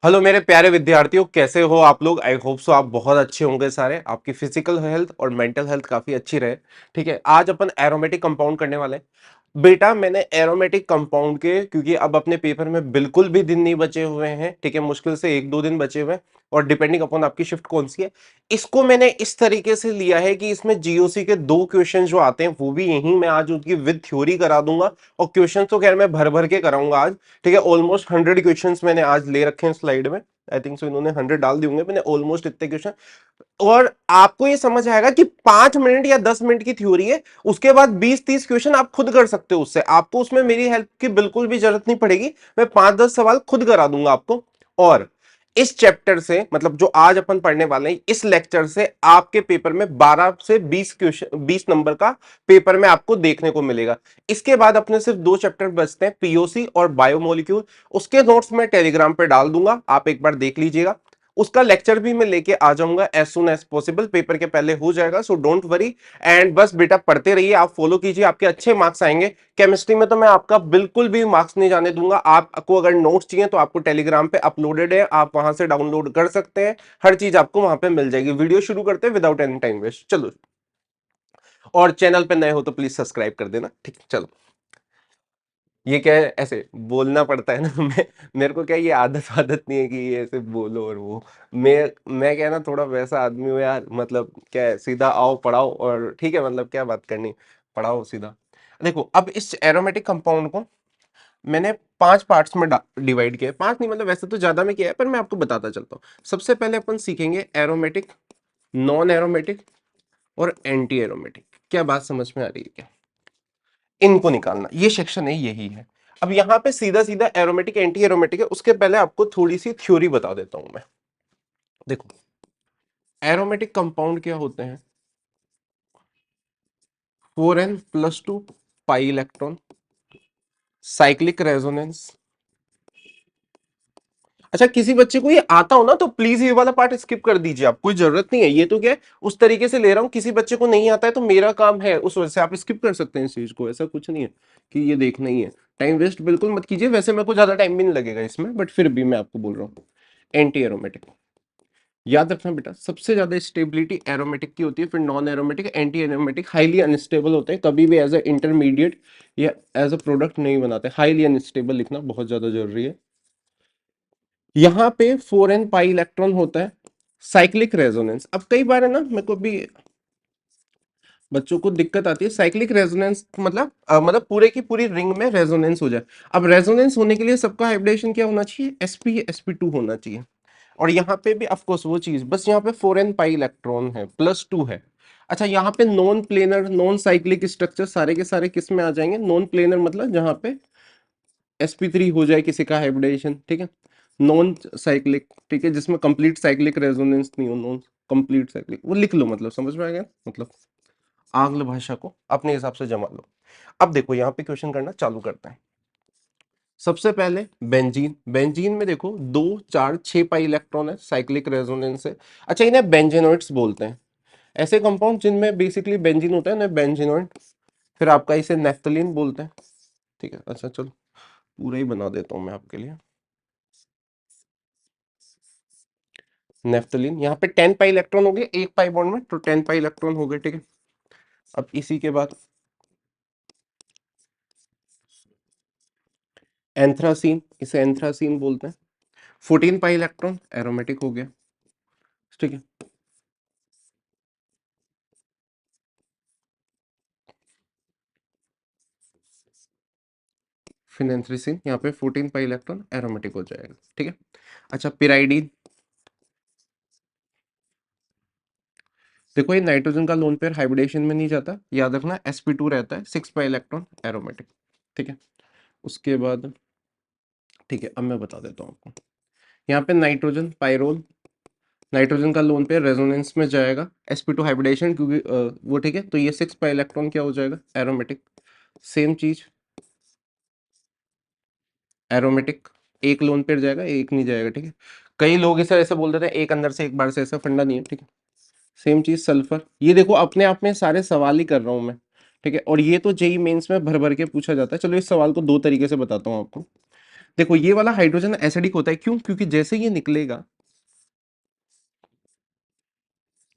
Hello मेरे प्यारे विद्यार्थियों, कैसे हो आप लोग। आई होप सो आप बहुत अच्छे होंगे। सारे आपकी फिजिकल हेल्थ और मेंटल हेल्थ काफी अच्छी रहे। ठीक है, आज अपन एरोमेटिक कंपाउंड करने वाले हैं। बेटा मैंने एरोमेटिक कंपाउंड के, क्योंकि अब अपने पेपर में बिल्कुल भी दिन नहीं बचे हुए हैं, ठीक है, मुश्किल से एक दो दिन बचे हुए हैं, और डिपेंडिंग अपॉन आपकी शिफ्ट कौन सी है, इसको मैंने इस तरीके से लिया है कि इसमें जीओसी के दो क्वेश्चन जो आते हैं वो भी यही मैं आज उनकी विद थ्योरी करा दूंगा। और क्वेश्चन तो खैर मैं भर भर के कराऊंगा आज। ठीक है, ऑलमोस्ट 100 क्वेश्चंस मैंने आज ले रखे हैं स्लाइड में। आई थिंक सो इन्होंने 100 डाल दिए होंगे, मैंने ऑलमोस्ट इतने क्वेश्चन। और आपको ये समझ आएगा कि 5 मिनट या 10 मिनट की थ्योरी है, उसके बाद 20-30 क्वेश्चन आप खुद कर सकते हो। उससे आपको उसमें मेरी हेल्प की बिल्कुल भी जरूरत नहीं पड़ेगी। मैं 5-10 सवाल खुद करा दूंगा आपको। और इस चैप्टर से, मतलब जो आज अपन पढ़ने वाले हैं, इस लेक्चर से आपके पेपर में 12 से 20 क्वेश्चन, 20 नंबर का पेपर में आपको देखने को मिलेगा। इसके बाद अपने सिर्फ दो चैप्टर बचते हैं, पीओसी और बायोमोलिक्यूल। उसके नोट्स मैं टेलीग्राम पे डाल दूंगा, आप एक बार देख लीजिएगा। उसका लेक्चर भी मैं लेके आ जाऊंगा as soon as possible, paper के पहले हो जाएगा, सो डोंट वरी। एंड बस बेटा पढ़ते रहिए, आप फॉलो कीजिए, आपके अच्छे मार्क्स आएंगे। केमिस्ट्री में तो मैं आपका बिल्कुल भी मार्क्स नहीं जाने दूंगा। आपको अगर नोट्स चाहिए तो आपको टेलीग्राम पे अपलोडेड है, आप वहां से डाउनलोड कर सकते हैं। हर चीज आपको वहां पे मिल जाएगी। वीडियो शुरू करते हैं विदाउट एनी टाइम वेस्ट, चलो। और चैनल पे नए हो तो प्लीज सब्सक्राइब कर देना, ठीक है, चलो। ये क्या है, ऐसे बोलना पड़ता है ना। मेरे को क्या, ये आदत आदत नहीं है कि ये ऐसे बोलो और वो। मैं क्या है ना, थोड़ा वैसा आदमी हूँ यार। मतलब क्या है, सीधा आओ पढ़ाओ और ठीक है, मतलब क्या बात करनी, पढ़ाओ सीधा। देखो, अब इस एरोमेटिक कंपाउंड को मैंने 5 पार्ट्स में डिवाइड किया है। पांच नहीं, मतलब वैसे तो ज्यादा में किया है, पर मैं आपको बताता चलता हूँ। सबसे पहले अपन सीखेंगे एरोमेटिक, नॉन एरोमेटिक और एंटी एरोमेटिक। क्या बात समझ में आ रही है क्या? इनको निकालना, ये सेक्शन है, यही है। अब यहां पे सीधा सीधा एरोमेटिक एंटी एरोमेटिक है, उसके पहले आपको थोड़ी सी थ्योरी बता देता हूं मैं। देखो, एरोमेटिक कंपाउंड क्या होते हैं? 4n+2 pi electron, cyclic resonance. अच्छा, किसी बच्चे को ये आता हो ना तो प्लीज ये वाला पार्ट स्किप कर दीजिए, आप, कोई जरूरत नहीं है। ये तो क्या है, उस तरीके से ले रहा हूं, किसी बच्चे को नहीं आता है तो मेरा काम है, उस वजह से आप स्किप कर सकते हैं इस चीज को। ऐसा कुछ नहीं है कि ये देखना ही है। टाइम वेस्ट बिल्कुल मत कीजिए, वैसे मेरे को ज्यादा टाइम भी नहीं लगेगा इसमें, बट फिर भी मैं आपको बोल रहा हूँ। एंटी एरोमेटिक, याद रखना बेटा, सबसे ज्यादा स्टेबिलिटी एरोमेटिक की होती है, फिर non aromatic, anti aromatic highly unstable होते हैं, कभी भी एज ए इंटरमीडिएट या एज अ प्रोडक्ट नहीं बनाते। हाईली अनस्टेबल लिखना बहुत ज्यादा जरूरी है। यहां पे 4n पाई इलेक्ट्रॉन होता है। साइक्लिक रेजोनेंस, अब कई बार है ना, मेरे को भी बच्चों को दिक्कत आती है। साइक्लिक रेजोनेंस मतलब मतलब पूरे की पूरी रिंग में रेजोनेंस हो जाए। अब रेजोनेंस होने के लिए सबका हाइब्रिडेशन क्या होना चाहिए? sp sp2 होना चाहिए। और यहाँ पे भी ऑफकोर्स वो चीज, बस यहाँ पे 4n पाई इलेक्ट्रॉन है, +2 है। अच्छा, यहाँ पे non planar non cyclic structure सारे के सारे किस में आ जाएंगे? नॉन प्लेनर मतलब जहाँ पे sp3 हो जाए किसी का हाइब्रिडेशन, ठीक है। नॉन साइक्लिक, ठीक है, जिसमें कंप्लीट साइक्लिक रेजोनेंस नहीं हो, नॉन कंप्लीट साइक्लिक, वो लिख लो, मतलब समझ में आ गया, मतलब आंग्ल भाषा को अपने हिसाब से जमा लो। अब देखो, यहाँ पे क्वेश्चन करना चालू करते हैं। सबसे पहले बेंजीन, बेंजीन में देखो 2 4 6 पाई इलेक्ट्रॉन है, साइक्लिक रेजोनेंस है। अच्छा, इन्हें बेंजीनोइड्स बोलते हैं। ऐसे कंपाउंड जिनमें बेसिकली बेंजीन होता है ना, बेंजीनोइड। फिर आपका इसे नेफ्थलीन बोलते हैं, ठीक है। अच्छा चलो, पूरा ही बना देता हूं मैं आपके लिए। नेफ्थलीन, यहाँ पे 10 पाई इलेक्ट्रॉन हो गए एक पाई बॉन्ड में, तो 10 पाई इलेक्ट्रॉन हो गए, ठीक है। अब इसी के बाद एंथ्रासीन, इसे एंथ्रासीन बोलते हैं। 14 पाई इलेक्ट्रॉन एरोमेटिक हो गया, ठीक है। फिनेंथ्रीसिन, यहाँ पे 14 पाई इलेक्ट्रॉन एरोमेटिक हो जाएगा, ठीक है। अच्छा, पिराइडीन, देखो ये नाइट्रोजन का लोन पेयर हाइब्रिडेशन में नहीं जाता, याद रखना, sp2 रहता है, 6 पाई इलेक्ट्रॉन एरोमेटिक, ठीक है। उसके बाद, ठीक है, अब मैं बता देता हूँ आपको। यहाँ पे नाइट्रोजन पाइरोल, नाइट्रोजन का लोन पेयर रेजोनेंस में जाएगा, sp2 हाइब्रिडेशन, क्योंकि वो, ठीक है, तो ये 6 पाई इलेक्ट्रॉन क्या हो जाएगा? एरोमेटिक। सेम चीज एरोमेटिक, एक लोन पेयर जाएगा, एक नहीं जाएगा, ठीक है। कई लोग इसे ऐसे बोल देते हैं एक अंदर से एक बार से, ऐसा फंडा नहीं है, ठीक है। सेम चीज सल्फर, ये देखो अपने आप में सारे सवाल ही कर रहा हूं मैं, ठीक है। और ये तो जेई मेंस में भर भर के पूछा जाता है। चलो इस सवाल को दो तरीके से बताता हूँ आपको। देखो ये वाला हाइड्रोजन एसिडिक होता है, क्यों? क्योंकि जैसे ये निकलेगा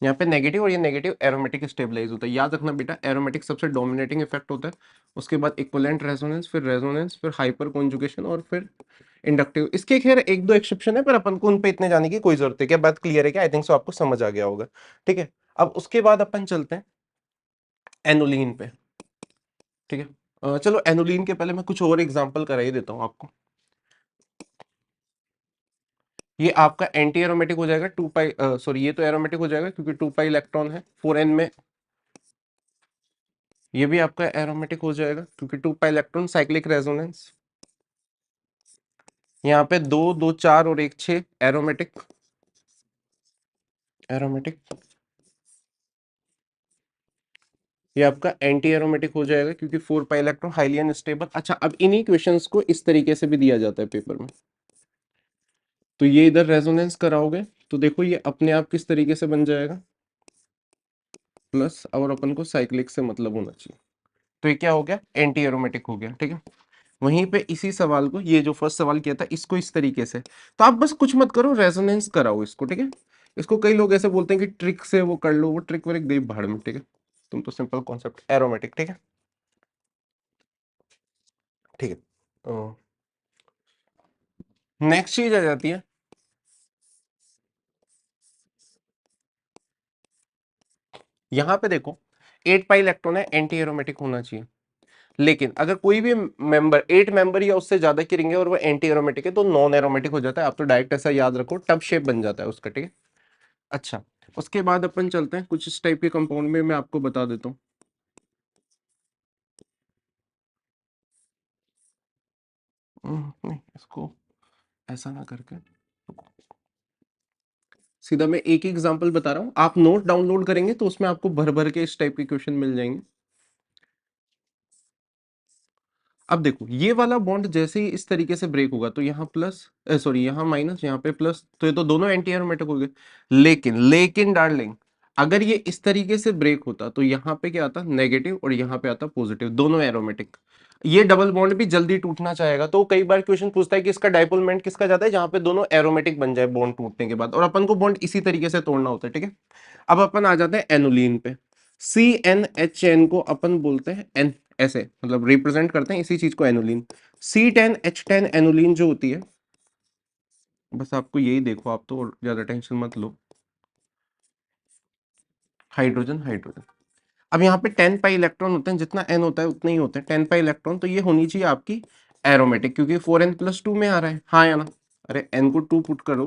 यहाँ पे नेगेटिव, और ये नेगेटिव एरोमेटिक स्टेबलाइज होता है। याद रखना बेटा, एरोमेटिक सबसे डोमिनेटिंग इफेक्ट होता है, उसके बाद इक्विवेलेंट रेजोनेंस, फिर रेजोनेंस, फिर हाइपर कॉन्जुगेशन, और फिर इंडक्टिव। इसके खैर एक दो एक्सेप्शन है, पर अपन को उन पे इतने जाने की कोई जरूरत है क्या? बात क्लियर है क्या? आई थिंक सो आपको समझ आ गया होगा। ठीक है, अब उसके बाद अपन चलते हैं एनोलीन पे। ठीक है, चलो एनोलीन के पहले मैं कुछ और एग्जांपल करा ही देता हूं आपको। ये आपका एंटी एरोमेटिक हो जाएगा, 2 पाई सॉरी, ये तो एरोमेटिक हो जाएगा क्योंकि 2 पाई इलेक्ट्रॉन है 4n में। ये भी आपका एरोमेटिक हो जाएगा क्योंकि 2 पाई इलेक्ट्रॉन, साइक्लिक रेजोनेंस। यहाँ पे 2 2 4 और 1 6 एरोमेटिक, एरोमेटिक। ये आपका एंटी एरोमेटिक हो जाएगा क्योंकि 4 पाई इलेक्ट्रॉन, हाईली अनस्टेबल। अच्छा, अब इन्हीं क्वेश्चंस को इस तरीके से भी दिया जाता है पेपर में, तो ये इधर रेजोनेंस कराओगे तो देखो ये अपने आप किस तरीके से बन जाएगा, प्लस, और अपन को साइक्लिक से मतलब होना चाहिए, तो ये क्या हो गया? एंटी एरोमेटिक हो गया। ठीक है, वहीं पे इसी सवाल को, ये जो फर्स्ट सवाल किया था, इसको इस तरीके से, तो आप बस कुछ मत करो, रेजोनेंस कराओ इसको। ठीक है, इसको कई लोग ऐसे बोलते हैं कि ट्रिक से वो कर लो, वो ट्रिक वर्क गई भाड़ में। ठीक है, तुम तो सिंपल कॉन्सेप्ट एरोमेटिक। ठीक है, ठीक है, नेक्स्ट चीज आ जाती है, यहां पे देखो 8 पाई इलेक्ट्रॉन है, एंटी एरोमेटिक होना चाहिए, लेकिन अगर कोई भी मेंबर 8 मेंबर या उससे ज्यादा की रिंग है और वो एंटी एरोमेटिक है तो नॉन एरोमेटिक हो जाता है। आप तो डायरेक्ट ऐसा याद रखो, टब शेप बन जाता है उसका। ठीक है, अच्छा, उसके बाद अपन चलते हैं कुछ इस टाइप के कंपाउंड में, मैं आपको बता देता हूँ। नहीं, इसको ऐसा ना करके, सीधा मैं एक ही एग्जांपल बता रहा हूँ, आप नोट डाउनलोड करेंगे तो उसमें आपको भर भर के इस टाइप के क्वेश्चन मिल जाएंगे। अब देखो ये वाला बॉन्ड जैसे ही इस तरीके से ब्रेक होगा तो यहाँ प्लस, सॉरी यहाँ माइनस, यहाँ पे प्लस, तो ये तो दोनों एंटी एरोमेटिक हो गए। लेकिन डार्लिंग, अगर ये इस तरीके से ब्रेक होता तो यहाँ पे क्या आता? नेगेटिव, और यहाँ पे आता पॉजिटिव, दोनों एरोमेटिक। ये डबल बॉन्ड भी जल्दी टूटना चाहेगा, तो कई बार क्वेश्चन पूछता है कि इसका डाइपोल मोमेंट किसका जाता है, जहां पे दोनों एरोमेटिक बन जाए बॉन्ड टूटने के बाद, और अपन को बॉन्ड इसी तरीके से तोड़ना होता है। ठीक है, अब अपन आ जाते हैं एनोलीन पे। CnHn को अपन बोलते हैं एन, ऐसे मतलब रिप्रेजेंट करते हैं इसी चीज को, एनोलीन। C10H10 एनोलीन जो होती है, बस आपको यही देखो, आप तो ज्यादा टेंशन मत लो, हाइड्रोजन हाइड्रोजन। अब यहाँ पे 10 पाई इलेक्ट्रॉन होते हैं, जितना n होता है उतने ही होते हैं 10 पाई इलेक्ट्रॉन, तो ये होनी चाहिए आपकी एरोमेटिक, क्योंकि 4n+2 में आ रहा है, हाँ या ना? अरे n को 2 पुट करो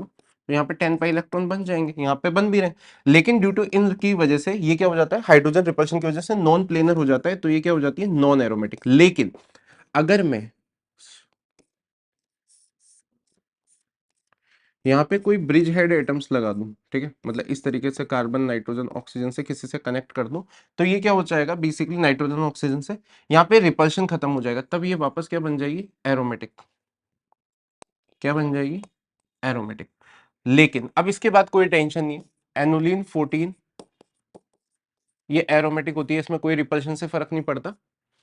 तो यहाँ पे 10 पाई इलेक्ट्रॉन बन जाएंगे, यहाँ पे बन भी रहे हैं, लेकिन ड्यू टू इन की वजह से ये क्या हो जाता है, हाइड्रोजन रिपल्शन की वजह से नॉन प्लेनर हो जाता है, तो ये क्या हो जाती है? Non aromatic. लेकिन अगर मैं यहाँ पे कोई ब्रिज हेड एटम्स लगा दूं, ठीक है, मतलब इस तरीके से कार्बन नाइट्रोजन ऑक्सीजन से किसी से कनेक्ट कर दूं, तो ये क्या हो जाएगा? बेसिकली नाइट्रोजन ऑक्सीजन से यहाँ पे रिपल्शन खत्म हो जाएगा, तब ये वापस क्या बन जाएगी? एरोमेटिक। क्या बन जाएगी? एरोमेटिक। लेकिन अब इसके बाद कोई टेंशन नहीं है, एनोलिन 14 ये एरोमेटिक होती है, इसमें कोई रिपल्शन से फर्क नहीं पड़ता,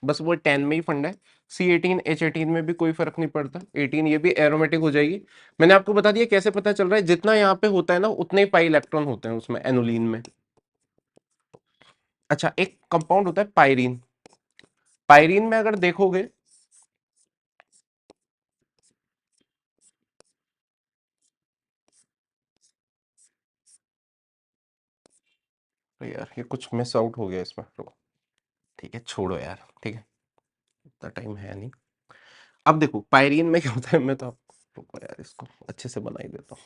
बस वो 10 में ही फंडा है। C18H18 में भी कोई फर्क नहीं पड़ता, 18 ये भी एरोमेटिक हो जाएगी। मैंने आपको बता दिया कैसे पता चल रहा है, जितना यहाँ पे होता है ना उतने ही पाई इलेक्ट्रॉन होते हैं उसमें, एनोलीन में। अच्छा, एक कंपाउंड होता है पायरीन। पायरीन में अगर देखोगे, तो यार ये कुछ मिस आउट हो गया इसमें, रुको। ठीक है, छोड़ो यार, ठीक है, इतना टाइम है नहीं। अब देखो पायरीन में क्या होता है, मैं तो आपको, रुको यार, इसको अच्छे से बना ही देता हूँ।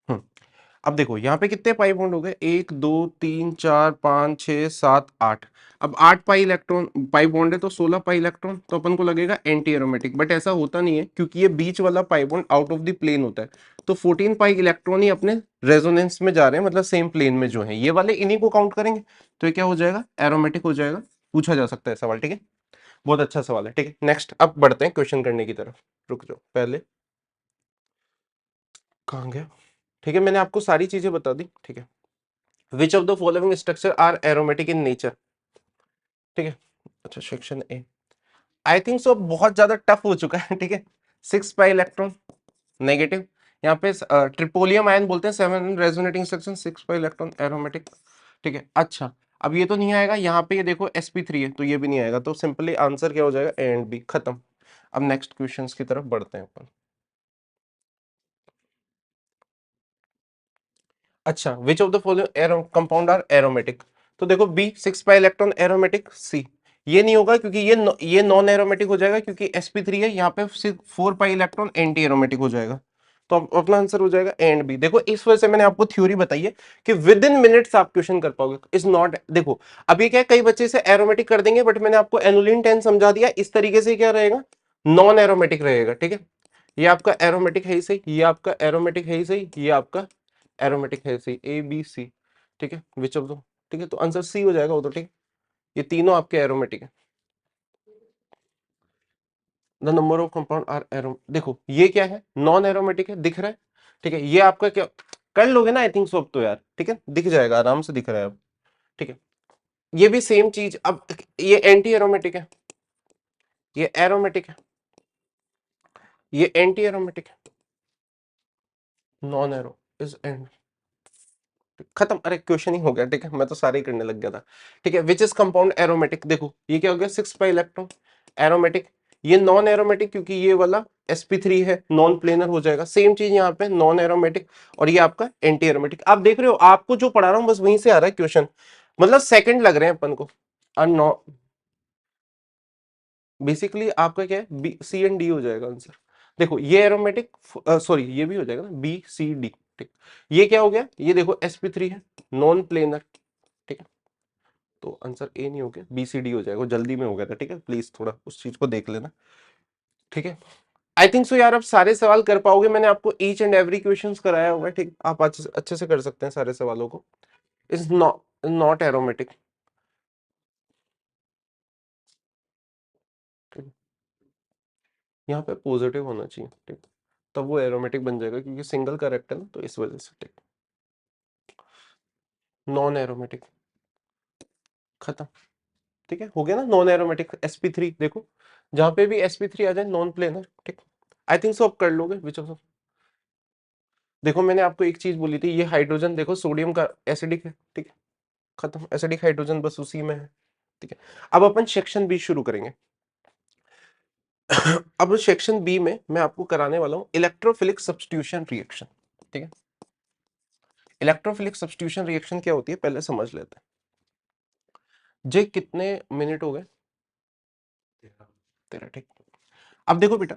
हम्म, अब देखो यहाँ पे कितने पाई बॉन्ड हो गए, 1 2 3 4 5 6 7 8। अब 8 पाई इलेक्ट्रॉन पाई बॉन्ड है तो 16 पाई इलेक्ट्रॉन, तो अपन को लगेगा एंटी एरोमेटिक, बट ऐसा होता नहीं है क्योंकि ये बीच वाला pi bond out of the plane होता है, तो 14 पाई इलेक्ट्रॉन ही अपने रेजोनेंस में जा रहे हैं, मतलब सेम प्लेन में जो है, ये वाले इन्हीं को काउंट करेंगे, तो ये क्या हो जाएगा? एरोमेटिक हो जाएगा। पूछा जा सकता है सवाल, ठीक है, बहुत अच्छा सवाल है। ठीक है, नेक्स्ट अब बढ़ते हैं क्वेश्चन करने की तरफ। रुक जाओ पहले, कहाँ गया? ठीक है, मैंने आपको सारी चीजें बता दी। ठीक है, which of the following structure are aromatic in nature. ठीक है, अच्छा सेक्शन ए, आई थिंक सो बहुत ज्यादा टफ हो चुका है। ठीक है, 6 पाई इलेक्ट्रॉन नेगेटिव, यहाँ पे ट्रिपोलियम आयन बोलते हैं, 7 resonating section, 6 pi electron aromatic. ठीक है, अच्छा अब ये तो नहीं आएगा, यहाँ पे ये देखो sp3 है तो ये भी नहीं आएगा, तो सिंपली आंसर क्या हो जाएगा, ए एंड बी, खत्म। अब नेक्स्ट क्वेश्चंस की तरफ बढ़ते हैं अपन। अच्छा, which of the following compound are aromatic, तो देखो B 6 pi electron aromatic, C ये नहीं होगा क्योंकि ये नॉन एरोमेटिक हो जाएगा, क्योंकि sp3 है, यहाँ पे सिर्फ 4 पाई इलेक्ट्रॉन एंटी एरोमेटिक हो जाएगा, तो अपना आंसर हो जाएगा ए एंड बी। देखो इस वजह से मैंने आपको थ्योरी बताई है कि विद इन मिनट्स आप क्वेश्चन कर पाओगे, इज नॉट, देखो अब ये क्या है, कई बच्चे इसे एरोमेटिक कर देंगे, बट मैंने आपको एनुलिन 10 समझा दिया, इस तरीके से क्या रहेगा, नॉन एरोमेटिक रहेगा। ठीक है, ये आपका एरोमेटिक है ही सही, ये आपका एरोमेटिक है ही सही, ये आपका एरोमेटिक है सही, ए बी सी। ठीक है, विच ऑफ दो, ठीक है, तो आंसर सी हो जाएगा वो तो। ठीक है, ये तीनों आपके एरोमेटिक है। The number of compound are एरो, देखो ये क्या है, नॉन एरोमेटिक है, दिख रहा है। ठीक है, ये आपका क्या, कर लोगे ना आई थिंक सो अब तो यार। ठीक है, दिख जाएगा, आराम से दिख रहा है अब। ठीक है, ये भी सेम चीज, अब ये एंटी एरोमेटिक है, ये एरोमेटिक है, ये एंटी एरोमेटिक है, नॉन एरो इज एंड, खत्म। अरे क्वेश्चन ही हो गया। ठीक है, मैं तो सारे ही करने लग गया था। ठीक है, विच इज कंपाउंड एरोमेटिक, देखो ये क्या हो गया, 6 पाई इलेक्ट्रॉन एरोमेटिक, ये नॉन एरोमेटिक क्योंकि ये वाला sp3 है, नॉन प्लेनर हो जाएगा, सेम चीज यहाँ पे नॉन एरोमेटिक, और ये आपका एंटी एरोमेटिक। आप देख रहे हो, आपको जो पढ़ा रहा हूँ बस वहीं से आ रहा है क्वेश्चन, मतलब सेकंड लग रहे हैं अपन को। बेसिकली आपका क्या है, बी सी एंड डी हो जाएगा आंसर। देखो ये एरोमेटिक, सॉरी ये भी हो जाएगा ना, बी सी डी। ठीक, ये क्या हो गया, ये देखो sp3 है, नॉन प्लेनर। ठीक है, तो आंसर ए नहीं हो गया, बी सी डी हो जाएगा, जल्दी में हो गया था। ठीक है, प्लीज थोड़ा उस चीज को देख लेना। ठीक है, आई थिंक सो यार, अब सारे सवाल कर पाओगे, मैंने आपको ईच एंड एवरी क्वेश्चन कराया हुआ है। ठीक, आप अच्छे से कर सकते हैं सारे सवालों को। Is not not aromatic. यहाँ पे पॉजिटिव होना चाहिए। ठीक, तब वो एरोमेटिक बन जाएगा, क्योंकि सिंगल करेक्ट है ना, तो इस वजह से। ठीक, नॉन एरोमेटिक, खत्म। ठीक है, हो गया ना नॉन एरोमेटिक, sp3 देखो, जहां पे भी sp3 आ जाए नॉन प्लेनर। ठीक, आई थिंक सो आप कर लोगे विच ऑफ, देखो मैंने आपको एक चीज बोली थी, ये हाइड्रोजन देखो सोडियम का एसिडिक है। ठीक है, खत्म, एसिडिक हाइड्रोजन बस उसी में है। ठीक है, अब अपन सेक्शन बी शुरू करेंगे। अब सेक्शन बी में मैं आपको कराने वाला हूं इलेक्ट्रोफिलिक सब्स्टिट्यूशन रिएक्शन। ठीक है, इलेक्ट्रोफिलिक सब्स्टिट्यूशन रिएक्शन क्या होती है पहले समझ लेते हैं। जे कितने मिनट हो गए, तेरह। ठीक, अब देखो बेटा,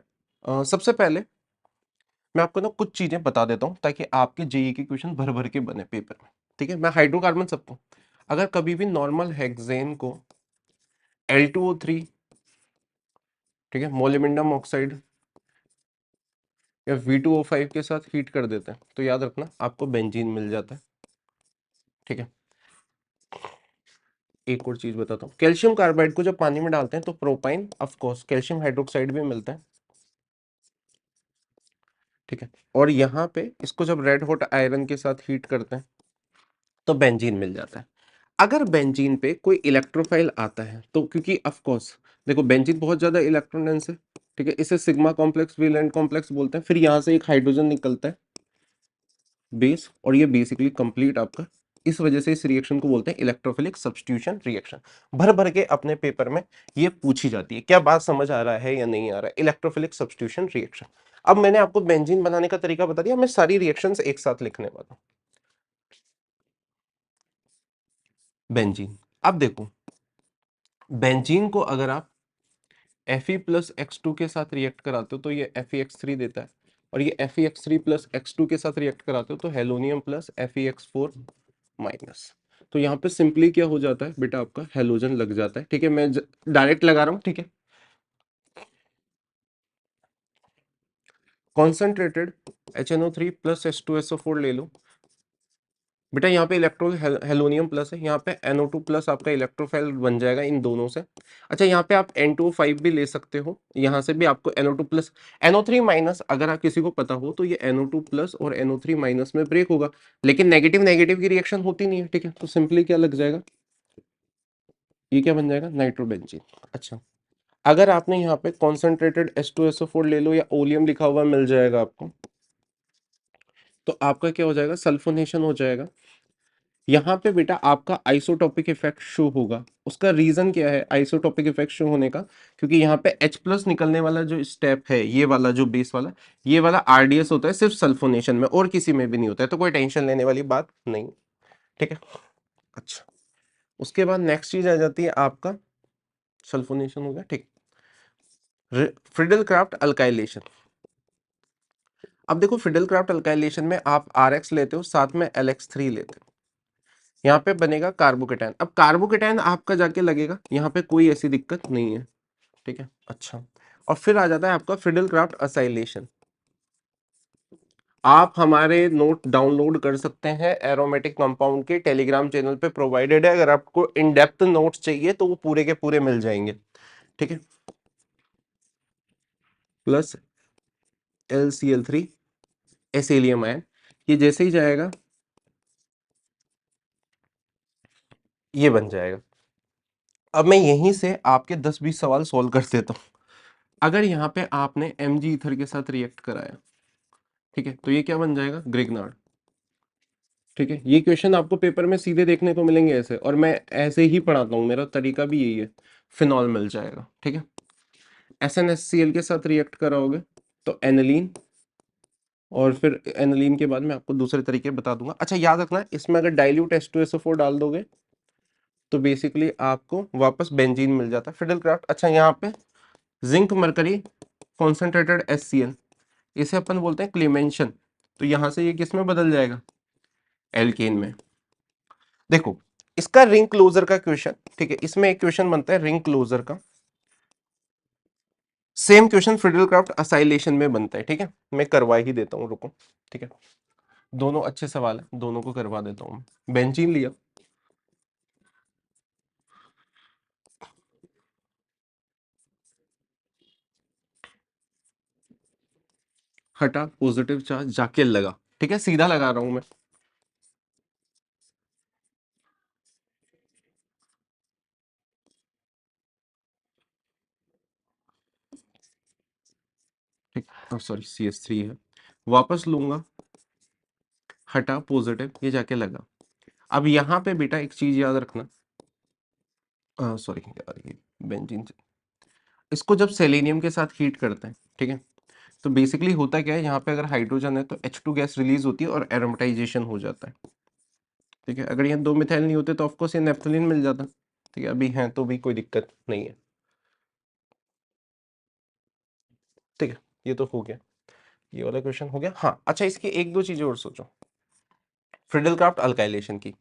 सबसे पहले मैं आपको ना कुछ चीजें बता देता हूं, ताकि आपके जेई के क्वेश्चन भर भर के बने पेपर में। ठीक है, मैं हाइड्रोकार्बन सबको, अगर कभी भी नॉर्मल हेक्सेन को L2O3, ठीक है, मोलिब्डेनम ऑक्साइड या V2O5 के साथ हीट कर देते हैं, तो याद रखना आपको बेंजीन मिल जाता है। ठीक है, एक और चीज बताता हूँ, कैल्शियम कार्बाइड को जब पानी में डालते हैं तो propyne, of course calcium hydroxide भी मिलता है। ठीक है, और यहाँ पे इसको जब रेड हॉट आयरन के साथ हीट करते हैं तो बेंजीन मिल जाता है। अगर बेंजीन पे कोई इलेक्ट्रोफाइल आता है तो, क्योंकि ऑफ कोर्स देखो बेंजीन बहुत ज्यादा इलेक्ट्रॉन डेंस है। ठीक है, इसे सिग्मा कॉम्प्लेक्स, वेलेंट कॉम्प्लेक्स बोलते हैं, फिर यहाँ से एक हाइड्रोजन निकलता है बेस, और ये बेसिकली कंप्लीट आपका, इस वजह से इस रिएक्शन को बोलते हैं इलेक्ट्रोफिलिक सब्स्टिट्यूशन रिएक्शन। भर भर के अपने पेपर में ये पूछी जाती है, क्या बात समझ आ रहा है या नहीं आ रहा है, इलेक्ट्रोफिलिक सब्स्टिट्यूशन रिएक्शन। अब मैंने आपको बेंजीन बनाने का तरीका बता दिया, मैं सारी रिएक्शंस एक साथ लिखने वाला हूं। बेंजीन, अब देखो बेंजीन को अगर आप Fe+X2 के साथ रिएक्ट कराते हो तो ये FeX3 देता है, और ये FeX3+X2 के साथ रिएक्ट कराते हो तो हेलोनियम प्लस FeX4 माइनस। तो यहाँ पे सिंपली क्या हो जाता है बेटा, आपका हेलोजन लग जाता है। ठीक है, मैं डायरेक्ट लगा रहा हूँ। ठीक है, कॉन्सेंट्रेटेड HNO3 प्लस H2SO4 ले लो, बेटा यहाँ पे इलेक्ट्रो हेलोनियम प्लस है, यहाँ पे NO2 प्लस आपका इलेक्ट्रोफाइल बन जाएगा इन दोनों से। अच्छा यहाँ पे आप N2O5 भी ले सकते हो, यहाँ से भी आपको NO2 प्लस NO3 माइनस, अगर आप किसी को पता हो तो ये NO2 प्लस और NO3 माइनस में ब्रेक होगा, लेकिन नेगेटिव नेगेटिव की रिएक्शन होती नहीं है, ठीक है। तो सिंपली क्या लग जाएगा, ये क्या बन जाएगा, नाइट्रोबेंजीन। अच्छा अगर आपने यहाँ पे कॉन्सेंट्रेटेड H2SO4 ले लो या ओलियम लिखा हुआ मिल जाएगा आपको, तो आपका क्या हो जाएगा, सल्फोनेशन हो जाएगा। यहाँ पे बेटा आपका आइसोटोपिक इफेक्ट शो होगा। उसका रीजन क्या है आइसोटोपिक इफेक्ट शो होने का, क्योंकि यहाँ पे H प्लस निकलने वाला जो स्टेप है, ये वाला जो बेस वाला, ये वाला RDS होता है सिर्फ सल्फोनेशन में, और किसी में भी नहीं होता है, तो कोई टेंशन लेने वाली बात नहीं, ठीक है। अच्छा उसके बाद नेक्स्ट चीज आ जाती है आपका, सल्फोनेशन हो गया, ठीक। Friedel Crafts alkylation. अब देखो फ्रिडल क्राफ्ट अल्काइलेशन में आप RX लेते हो, साथ में LX3 लेते हो, यहाँ पे बनेगा कार्बोकेटाइन। अब कार्बोकेटाइन आपका जाके लगेगा, यहाँ पे कोई ऐसी दिक्कत नहीं है, ठीक है। अच्छा और फिर आ जाता है आपका फ्रिडल क्राफ्ट असाइलेशन। आप हमारे नोट डाउनलोड कर सकते हैं एरोमेटिक कंपाउंड के टेलीग्राम चैनल पे प्रोवाइडेड है, अगर आपको इन डेप्थ नोट्स चाहिए तो वो पूरे के पूरे मिल जाएंगे, ठीक है। प्लस LCl3 एसेलियम आयन, ये जैसे ही जाएगा ये बन जाएगा। अब मैं यहीं से आपके 10-20 सवाल सॉल्व कर देता हूं। अगर यहाँ पे आपने Mg ईथर के साथ रिएक्ट कराया, ठीक है, तो ये क्या बन जाएगा, ग्रिग्नार्ड, ठीक है। ये क्वेश्चन आपको पेपर में सीधे देखने को मिलेंगे ऐसे, और मैं ऐसे ही पढ़ाता हूँ, मेरा तरीका भी यही है। फिनॉल मिल जाएगा, ठीक है। SnHCl के साथ रिएक्ट कराओगे तो एनिलीन, और फिर एनिलीन के बाद मैं आपको दूसरे तरीके बता दूंगा। अच्छा याद रखना, इसमें अगर डाइल्यूट H2SO4 डाल दोगे तो बेसिकली आपको वापस बेंजीन मिल जाता है, फिडल क्राफ्ट। अच्छा यहाँ पे जिंक मरकरी कॉन्सेंट्रेटेड HCl, इसे अपन बोलते हैं क्लेमेंशन, तो यहां से ये किस में बदल जाएगा, एल्केन में। देखो इसका रिंग क्लोजर का क्वेश्चन, ठीक है, इसमें एक क्वेश्चन बनता है रिंग क्लोजर का, same question Friedel Crafts acylation में बनता है, ठीक है। मैं करवा ही देता हूं, रुको, ठीक है। दोनों अच्छे सवाल है, दोनों को करवा देता हूं। बेंजीन लिया, हटा पॉजिटिव चार्ज, जाके लगा, ठीक है, सीधा लगा रहा हूं मैं। ठीक, सॉरी CH3 है, वापस लूंगा, हटा पॉजिटिव, ये जाके लगा। अब यहाँ पे बेटा एक चीज याद रखना, सॉरी यार ये बेंजीन, इसको जब सेलेनियम के साथ हीट करते हैं, ठीक है, तो बेसिकली होता क्या है, यहाँ पे अगर हाइड्रोजन है तो H2 गैस रिलीज होती है और एरोमेटाइजेशन हो जाता है, ठीक है। अगर यहाँ दो मिथाइल नहीं होते तो ऑफकोर्स ये नेफ्थलीन मिल जाता, ठीक है। अभी हैं तो भी कोई दिक्कत नहीं है, ठीक है। ये तो हो गया, ये वाला क्वेश्चन हो गया। हाँ अच्छा इसकी एक दो चीजें और सोचो फ्रिडल क्राफ्ट अल्काइलेशन की।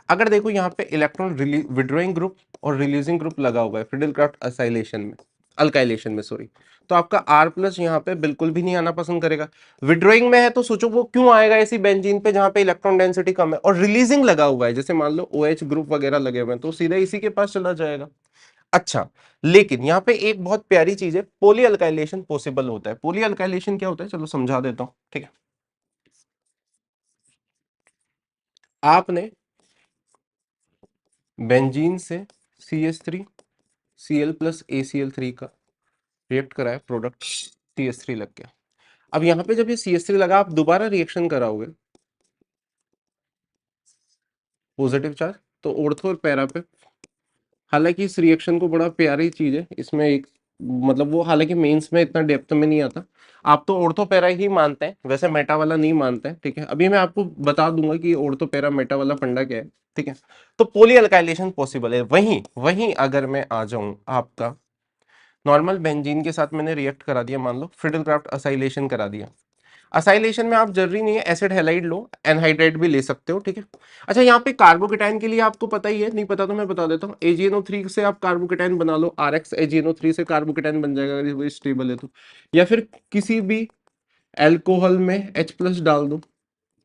अगर देखो यहाँ पे इलेक्ट्रॉन विड्रॉइंग ग्रुप और रिलीजिंग ग्रुप लगा हुआ है फ्रिडल क्राफ्ट असाइलेशन में, अल्काइलेशन में सॉरी, तो आपका R प्लस यहाँ पे बिल्कुल भी नहीं आना पसंद करेगा। विड्रॉइंग में है तो सोचो वो क्यों आएगा ऐसी बेंजीन पे जहां पे इलेक्ट्रॉन डेंसिटी कम है, और रिलीजिंग लगा हुआ है, जैसे मान लो OH ग्रुप वगैरह लगे हुए हैं, तो सीधा इसी के पास चला जाएगा। अच्छा लेकिन यहाँ पे एक बहुत प्यारी चीज है, पोली अल्काइलेशन पॉसिबल होता है। पोली अल्काइलेशन क्या होता है, चलो समझा देता हूँ, ठीक है। आपने बेंजीन से CH3 Cl प्लस ACl3 का रिएक्ट कराया, प्रोडक्ट CH3 लग गया। अब यहाँ पे जब ये CH3 लगा, आप दोबारा रिएक्शन कराओगे पॉजिटिव चार्ज, तो ऑर्थो और पैरा पे, हालांकि इस रिएक्शन को बड़ा प्यारी चीज है, इसमें एक मतलब वो हालांकि मेंस में इतना डेप्थ में नहीं आता, आप तो ऑर्थो पैरा ही मानते हैं, वैसे मेटा वाला नहीं मानते हैं, ठीक है। अभी मैं आपको बता दूंगा कि ऑर्थो पैरा मेटा वाला फंडा क्या है, ठीक है। तो पोली अल्काइलेशन पॉसिबल है। वहीं वहीं अगर मैं आ जाऊं आपका नॉर्मल बेंजीन के साथ, मैंने रिएक्ट करा दिया, मान लो फ्रिडल क्राफ्ट असाइलेशन करा दिया। असाइलेशन में आप जरूरी नहीं है एसिड हैलाइड लो, एनहाइड्राइड भी ले सकते हो, ठीक है। अच्छा यहाँ पे कार्बोकेटाइन के लिए आपको पता ही है, नहीं पता तो मैं बता देता हूँ, AgNO3 से आप कार्बोकेटाइन बना लो, RX AgNO3 से कार्बोकेटाइन बन जाएगा अगर वो स्टेबल है तो, या फिर किसी भी एल्कोहल में H प्लस डाल दो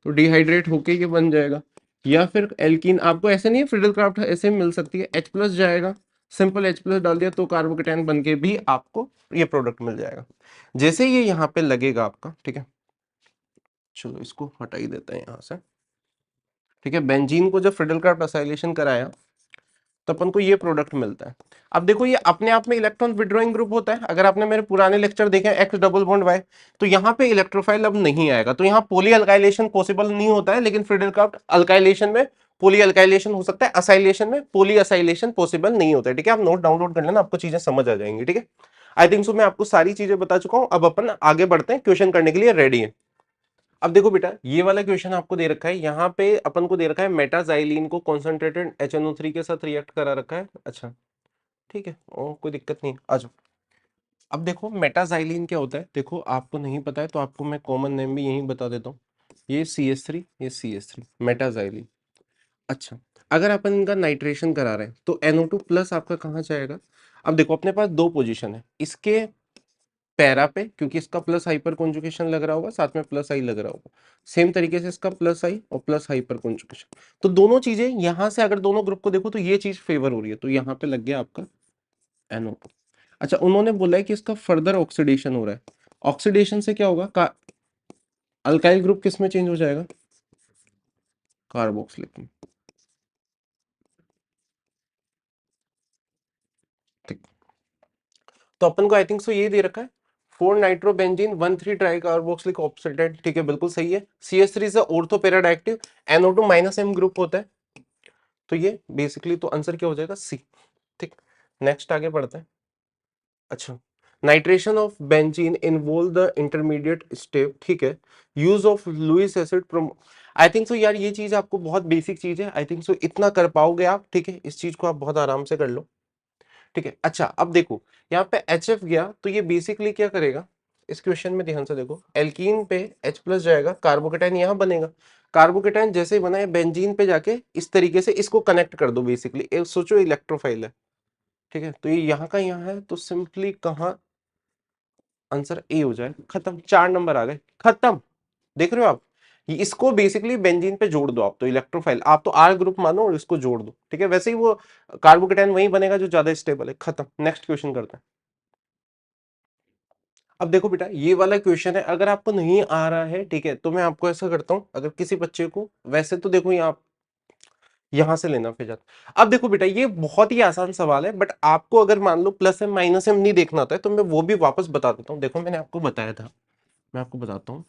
तो डिहाइड्रेट होके ये बन जाएगा, या फिर एल्कीन, आपको ऐसे नहीं है फ्रिडल क्राफ्ट ऐसे मिल सकती है, H+ जाएगा, सिंपल H+ डाल दिया तो कार्बोकेटाइन बन के भी आपको ये प्रोडक्ट मिल जाएगा। जैसे ये यहाँ पे लगेगा आपका, ठीक है, चलो इसको हटा ही देते हैं यहाँ से, ठीक है। बेंजीन को जब फ्रिडल क्राफ्ट असाइलेशन कराया तो अपन को ये प्रोडक्ट मिलता है। अब देखो ये अपने आप में इलेक्ट्रॉन विड्रॉइंग ग्रुप होता है। अगर आपने मेरे पुराने लेक्चर देखे एक्स डबल बॉन्ड वाई, तो यहाँ पे इलेक्ट्रोफाइल अब नहीं आएगा, तो यहाँ पोली अल्काइलेशन पॉसिबल नहीं होता है, लेकिन फ्रिडल क्राफ्ट अल्काइलेशन में पोली अल्काइलेशन हो सकता है, असाइलेशन में पोली असाइलेशन पॉसिबल नहीं होता है, ठीक है। आप नोट डाउनलोड कर लेना, आपको चीजें समझ आ जाएंगी, ठीक है। आई थिंक सो मैं आपको सारी चीजें बता चुका हूं, अब अपन आगे बढ़ते हैं, क्वेश्चन करने के लिए रेडी है। अब देखो बेटा, ये वाला क्वेश्चन आपको दे रखा है, यहाँ पे अपन को दे रखा है मेटाजाइलिन को कॉन्सेंट्रेटेड HNO3 के साथ रिएक्ट करा रखा है, अच्छा ठीक है, और कोई दिक्कत नहीं, आ जाओ। अब देखो मेटाजाइलिन क्या होता है, देखो आपको नहीं पता है तो आपको मैं कॉमन नेम भी यही बता देता हूँ, ये CH3, ये CH3 मेटाजाइलिन। अच्छा, अगर अपन इनका नाइट्रेशन करा रहे हैं तो NO2+ आपका कहाँ जाएगा। अब देखो अपने पास दो पोजीशन है, इसके पैरा पे, क्योंकि इसका प्लस हाइपर कॉन्जुगेशन लग रहा होगा, साथ में प्लस आई लग रहा होगा, सेम तरीके से इसका प्लस आई और प्लस हाइपर कॉन्जुगेशन, तो दोनों चीजें यहां से अगर दोनों ग्रुप को देखो तो ये चीज फेवर हो रही है, तो यहाँ पे लग गया आपका NO2। अच्छा, उन्होंने बोला है कि इसका फर्दर ऑक्सीडेशन हो रहा है, ऑक्सीडेशन से क्या होगा, अल्काइल ग्रुप किस में चेंज हो जाएगा, कार्बोक्सिलिक में, ठीक। तो अपन को आई थिंक सो ये दे रखा है 4 नाइट्रोबेंजीन 1 3 ट्राई कार्बोक्सिलिक ऑक्सीडेंट, ठीक है, बिल्कुल सही है। CH3 से ऑर्थो पैराडाइक्टिव, NO2- M ग्रुप होता है, तो ये बेसिकली तो आंसर क्या हो जाएगा, सी, ठीक। नेक्स्ट आगे बढ़ते हैं। अच्छा, nitration of benzene involve the intermediate step, ठीक है, use of Lewis acid from, I think so यार ये चीज आपको बहुत बेसिक चीज है, आई थिंक सो इतना कर पाओगे आप, ठीक है, इस चीज को आप बहुत आराम से कर लो, ठीक है। अच्छा अब देखो यहाँ पे HF गया तो ये बेसिकली क्या करेगा, इस क्वेश्चन में ध्यान से देखो, एल्कीन पे H+ जाएगा, कार्बोकेटाइन यहाँ बनेगा, कार्बोकेटाइन जैसे ही बना है बेंजीन पे जाके इस तरीके से इसको कनेक्ट कर दो, बेसिकली सोचो इलेक्ट्रोफाइल है, ठीक है, तो ये यहाँ का यहाँ है, तो सिंपली कहाँ आंसर ए हो जाए, खत्म, 4 नंबर आ गए, खत्म। देख रहे हो आप, इसको बेसिकली बेंजीन पे जोड़ दो आप, तो इलेक्ट्रोफाइल आप तो R ग्रुप मानो और इसको जोड़ दो, ठीक है, वैसे ही वो कार्बोकेटाइन वही बनेगा जो ज्यादा स्टेबल है, खत्म। नेक्स्ट क्वेश्चन करते हैं। अब देखो बेटा, ये वाला क्वेश्चन है, अगर आपको नहीं आ रहा है, ठीक है, तो मैं आपको ऐसा करता हूं, अगर किसी बच्चे को, वैसे तो देखो यहाँ यहां से लेना फिर जाता। अब देखो बेटा, ये बहुत ही आसान सवाल है, बट आपको अगर मान लो +M- M नहीं देखना होता है तो मैं वो भी वापस बता देता हूँ। देखो मैंने आपको बताया था, मैं आपको बताता हूँ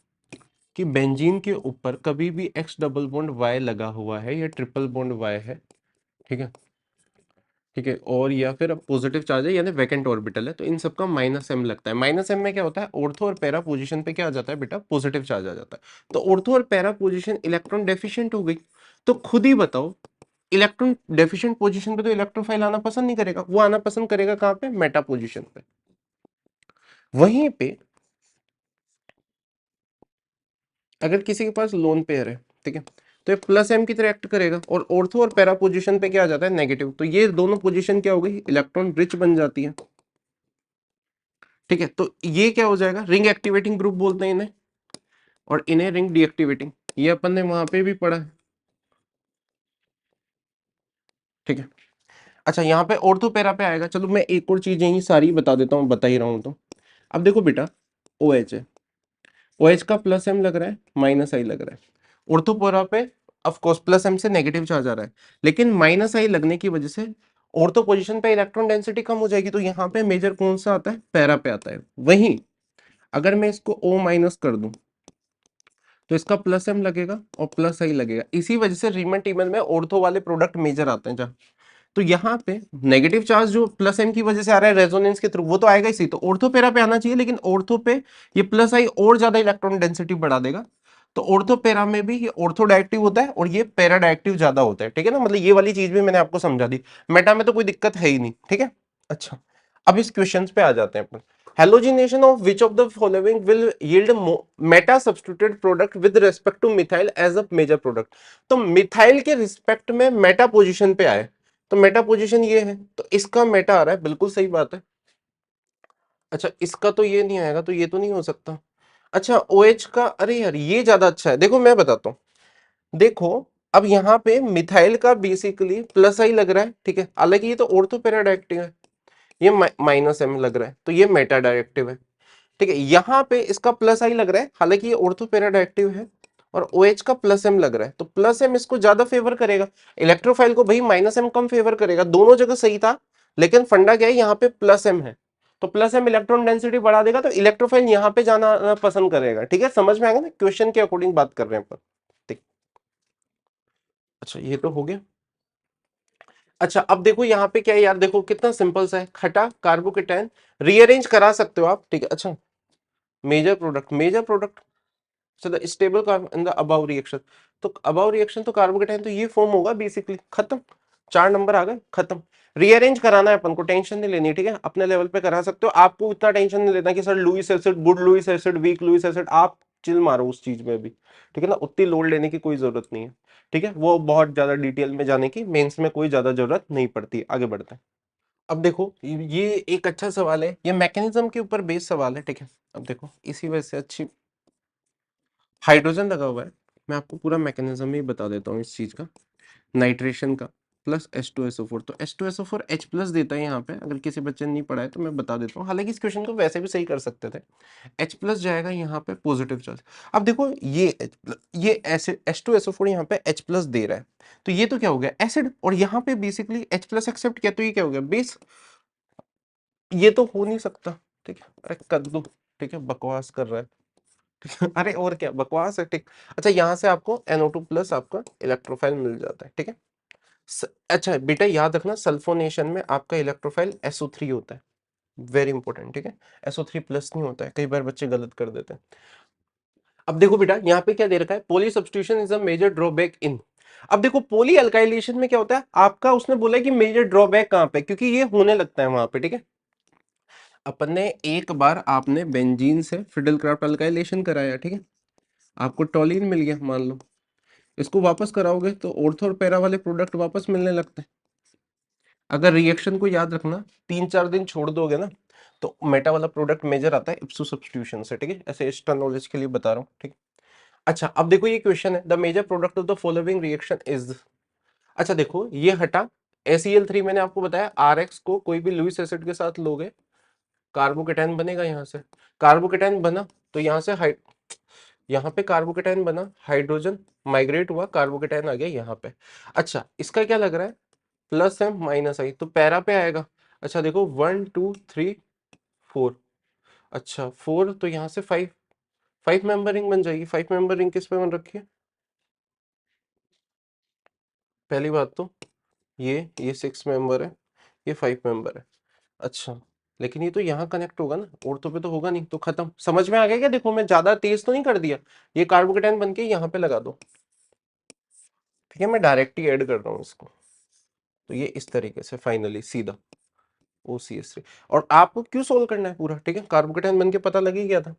कि बेंजीन के ऊपर कभी भी X डबल बॉन्ड Y लगा हुआ है या ट्रिपल बॉन्ड Y है, ठीक है, ठीक है, और या फिर अब पॉजिटिव चार्ज है यानी वैकेंट ऑर्बिटल है, तो इन सबका -M लगता है। -M में क्या होता है, ऑर्थो और पैरा पोजीशन पे क्या आ जाता है बेटा, पॉजिटिव चार्ज आ जाता है, तो ऑर्थो और पैरा पोजीशन इलेक्ट्रॉन डेफिशिएंट हो गई, तो खुद ही बताओ, इलेक्ट्रॉन डेफिशिएंट पोजीशन पे तो इलेक्ट्रोफाइल आना पसंद नहीं करेगा, वो आना पसंद करेगा कहाँ पे, मेटा पोजीशन पे। वहीं पे अगर किसी के पास लोन पेयर है, ठीक है, तो ये +M की तरह एक्ट करेगा, और ऑर्थो और पैरा पोजीशन पे क्या आ जाता है, नेगेटिव, तो ये दोनों पोजीशन क्या हो गई, इलेक्ट्रॉन रिच बन जाती है, ठीक है, तो ये क्या हो जाएगा, रिंग एक्टिवेटिंग ग्रुप बोलते हैं इन्हें, और इन्हें रिंग डीएक्टिवेटिंग, ये अपन ने वहां पे भी पढ़ा है, ठीक है। अच्छा, यहाँ पे ऑर्थो पैरा पे आएगा, चलो मैं एक और चीज यही सारी बता देता हूँ, बता ही रहा हूँ तो। अब देखो बेटा, OH है, OH का +M लग रहा है, -I लग रहा है, ऑर्थोपोरा पे ऑफ कोर्स +M से नेगेटिव चार्ज आ रहा है, लेकिन -I लगने की वजह से ऑर्थो पोजीशन पे इलेक्ट्रॉन डेंसिटी कम हो जाएगी, तो यहाँ पे मेजर कौन सा आता है, पैरा पे आता है। वहीं अगर मैं इसको O- कर दूं तो इसका +M लगेगा और +I लगेगा, इसी वजह से रीमन टीमन में ऑर्थो वाले प्रोडक्ट मेजर आते हैं जहाँ, तो यहाँ पे नेगेटिव चार्ज जो +M की वजह से आ रहा है रेजोनेंस के थ्रू, वो तो आएगा ही, तो ऑर्थो पेरा पे आना चाहिए, लेकिन ऑर्थो पे ये +I और ज्यादा इलेक्ट्रॉन डेंसिटी बढ़ा देगा, तो ऑर्थो पेरा में भी ये ऑर्थो डायरेक्टिव होता है और ये पैरा डायरेक्टिव ज्यादा होता है, ठीक है ना, मतलब ये वाली चीज भी मैंने आपको समझा दी, मेटा में तो कोई दिक्कत है ही नहीं, ठीक है। अच्छा, अब इस क्वेश्चन पे आ जाते हैं अपन, halogenation of which of the following will yield meta substituted product with respect to methyl as a major product, तो मिथाइल के रिस्पेक्ट में मेटा पोजीशन पे आए, तो मेटा पोजीशन ये है, तो इसका मेटा आ रहा है, बिल्कुल सही बात है। अच्छा, इसका तो ये नहीं आएगा, तो ये तो नहीं हो सकता। अच्छा, OH का, अरे यार ये ज्यादा अच्छा है, देखो मैं बताता हूँ, देखो अब यहाँ पे मिथाइल का बेसिकली प्लस आई लग रहा है, ठीक है, हालांकि ये तो ऑर्थो पैरा डायरेक्टिव है, ये माइनस एम लग रहा है, तो ये मेटा डायरेक्टिव है, ठीक है। यहाँ पे इसका प्लस आई लग रहा है, हालांकि ये ऑर्थो पैरा डायरेक्टिव है, और ओ OH का प्लस एम लग रहा है, तो प्लस एम इसको ज्यादा फेवर करेगा, इलेक्ट्रोफाइल को भाई माइनस एम कम फेवर करेगा, दोनों जगह सही था, लेकिन फंडा क्या है, यहाँ पे प्लस एम है, तो प्लस एम इलेक्ट्रॉन डेंसिटी बढ़ा देगा, तो इलेक्ट्रोफाइल यहाँ पे जाना पसंद करेगा, ठीक है, समझ में आएगा ना, क्वेश्चन के अकॉर्डिंग बात कर रहे हैं अपन, ठीक। अच्छा ये तो हो गया। अच्छा अब देखो यहाँ पे क्या है यार, देखो कितना सिंपल सा है, खटा कार्बोकेटाइन रीअरेंज करा सकते हो आप, ठीक है। अच्छा major product, so the stable carbon in the above reaction, तो above reaction तो कार्बोकेटाइन तो ये फॉर्म होगा बेसिकली, खत्म, 4 नंबर आ गए, खत्म। रीअरेंज कराना है अपन को, टेंशन नहीं लेनी, ठीक है, अपने लेवल पे करा सकते हो, आपको इतना टेंशन नहीं लेना कि sir Lewis acid, good Lewis acid, weak Lewis acid, आप चिल मारो उस चीज में भी, ठीक है ना, उतनी लोड लेने की कोई जरूरत नहीं है, ठीक है, वो बहुत ज्यादा डिटेल में जाने की मेंस में कोई ज्यादा जरूरत नहीं पड़ती, आगे बढ़ते हैं। अब देखो ये एक अच्छा सवाल है, ये मैकेनिज्म के ऊपर बेस्ड सवाल है, ठीक है। अब देखो इसी वजह से अच्छी, हाइड्रोजन लगा हुआ है, मैं आपको पूरा मैकेनिज्म ही बता देता हूँ इस चीज का, नाइट्रेशन का, प्लस H2SO4, तो H2SO4 H प्लस देता है यहाँ पे, अगर किसी बच्चे ने नहीं पढ़ा है तो मैं बता देता हूँ, हालांकि इस क्वेश्चन को वैसे भी सही कर सकते थे, H प्लस जाएगा यहाँ पे पॉजिटिव चार्ज। अब देखो ये ये एसिड H2SO4 यहाँ पे H प्लस दे रहा है, तो ये तो क्या हो गया एसिड, और यहाँ पे बेसिकली H प्लस एक्सेप्ट किया, तो ये क्या हो गया बेस, ये तो हो नहीं सकता, ठीक है, अरे कद्दू, ठीक है, बकवास कर रहा है, अरे और क्या बकवास है, ठीक। अच्छा यहाँ से आपको NO2 प्लस आपका इलेक्ट्रोफाइल मिल जाता है, ठीक है। अच्छा बेटा याद रखना, सल्फोनेशन में आपका इलेक्ट्रोफाइल SO3 होता है, वेरी इंपॉर्टेंट, ठीक है, SO3 प्लस नहीं होता है, कई बार बच्चे गलत कर देते हैं। अब देखो बेटा यहाँ पे क्या दे रखा है, poly substitution is a major drawback in, अब देखो पॉली अल्काइलेशन में क्या होता है आपका, उसने बोला है कि मेजर ड्रॉबैक कहाँ पे, क्योंकि ये होने लगता है वहां पे, ठीक है। अपन ने एक बार आपने बेंजीन से फिडल क्राफ्ट अल्काइलेशन कराया, ठीक है, आपको टॉलिन मिल गया मान लो, इसको वापस कराओगे तो ऑर्थो और पैरा वाले प्रोडक्ट वापस मिलने लगते हैं। अगर रिएक्शन को याद रखना 3-4 दिन छोड़ दोगे ना, तो मेटा वाला प्रोडक्ट मेजर आता है इप्सो सब्स्टिट्यूशन से, ठीक है, ऐसे एक्स्ट्रा नॉलेज के लिए बता रहा हूँ, ठीक। अच्छा अब देखो ये क्वेश्चन है, the major product of the following reaction is, अच्छा देखो ये हटा, ACl3 मैंने आपको बताया, RX को कोई भी लुईस एसिड के साथ लोगे, कार्बोकेटाइन बनेगा यहाँ से, कार्बोकेटाइन बना, तो यहाँ से यहाँ पे कार्बोकेटाइन बना, हाइड्रोजन माइग्रेट हुआ, कार्बोकेटाइन आ गया यहाँ पे। अच्छा इसका क्या लग रहा है, प्लस एम माइनस आई, तो पैरा पे आएगा। अच्छा देखो 1 2 3 4, अच्छा 4 तो यहाँ से 5, 5 मेंबर रिंग बन जाएगी, 5 मेंबर रिंग किस पे बन रखी है, पहली बात तो ये 6 मेंबर है, ये 5 मेंबर है, अच्छा लेकिन ये तो यहाँ कनेक्ट होगा ना, ऑर्थो पे तो होगा नहीं, तो खत्म, समझ में आ गया क्या, देखो मैं ज्यादा तेज तो नहीं कर दिया, ये कार्बोकेटाइन बन के यहाँ पे लगा दो, ठीक है, मैं डायरेक्ट ही ऐड कर रहा हूँ इसको, तो ये इस तरीके से फाइनली सीधा OCH3, और आपको क्यों सोल्व करना है पूरा, ठीक है, कार्बोकेटाइन बन के पता लग ही गया था।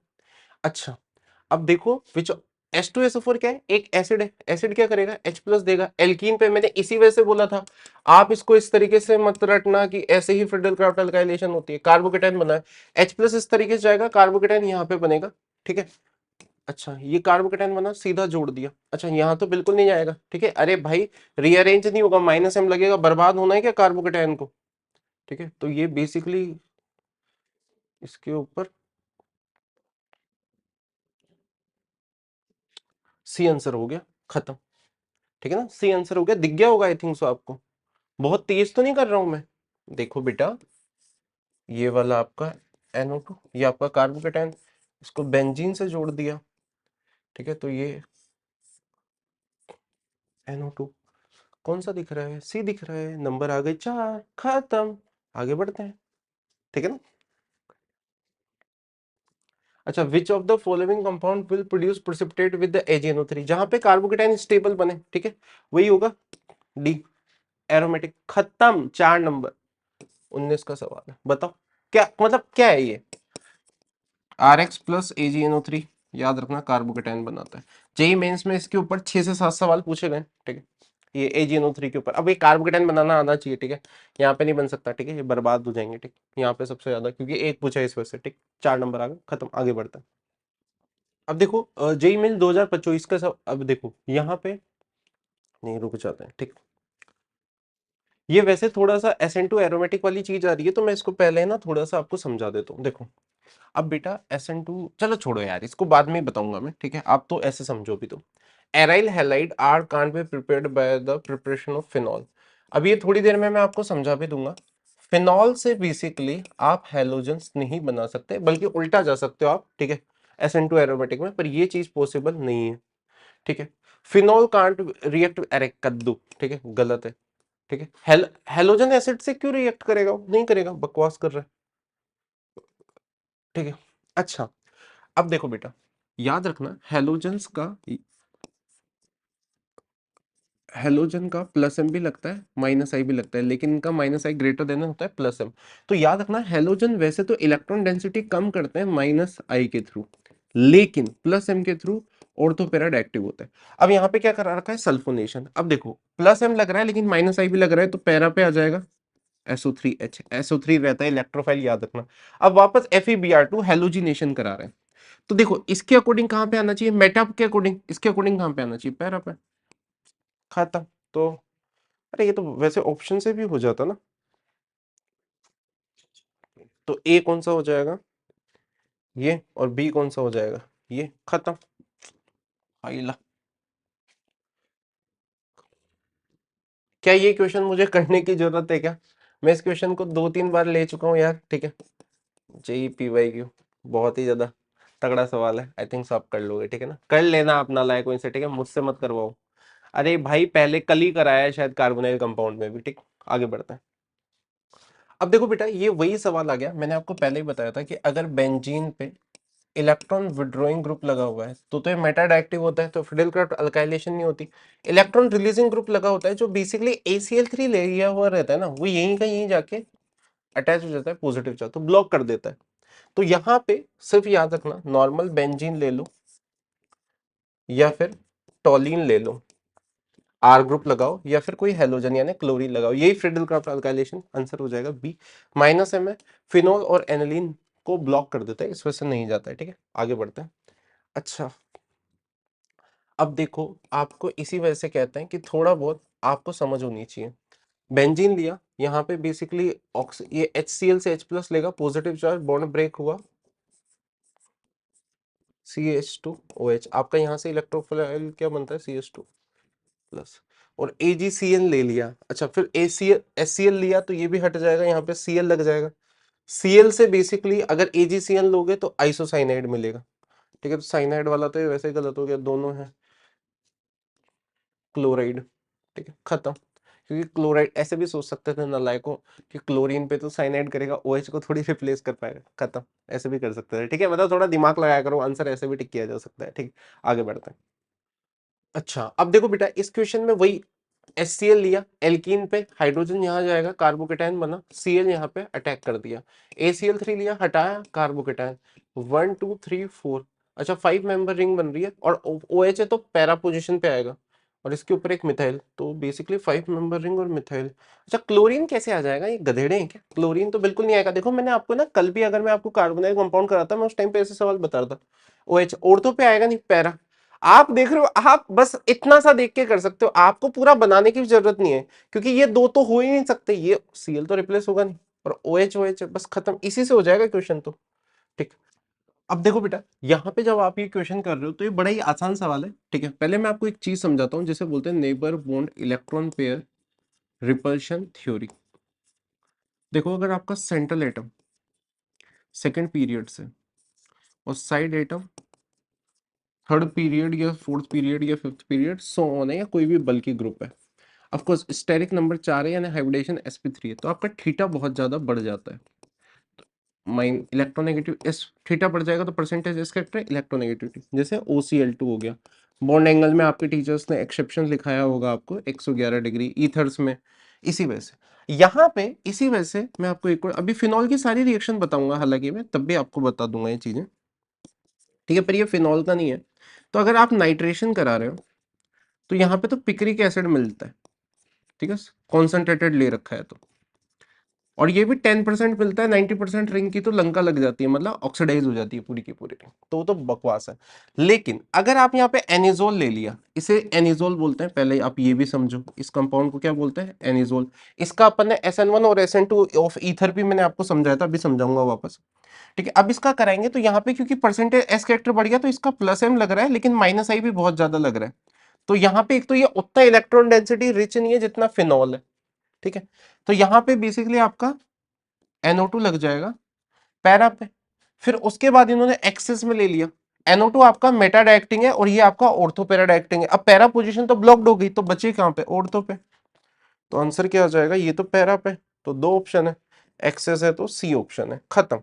अच्छा अब देखो विच H2SO4 क्या है, एक एसिड है, एसिड क्या करेगा H प्लस देगा, एल्कीन पे मैंने इसी वजह से बोला था, आप इसको इस तरीके से मत रटना कि ऐसे ही फ्रीडल क्राफ्ट अल्काइलेशन होती है, कार्बोकेटाइन बना है, H प्लस इस तरीके से जाएगा, कार्बोकेटाइन यहाँ पे बनेगा, ठीक है। अच्छा ये कार्बोकेटाइन बना, सीधा जोड़ दिया, अच्छा यहाँ तो बिल्कुल नहीं जाएगा, ठीक है, अरे भाई रीअरेंज नहीं होगा, माइनस एम लगेगा, बर्बाद होना है क्या कार्बोकेटाइन को, ठीक है, तो ये बेसिकली इसके ऊपर सी आंसर हो गया, खत्म, ठीक है ना, सी आंसर हो गया, दिख गया होगा आई थिंक सो आपको, बहुत तेज तो नहीं कर रहा हूं मैं, देखो बेटा ये वाला आपका NO2, ये आपका कार्बोकेटाइन, इसको बेंजीन से जोड़ दिया, ठीक है, तो ये NO2 कौन सा दिख रहा है, सी दिख रहा है, नंबर आ गए 4, खत्म, आगे बढ़ते हैं, ठीक है ना। अच्छा which of the following compound will produce precipitate with the AgNO3, जहां पे कार्बोकेटाइन स्टेबल बने, ठीक है, वही होगा डी, एरोमेटिक, खत्म, 4 नंबर, 19 का सवाल है, बताओ क्या मतलब क्या है ये, RX प्लस AgNO3, याद रखना कार्बोकेटाइन बनाता है, जेई मेंस में इसके ऊपर 6 से 7 सवाल पूछे गए, ठीक है, ये AgNO3 के ऊपर, अब ये कार्बोकेटाइन बनाना आना चाहिए, ठीक है, यहाँ पे नहीं बन सकता, ठीक है, ये बर्बाद हो जाएंगे, ठीक, यहाँ पे सबसे ज्यादा क्योंकि एक पूछा है इस वजह से, ठीक, 4 नंबर आ गए, खत्म, आगे बढ़ता है। अब देखो जेई मेंस 2025 का सब, अब देखो यहाँ पे नहीं, रुक जाते हैं, ठीक। ये वैसे थोड़ा सा SN2 एरोमेटिक वाली चीज आ रही है, तो मैं इसको पहले ना थोड़ा सा आपको समझा देता हूँ। देखो, अब बेटा SN2 चलो छोड़ो यार, इसको बाद में ही बताऊंगा मैं, ठीक है। आप तो ऐसे समझो भी, तो aryl halide are can't be prepared by the preparation of phenol. अब ये थोड़ी देर में मैं आपको समझा भी दूंगा। फिनॉल से बेसिकली आप हेलोजन्स नहीं बना सकते, बल्कि उल्टा जा सकते हो आप, ठीक है, SN2 एरोमेटिक में, पर ये चीज पॉसिबल नहीं है, ठीक है। फिनॉल कांट रिएक्ट, अरे कद्दू, ठीक है, गलत है, ठीक है। हेलोजन एसिड से क्यों रिएक्ट करेगा? वो नहीं करेगा, बकवास कर रहा है, ठीक है। अच्छा, अब देखो बेटा, याद रखना हेलोजन का प्लस एम भी लगता है, माइनस आई भी लगता है, लेकिन इनका माइनस आई ग्रेटर देन होता है प्लस एम। तो याद रखना, हेलोजन वैसे तो इलेक्ट्रॉन डेंसिटी कम करते हैं माइनस आई के थ्रू, लेकिन प्लस एम के थ्रू ऑर्थोपेराड एक्टिव होता है। अब यहाँ पे क्या करा रखा है, सल्फोनेशन। अब देखो, प्लस एम लग रहा है लेकिन माइनस आई भी लग रहा है, तो पैरा पे आ जाएगा SO3H। SO3 रहता है इलेक्ट्रोफाइल, याद रखना। अब वापस FeBr2 हेलोजिनेशन करा रहे हैं, तो देखो इसके अकॉर्डिंग कहां पे आना चाहिए, मेटा के अकॉर्डिंग, इसके अकॉर्डिंग कहां पे आना चाहिए, पैरा पे। खत्म। तो अरे ये तो वैसे ऑप्शन से भी हो जाता ना। तो ए कौन सा हो जाएगा, ये, और बी कौन सा हो जाएगा, ये। खत्म। आइला, क्या ये क्वेश्चन मुझे करने की जरूरत है क्या? मैं इस क्वेश्चन को 2-3 बार ले चुका हूँ यार, ठीक है। JEPYQ बहुत ही ज्यादा तगड़ा सवाल है, आई थिंक आप कर लोगे, ठीक है ना, कर लेना अपना लायक इनसे, ठीक है, मुझसे मत करवाओ। अरे भाई पहले कल ही कराया है शायद कार्बोनाइल कंपाउंड में भी, ठीक। आगे बढ़ते हैं। अब देखो बेटा, ये वही सवाल आ गया, मैंने आपको पहले ही बताया था कि अगर बेंजीन पे इलेक्ट्रॉन विड्रॉइंग ग्रुप लगा हुआ है तो ये मेटाड एक्टिव होता है, तो फिडेलक्राफ्ट अल्काइलेशन नहीं होती। इलेक्ट्रॉन रिलीजिंग ग्रुप लगा होता है, जो बेसिकली ACl3 ले लिया हुआ रहता है ना, वो यहीं का यहीं जाके अटैच हो जाता है पॉजिटिव चार्ज, तो ब्लॉक कर देता है। तो यहाँ पे सिर्फ याद रखना, नॉर्मल बेंजीन ले लो या फिर टॉलिन ले लो, R ग्रुप लगाओ, या फिर कोई हेलोजन यानी क्लोरीन लगाओ, यही फ्रीडल-क्राफ्ट अल्काइलेशन, आंसर हो जाएगा बी। माइनस एम है, फिनोल और एनिलीन को ब्लॉक कर देता है, इस वजह से नहीं जाता है, ठीक है। आगे बढ़ते हैं। अच्छा, अब देखो, आपको इसी वजह से कहते हैं कि थोड़ा बहुत आपको समझ होनी चाहिए। बेंजीन लिया, यहाँ पे बेसिकली ये HCl से H+ लेगा, पॉजिटिव चार्ज, बॉन्ड ब्रेक हुआ, CH2OH, आपका यहाँ से इलेक्ट्रोफिल क्या बनता है, CH2+। और AgCl ले लिया, अच्छा फिर HCl लिया, तो ये भी हट जाएगा, यहाँ पे Cl लग जाएगा। Cl से बेसिकली अगर AgCl लोगे तो आइसोसाइनाइड मिलेगा, ठीक है। तो साइनाइड वाला तो ये वैसे ही गलत हो गया, दोनों है क्लोराइड, ठीक है। खत्म। क्योंकि क्लोराइड ऐसे भी सोच सकते थे नालायकों कि क्लोरीन पे तो साइनाइड करेगा, OH को थोड़ी रिप्लेस कर पाएगा, खत्म। ऐसे भी कर सकते थे, ठीक है, मतलब थोड़ा दिमाग लगाया करो, आंसर ऐसे भी टिक किया जा सकता है, ठीक। आगे बढ़ते हैं। अच्छा, अब देखो बेटा, इस क्वेश्चन में वही HCl लिया, एल्कीन पे हाइड्रोजन यहाँ जाएगा, कार्बोकेटायन बना, Cl यहाँ पे अटैक कर दिया। ACl3 लिया, हटाया, कार्बोकेटायन, 1 2 3 4, अच्छा 5 मेंबर रिंग बन रही है, और OH है तो पैरा पोजिशन पे आएगा, और इसके ऊपर एक मिथाइल, तो बेसिकली 5 मेंबर रिंग और मिथाइल। अच्छा, क्लोरीन कैसे आ जाएगा, ये गधेड़े हैं क्या, क्लोरीन तो बिल्कुल नहीं आएगा। देखो मैंने आपको ना कल भी, अगर मैं आपको कार्बोनाइल कंपाउंड कराता, मैं उस टाइम पे ऐसे सवाल बता रहा था, OH ऑर्थो पे आएगा नहीं, पैरा। आप देख रहे हो, आप बस इतना सा देख के कर सकते हो, आपको पूरा बनाने की भी जरूरत नहीं है, क्योंकि ये दो तो हो ही नहीं सकते, ये Cl तो रिप्लेस होगा नहीं, और OH बस खत्म, इसी से हो जाएगा क्वेश्चन तो, ठीक। अब देखो बेटा, यहाँ पे जब आप ये क्वेश्चन कर रहे हो तो ये बड़ा ही आसान सवाल है, ठीक है। पहले मैं आपको एक चीज समझाता हूँ, जिसे बोलते हैं neighbour bond electron pair repulsion theory. देखो, अगर आपका सेंट्रल एटम सेकेंड पीरियड से और साइड एटम थर्ड पीरियड या फोर्थ पीरियड या फिफ्थ पीरियड सो ऑन है, या कोई भी बल्कि ग्रुप है, ऑफ कोर्स स्टेरिक नंबर 4 है यानी हाइब्रिडेशन sp3 है, तो आपका थीटा बहुत ज्यादा बढ़ जाता है। माइन इलेक्ट्रोनेगेटिव इस थीटा बढ़ जाएगा तो परसेंटेज इसका इलेक्ट्रोनेगेटिविटी, जैसे OCl2 हो गया। बॉन्ड एंगल में आपके टीचर्स ने एक्सेप्शन लिखाया होगा आपको, 111 डिग्री ईथर्स में, इसी वजह से यहाँ पे, इसी वजह से मैं आपको एक और अभी फिनॉल की सारी रिएक्शन बताऊंगा, हालांकि मैं तब भी आपको बता दूंगा ये चीजें, ठीक है, पर ये फिनॉल का नहीं है। तो अगर आप नाइट्रेशन करा रहे हो तो यहाँ पे तो पिक्रिक एसिड मिलता है, ठीक है, कॉन्सेंट्रेटेड ले रखा है, तो और ये भी 10% मिलता है, 90% रिंग की तो लंका लग जाती है, मतलब ऑक्सीडाइज हो जाती है पूरी की पूरी, तो वो तो बकवास है। लेकिन अगर आप यहाँ पे एनिजोल ले लिया, इसे एनिजोल बोलते हैं, पहले आप ये भी समझो इस कंपाउंड को क्या बोलते हैं, एनिजोल। इसका अपन ने SN1 और SN2 ऑफ ईथर भी मैंने आपको समझाया था, अभी समझाऊंगा वापस। ठीक है, अब इसका कराएंगे तो यहाँ पे क्योंकि परसेंटेज एस कैरेक्टर बढ़ गया तो इसका प्लस एम लग रहा है, लेकिन माइनस आई भी बहुत ज्यादा लग रहा है। तो यहाँ पे एक तो ये उतना इलेक्ट्रॉन डेंसिटी रिच नहीं है जितना फिनॉल है। ठीक है, तो यहाँ पे बेसिकली आपका NO2 लग जाएगा पैरा पे। फिर उसके बाद इन्होंने एक्सेस में ले लिया, NO2 आपका मेटा डायरेक्टिंग है और ये आपका ऑर्थो पैरा डायरेक्टिंग है। अब पैरा पोजीशन तो ब्लॉक्ड हो गई, तो बचे कहां पे, ऑर्थो पे। तो आंसर क्या आ जाएगा, ये तो पैरा पे, तो दो ऑप्शन है, एक्सेस है तो सी ऑप्शन है, खत्म।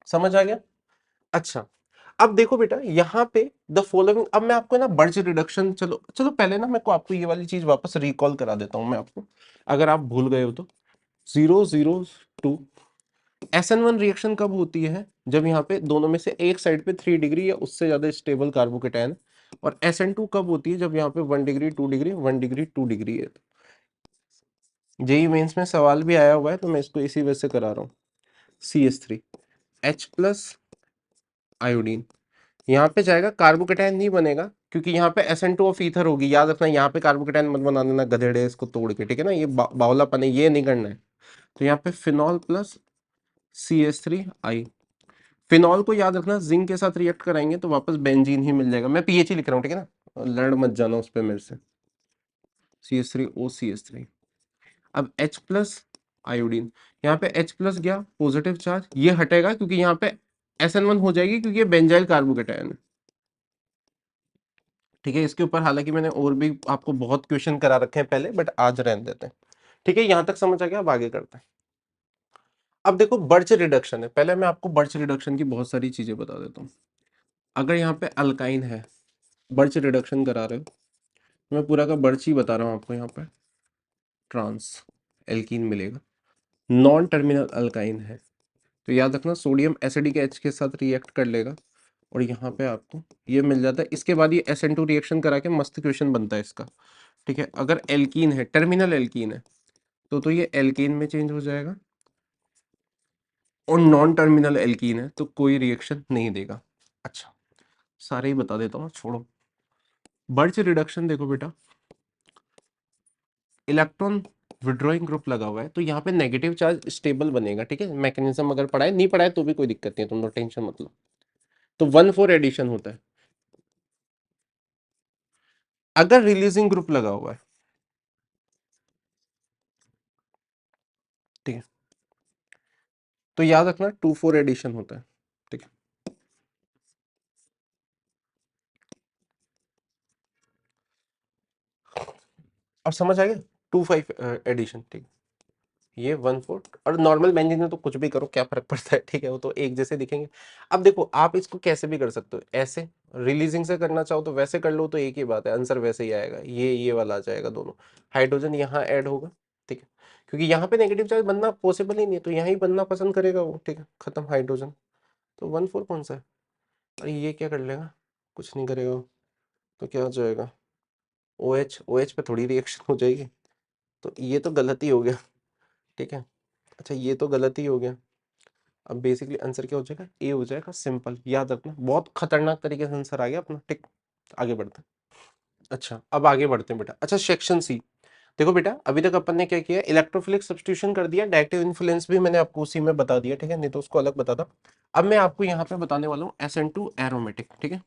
समझ आ गया। अच्छा, अब देखो बेटा यहाँ पे द फॉलोइंग, अब मैं आपको ना बर्च रिडक्शन, चलो चलो पहले ना मैं को आपको ये वाली चीज वापस रिकॉल करा देता हूं मैं आपको, अगर आप भूल गए हो तो। 002 SN1 रिएक्शन कब होती है, जब यहाँ पे दोनों में से एक साइड पे 3 डिग्री या उससे ज्यादा स्टेबल कार्बोकेटायन। और SN2 कब होती है, जब यहाँ पे 1 डिग्री 2 डिग्री 1 डिग्री 2 डिग्री है। जेई मेंस में सवाल भी आया हुआ है, तो मैं इसको इसी वजह से करा रहा हूँ। CH3 H प्लस आयोडीन, यहाँ पे जाएगा, कार्बोकेटायन नहीं बनेगा क्योंकि यहाँ पे SN2 ऑफ ईथर होगी। याद रखना, यहाँ पे कार्बोकेटायन मत बना देना गधेड़े, इसको तोड़ के, ठीक है ना, ये बावलापन है, ये नहीं करना है। तो यहाँ पे फिनॉल प्लस CH3I, फिनॉल को याद रखना जिंक के साथ रिएक्ट कराएंगे तो वापस बेंजीन ही मिल जाएगा। मैं पीएच ही लिख रहा हूँ, ठीक है ना, लड़ मत जाना उस पर मेरे से। CH3O CH3। अब H प्लस आयोडीन, यहाँ पे H प्लस गया पॉजिटिव चार्ज, ये हटेगा क्योंकि यहाँ पे SN1 हो जाएगी क्योंकि ये बेंजाइल कार्बोकेटायन है। ठीक है, इसके ऊपर हालांकि मैंने और भी आपको बहुत क्वेश्चन करा रखे हैं पहले, बट आज रहने देते हैं। ठीक है, यहां तक समझ आ गया, अब आगे करते हैं। अब देखो बर्च रिडक्शन है, पहले मैं आपको बर्च रिडक्शन की बहुत सारी चीजें बता देता हूँ। अगर यहाँ पे अल्काइन है, बर्च रिडक्शन करा रहे हो, मैं पूरा का बर्च ही बता रहा हूँ आपको। यहाँ पे ट्रांस एल्कीन मिलेगा, नॉन टर्मिनल अल्काइन है तो याद रखना सोडियम एसिडिक H के साथ रिएक्ट कर लेगा और यहाँ पे आपको ये मिल जाता है। इसके बाद ये SN2 रिएक्शन करा के मस्त क्वेश्चन बनता है इसका। ठीक है, अगर एल्कीन है, टर्मिनल एल्कीन है, तो ये एल्कीन में चेंज हो जाएगा, और नॉन टर्मिनल एल्कीन है तो कोई रिएक्शन नहीं देगा। अच्छा, सारे ही बता देता हूँ, छोड़ो। बर्च रिडक्शन देखो बेटा, इलेक्ट्रॉन विड्रॉइंग ग्रुप लगा हुआ है तो यहाँ पे नेगेटिव चार्ज स्टेबल बनेगा। ठीक है, मैकेनिज्म अगर पढ़ाए, नहीं पढ़ाए तो भी कोई दिक्कत नहीं है, तुम लोग टेंशन मत लो। तो 1,4 एडिशन होता है अगर रिलीजिंग ग्रुप लगा हुआ है। ठीक है, तो याद रखना 2,4 एडिशन होता है। ठीक है, अब समझ आ गया, 2,5 एडिशन। ठीक है, ये 1,4, और नॉर्मल बेंजीन में तो कुछ भी करो क्या फर्क पड़ता है, ठीक है, वो तो एक जैसे दिखेंगे। अब देखो आप इसको कैसे भी कर सकते हो, ऐसे रिलीजिंग से करना चाहो तो वैसे कर लो, तो एक ही बात है, आंसर वैसे ही आएगा, ये वाला आ जाएगा दोनों। हाइड्रोजन यहाँ ऐड होगा, ठीक है, क्योंकि यहाँ पे नेगेटिव चार्ज बनना पॉसिबल ही नहीं है, तो यहाँ ही बनना पसंद करेगा वो। ठीक है, खत्म हाइड्रोजन। तो 1,4 कौन सा है, अरे ये क्या कर लेगा, कुछ नहीं करेगा वो। तो क्या हो जाएगा, OH पे थोड़ी रिएक्शन हो जाएगी, तो ये तो गलत ही हो गया। ठीक है, अच्छा ये तो गलत ही हो गया। अब बेसिकली आंसर क्या हो जाएगा, ए हो जाएगा, सिंपल, याद रखना, बहुत खतरनाक तरीके से आंसर आ गया अपना। ठीक, आगे बढ़ते हैं। अच्छा, अब आगे बढ़ते हैं बेटा। अच्छा, सेक्शन सी, देखो बेटा अभी तक अपन ने क्या किया, इलेक्ट्रोफिलिक सब्स्टिट्यूशन कर दिया, डायरेक्टिव इन्फ्लुएंस भी मैंने आपको उसी में बता दिया, ठीक है, नहीं तो उसको अलग बताता। अब मैं आपको यहाँ पे बताने वाला हूँ SN2 एरोमेटिक। ठीक है,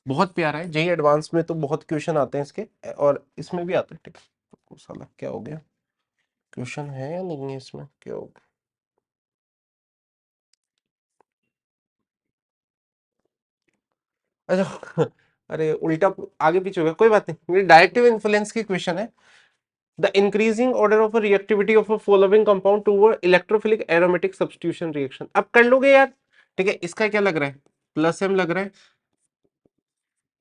बहुत प्यारा है, जेई एडवांस में तो बहुत क्वेश्चन आते हैं इसके, और इसमें भी आते हैं। ठीक है, तो साला क्या हो गया, क्वेश्चन है या नहीं है इसमें, क्या हो गया। अच्छा अरे उल्टा आगे पीछे हो गया, कोई बात नहीं, ये डायरेक्टिव इन्फ्लुएंस की क्वेश्चन है। The increasing order of reactivity of a following compound toward electrophilic aromatic substitution reaction, अब कर लोगे यार। ठीक है, इसका क्या लग रहा है, प्लस एम लग रहा है,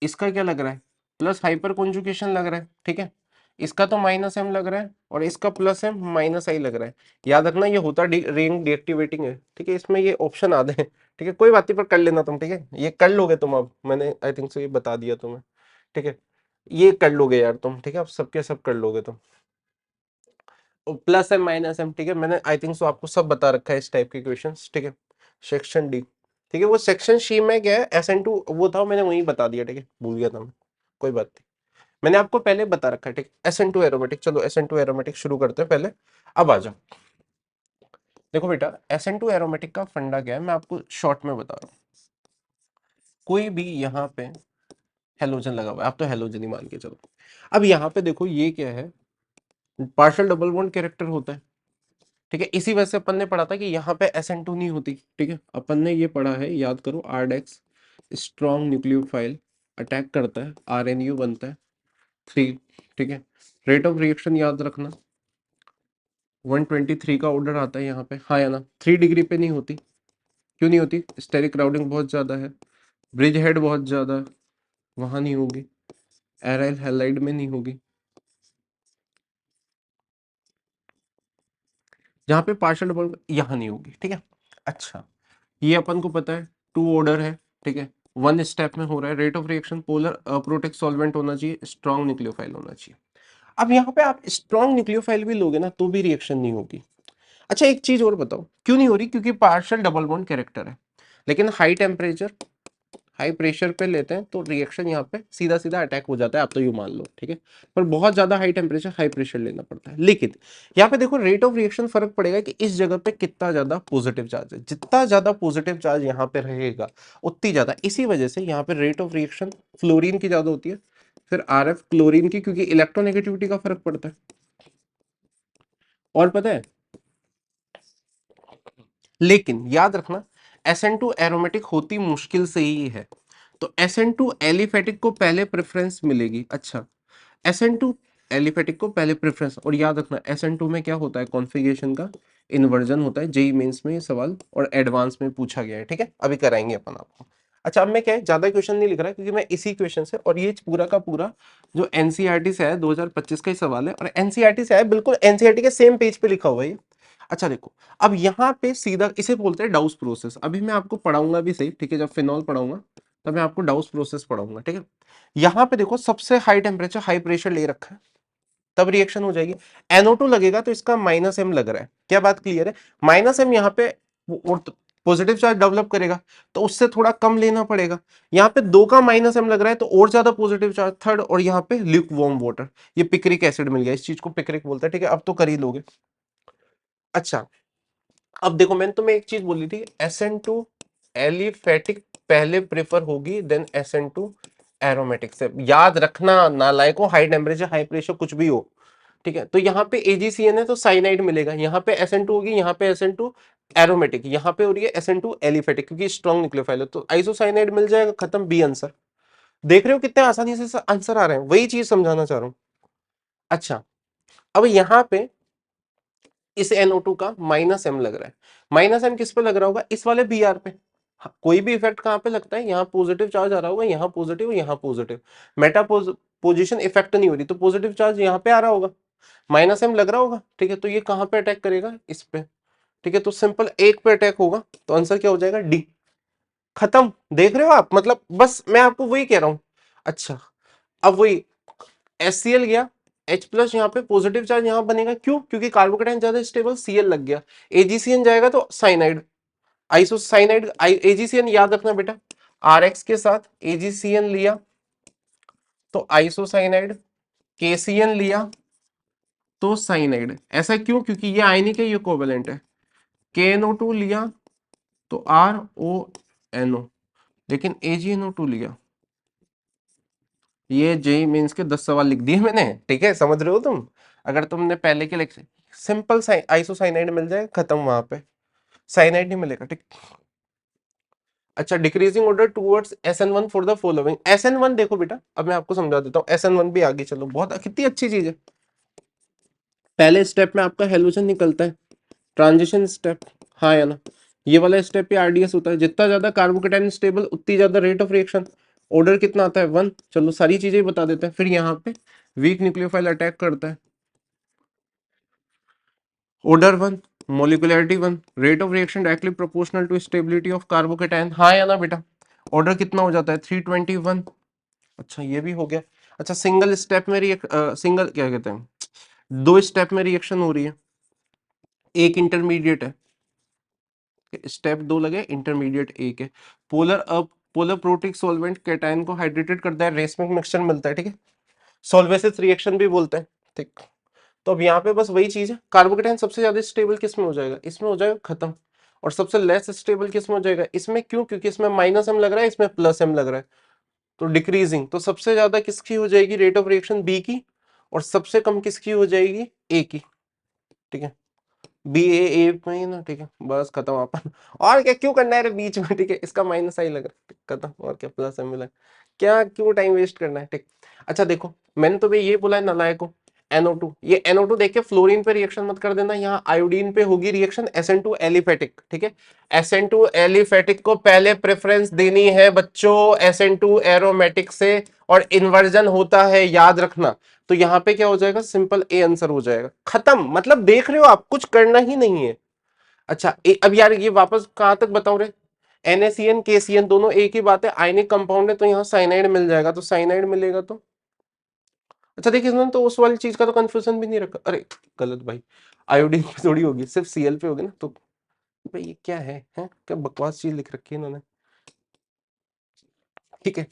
इसका क्या लग रहा है, प्लस हाइपर कॉन्जुगेशन लग रहा है। ठीक है, इसका तो माइनस एम लग रहा है, और इसका प्लस एम माइनस आई लग रहा है। याद रखना ये होता रिंग डीएक्टिवेटिंग है। ठीक है, इसमें ये ऑप्शन आधे हैं। ठीक है, कोई बात नहीं, पर कर लेना तुम। ठीक है, ये कर लोगे तुम, अब मैंने आई थिंक सो ये बता दिया तुम्हें। ठीक है, ये कर लोगे यार तुम, ठीक है, अब सबके सब कर लोगे तुम। प्लस एम माइनस एम, ठीक है, मैंने आई थिंक सो आपको सब बता रखा है इस टाइप के क्वेश्चंस, ठीक है। सेक्शन डी, ठीक है, वो सेक्शन सी में क्या है, SN2 वो था, मैंने वही बता दिया, ठीक है, भूल गया था मैं, कोई बात नहीं, मैंने आपको पहले बता रखा है, ठीक है। SN2 एरोमेटिक, चलो SN2 एरोमेटिक शुरू करते हैं पहले। अब आ जाओ, देखो बेटा, SN2 एरोमेटिक का फंडा क्या है, मैं आपको शॉर्ट में बता रहा हूँ। कोई भी यहाँ पे हेलोजन लगा हुआ है, आप तो हेलोजन ही मान के चलो। अब यहाँ पे देखो ये क्या है, पार्शियल डबल बॉन्ड कैरेक्टर होता है, ठीक है। इसी वजह से अपन ने पढ़ा था कि यहाँ पे SN2 नहीं होती, ठीक है। अपन ने ये पढ़ा है, याद करो, आरडेक्स स्ट्रॉन्ग न्यूक्लियोफाइल अटैक करता है, RNU बनता है 3, ठीक है। रेट ऑफ रिएक्शन याद रखना, 123 का ऑर्डर आता है यहाँ पे, हाँ या ना, 3 डिग्री पे नहीं होती, क्यों नहीं होती, स्टेरिक क्राउडिंग बहुत ज्यादा है, ब्रिज हेड बहुत ज्यादा है, वहां नहीं होगी, एराइल हैलाइड में नहीं होगी, जहाँ पे पार्शियल डबल यहाँ नहीं होगी, ठीक है। अच्छा, ये अपन को पता है 2 ऑर्डर है, ठीक है, 1 स्टेप में हो रहा है, rate of reaction polar protic solvent होना चाहिए, स्ट्रॉन्ग न्यूक्लियोफाइल होना चाहिए। अब यहाँ पे आप स्ट्रॉन्ग न्यूक्लियोफाइल भी लोगे ना तो भी रिएक्शन नहीं होगी। अच्छा एक चीज और बताओ, क्यों नहीं हो रही, क्योंकि पार्शियल डबल बॉन्ड कैरेक्टर है, लेकिन हाई टेम्परेचर हाई प्रेशर पे लेते हैं तो रिएक्शन यहाँ पे सीधा सीधा अटैक हो जाता है, आप तो यू मान लो, ठीक है। पर बहुत ज्यादा हाई टेम्परेचर हाई प्रेशर लेना पड़ता है, लेकिन यहाँ पे देखो रेट ऑफ रिएक्शन फर्क पड़ेगा कि इस जगह पे कितना ज्यादा पॉजिटिव चार्ज है, जितना ज्यादा पॉजिटिव चार्ज यहाँ पे रहेगा उतनी ज्यादा, इसी वजह से यहाँ पे रेट ऑफ रिएक्शन फ्लोरीन की ज्यादा होती है, फिर RF क्लोरीन की, क्योंकि इलेक्ट्रोनेगेटिविटी का फर्क पड़ता है। और पता है, लेकिन याद रखना SN2 एरोमेटिक होती मुश्किल से ही है, तो SN2 एलिफेटिक को पहले प्रेफरेंस मिलेगी। अच्छा, SN2 एलिफेटिक को पहले प्रेफरेंस, और याद रखना SN2 में क्या होता है, कॉन्फ़िगरेशन का इन्वर्जन होता है, जेई मेंस में ये सवाल और एडवांस में पूछा गया है, ठीक है, अभी कराएंगे अपन आपको। अच्छा, अब मैं क्या है, ज्यादा क्वेश्चन नहीं लिख रहा क्योंकि मैं इसी क्वेश्चन से, और ये पूरा का पूरा जो एनसीईआरटी से है 2025 का ही सवाल है, और एनसीईआरटी से है, बिल्कुल एनसीईआरटी के सेम पेज पे लिखा हुआ है ये। अच्छा देखो, अब यहाँ पे सीधा इसे बोलते हैं डाउस प्रोसेस, अभी मैं आपको पढ़ाऊंगा भी सही, ठीक है, जब फिनॉल पढ़ाऊंगा तब मैं आपको डाउस प्रोसेस पढ़ाऊंगा, ठीक है। यहाँ पे देखो सबसे हाई टेम्परेचर हाई प्रेशर ले रखा है, तब रिएक्शन हो जाएगी। NO2 लगेगा तो इसका -M लग रहा है, क्या बात क्लियर है, -M यहाँ पे पॉजिटिव चार्ज डेवलप करेगा, तो उससे थोड़ा कम लेना पड़ेगा। यहाँ पे 2 का -M लग रहा है तो और ज्यादा पॉजिटिव चार्ज थर्ड, और यहाँ पे ल्यूक वार्म वाटर, ये पिक्रिक एसिड मिल गया, इस चीज को पिक्रिक बोलते हैं, ठीक है, अब तो कर ही लोगे। अच्छा, अब देखो मैंने तुम्हें एक चीज बोली थी, SN2 एलिफेटिक पहले प्रेफर होगी देन SN2 एरोमेटिक से, याद रखना नालायको, हाई टेम्परेचर हाई प्रेशर कुछ भी हो, ठीक है। तो यहाँ पे AgCN है तो साइनाइड मिलेगा, यहाँ पे SN2 होगी, यहाँ पे SN2 एरोमेटिक, यहाँ पे हो रही है SN2 एलिफेटिक क्योंकि स्ट्रॉन्ग न्यूक्लियोफाइल है, तो आइसोसाइनाइड मिल जाएगा, खत्म, बी आंसर। देख रहे हो कितने आसानी से आंसर आ रहे हैं, वही चीज समझाना चाह रहा हूं। अच्छा, अब यहाँ पे इस NO2 का -M लग रहा है, -M किस पे लग रहा होगा, इस वाले Br पे। हाँ, कोई भी इफेक्ट कहाँ पे लगता है, यहाँ पॉजिटिव चार्ज आ रहा होगा, यहाँ पॉजिटिव, यहाँ पॉजिटिव, मेटा पोजिशन इफेक्ट नहीं हो रही, तो पॉजिटिव चार्ज यहाँ पे आ रहा होगा, -M लग रहा होगा, ठीक है, तो ये कहाँ पे अटैक करेगा, इस पे, ठीक है, तो सिंपल एक पे अटैक होगा, तो आंसर क्या हो जाएगा, डी, खत्म। देख रहे हो आप, मतलब बस मैं आपको वही कह रहा हूं। अच्छा, अब वही HCl गया, H+ यहाँ पे पॉजिटिव चार्ज यहाँ बनेगा, क्यों, क्योंकि कार्बोकेटाइन ज्यादा स्टेबल, Cl लग गया, AgCN जाएगा तो साइनाइड, आइसोसाइनाइड, AgCN याद रखना बेटा, RX के साथ AgCN लिया तो आइसोसाइनाइड, KCN लिया तो साइनाइड, ऐसा क्यों, क्योंकि ये आयनिक है, ये कोवेलेंट है, KNO2 लिया तो RONO, लेकिन AgNO2 लिया, ये जेई मेंस के 10 सवाल लिख दिए मैंने, ठीक है, समझ रहे हो तुम, अगर तुमने पहले के लेक्चर, सिंपल आइसोसाइनाइड मिल जाए, खत्म, वहां पे साइनाइड नहीं मिलेगा, ठीक। अच्छा, decreasing order towards SN1 for the following, SN1 देखो बेटा, अब मैं आपको समझा देता हूँ, SN1 भी आगे चलो, बहुत कितनी अच्छी चीज है। पहले स्टेप में आपका हेलोजन निकलता है, ट्रांजिशन स्टेप, हाँ या ना, ये वाला स्टेप पे RDS होता है, जितना ज्यादा कार्बोकेटाइन स्टेबल उतनी ज्यादा रेट ऑफ रिएक्शन, ऑर्डर कितना आता है 1, चलो सारी चीजें बता देते हैं, फिर यहाँ पे वीक न्यूक्लियोफाइल अटैक करता है, order 1, molecularity 1, rate of reaction directly proportional to stability of carbocation, हाँ या ना बेटा, ऑर्डर कितना हो जाता है 321। अच्छा, ये भी हो गया। अच्छा, सिंगल स्टेप में सिंगल क्या कहते हैं, दो स्टेप में रिएक्शन हो रही है, एक इंटरमीडिएट है, स्टेप दो लगे, इंटरमीडिएट एक है। Polar up polar protic solvent cation को हाइड्रेटेड करता है, रेसमिक मिक्सचर मिलता है, ठीक है, सॉल्वेसिस रिएक्शन भी बोलते हैं, ठीक। तो अब यहाँ पे बस वही चीज है, कार्बोकेटाइन सबसे ज्यादा स्टेबल किस में हो जाएगा, इसमें हो जाएगा, खत्म। और सबसे लेस स्टेबल किस में हो जाएगा, इसमें। क्यों? क्योंकि इसमें माइनस एम लग रहा है, इसमें प्लस एम लग रहा है, तो डिक्रीजिंग। तो सबसे ज्यादा किसकी हो जाएगी रेट ऑफ रिएक्शन, बी की, और सबसे कम किसकी हो जाएगी, ए की, ठीक है। बी ए में ही ना, ठीक है, बस खत्म अपन। और क्या क्यों करना है रे बीच में, ठीक है, इसका माइनस आई लग रहा है, खत्म। और क्या प्लस एम मिला, क्या क्यों टाइम वेस्ट करना है, ठीक। अच्छा देखो, मैंने तो भाई ये बोला है नालायक को, NO2, ये NO2 देख के फ्लोरीन पे रिएक्शन मत कर देना, यहाँ आयोडीन पे होगी रिएक्शन, SN2 एलिफेटिक, ठीक है। SN2 एलिफेटिक को पहले प्रेफरेंस देनी है बच्चों, SN2 एरोमेटिक से, और इन्वर्जन होता है, याद रखना। तो यहां पे क्या हो जाएगा, सिंपल ए आंसर हो जाएगा, खत्म। मतलब देख रहे हो आप, कुछ करना ही नहीं है। अच्छा अब यार ये वापस कहां तक बताओ रे, NaCN KCN दोनों एक ही बात है, आयनिक कंपाउंड है, तो यहाँ साइनाइड मिल जाएगा, तो साइनाइड मिलेगा तो। अच्छा देखिए, इन्होंने तो उस वाली चीज का तो कंफ्यूजन भी नहीं रखा, अरे गलत भाई, आयोडीन पे थोड़ी होगी, सिर्फ Cl पे होगी ना, तो भाई ये क्या है क्या बकवास चीज लिख रखी है इन्होंने, ठीक है,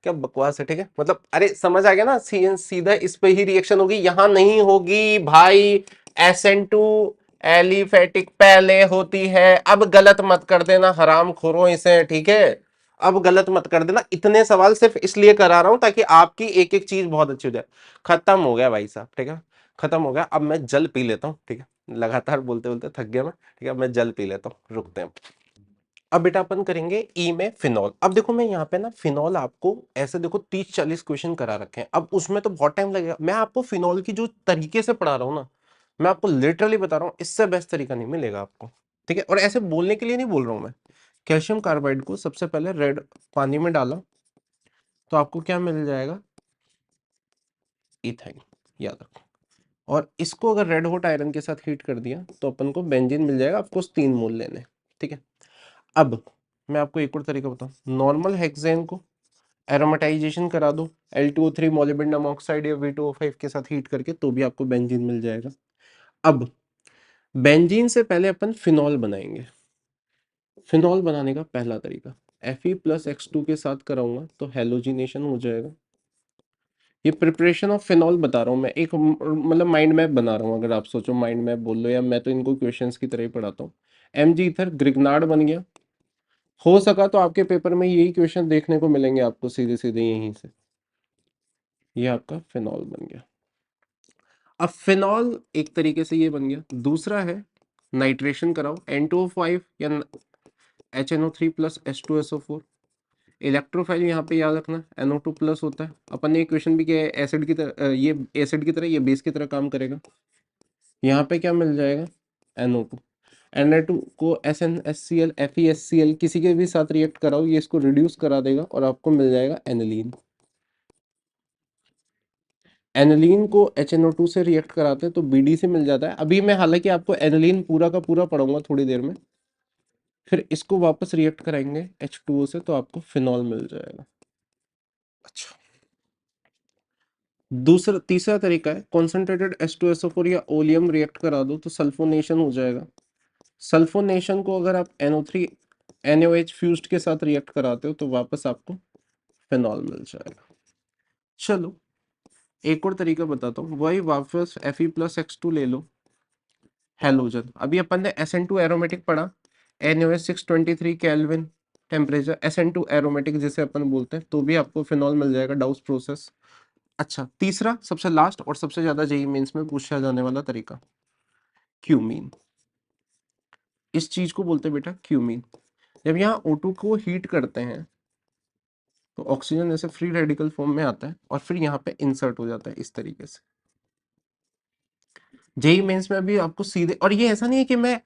क्या बकवास है, ठीक है, मतलब अरे समझ आ गया ना, सीधा इस पे ही रिएक्शन होगी, यहां नहीं होगी भाई। SN2 एलिफेटिक पहले होती है, अब गलत मत कर देना हराम खोरो इसे, ठीक है। अब गलत मत कर देना, इतने सवाल सिर्फ इसलिए करा रहा हूं ताकि आपकी एक एक चीज बहुत अच्छी हो जाए। खत्म हो गया भाई साहब, ठीक है, खत्म हो गया। अब मैं जल पी लेता हूँ, ठीक है, लगातार बोलते बोलते थक गया मैं, ठीक है, मैं जल पी लेता हूँ, रुकते हैं। अब बेटा अपन करेंगे ई में फिनॉल। अब देखो मैं यहाँ पे ना फिनॉल आपको ऐसे देखो 30-40 क्वेश्चन करा रखे हैं, अब उसमें तो बहुत टाइम लगेगा। मैं आपको फिनॉल की जो तरीके से पढ़ा रहा हूँ ना, मैं आपको लिटरली बता रहा हूँ, इससे बेस्ट तरीका नहीं मिलेगा आपको, ठीक है। और ऐसे बोलने के लिए नहीं बोल रहा हूँ मैं। कैल्शियम कार्बाइड को सबसे पहले रेड पानी में डाला, तो आपको क्या मिल जाएगा, इथाइन, याद रखो। और इसको अगर रेड हॉट आयरन के साथ हीट कर दिया तो अपन को बेंजीन मिल जाएगा, आपको 3 मोल लेने, ठीक है। अब मैं आपको एक और तरीका बताऊं, नॉर्मल हेक्सेन को एरोमेटाइजेशन करा दो L2O3 मोलिब्डेनम ऑक्साइड या V2O5 के साथ हीट करके, तो भी आपको बेंजीन मिल जाएगा। अब बेंजीन से पहले अपन फिनॉल बनाएंगे। फिनॉल बनाने का पहला तरीका, Fe+X2 के साथ कराऊंगा तो हेलोजिनेशन हो जाएगा। ये प्रिपरेशन ऑफ फिनॉल बता रहा हूँ मैं, एक मतलब माइंड मैप बना रहा हूँ, अगर आप सोचो माइंड मैप बोल लो, या मैं तो इनको क्वेश्चंस की तरह ही पढ़ाता हूँ। Mg इथर ग्रिग्नार्ड बन गया, हो सका तो आपके पेपर में यही क्वेश्चन देखने को मिलेंगे आपको सीधे सीधे यहीं से। ये आपका फिनॉल बन गया। अब फिनॉल एक तरीके से ये बन गया। दूसरा है नाइट्रेशन कराओ, N2O5 या HNO3 प्लस H2SO4। इलेक्ट्रोफाइल यहाँ पे याद रखना NO2 प्लस होता है। अपन ने क्वेश्चन भी किया है, एसिड की तरह, ये एसिड की तरह, ये बेस की तरह काम करेगा। यहाँ पे क्या मिल जाएगा, NO2। Na2 को SnHCl FeSCl किसी के भी साथ रिएक्ट कराओ, ये इसको रिड्यूस करा देगा और आपको मिल जाएगा एनिलीन। एनिलीन को HNO2 से रिएक्ट कराते हैं तो BD से मिल जाता है। अभी मैं हालांकि आपको एनिलीन पूरा का पूरा पढ़ाऊंगा थोड़ी देर में, फिर इसको वापस रिएक्ट कराएंगे H2O से तो आपको फिनॉल मिल जाएगा। अच्छा, दूसरा तीसरा तरीका है कॉन्सेंट्रेटेड H2SO4 या ओलियम रिएक्ट करा दो तो सल्फोनेशन हो जाएगा। सल्फोनेशन को अगर आप NO3 NaOH फ्यूज्ड के साथ रिएक्ट कराते हो तो वापस आपको फिनॉल मिल जाएगा। चलो एक और तरीका बताता हूँ, वही वापस Fe+X2 ले लो, हेलोजन। अभी अपन ने SN2 एरोमेटिक पढ़ा, NaOH 623 kelvin temperature, SN2 aromatic जिसे अपन बोलते हैं, तो भी आपको फिनॉल मिल जाएगा, डाउस प्रोसेस। अच्छा तीसरा सबसे लास्ट और सबसे ज्यादा जेईई मेंस में पूछा जाने वाला तरीका, क्यूमीन। इस चीज को बोलते हैं बेटा क्यूमीन। जब यहाँ O2 को हीट करते हैं तो ऑक्सीजन ऐसे फ्री रेडिकल फॉर्म में आता है और फिर यहाँ पे इंसर्ट हो जाता है इस तरीके से। जेई मेंस में भी आपको सीधे, और ये ऐसा नहीं है कि मैं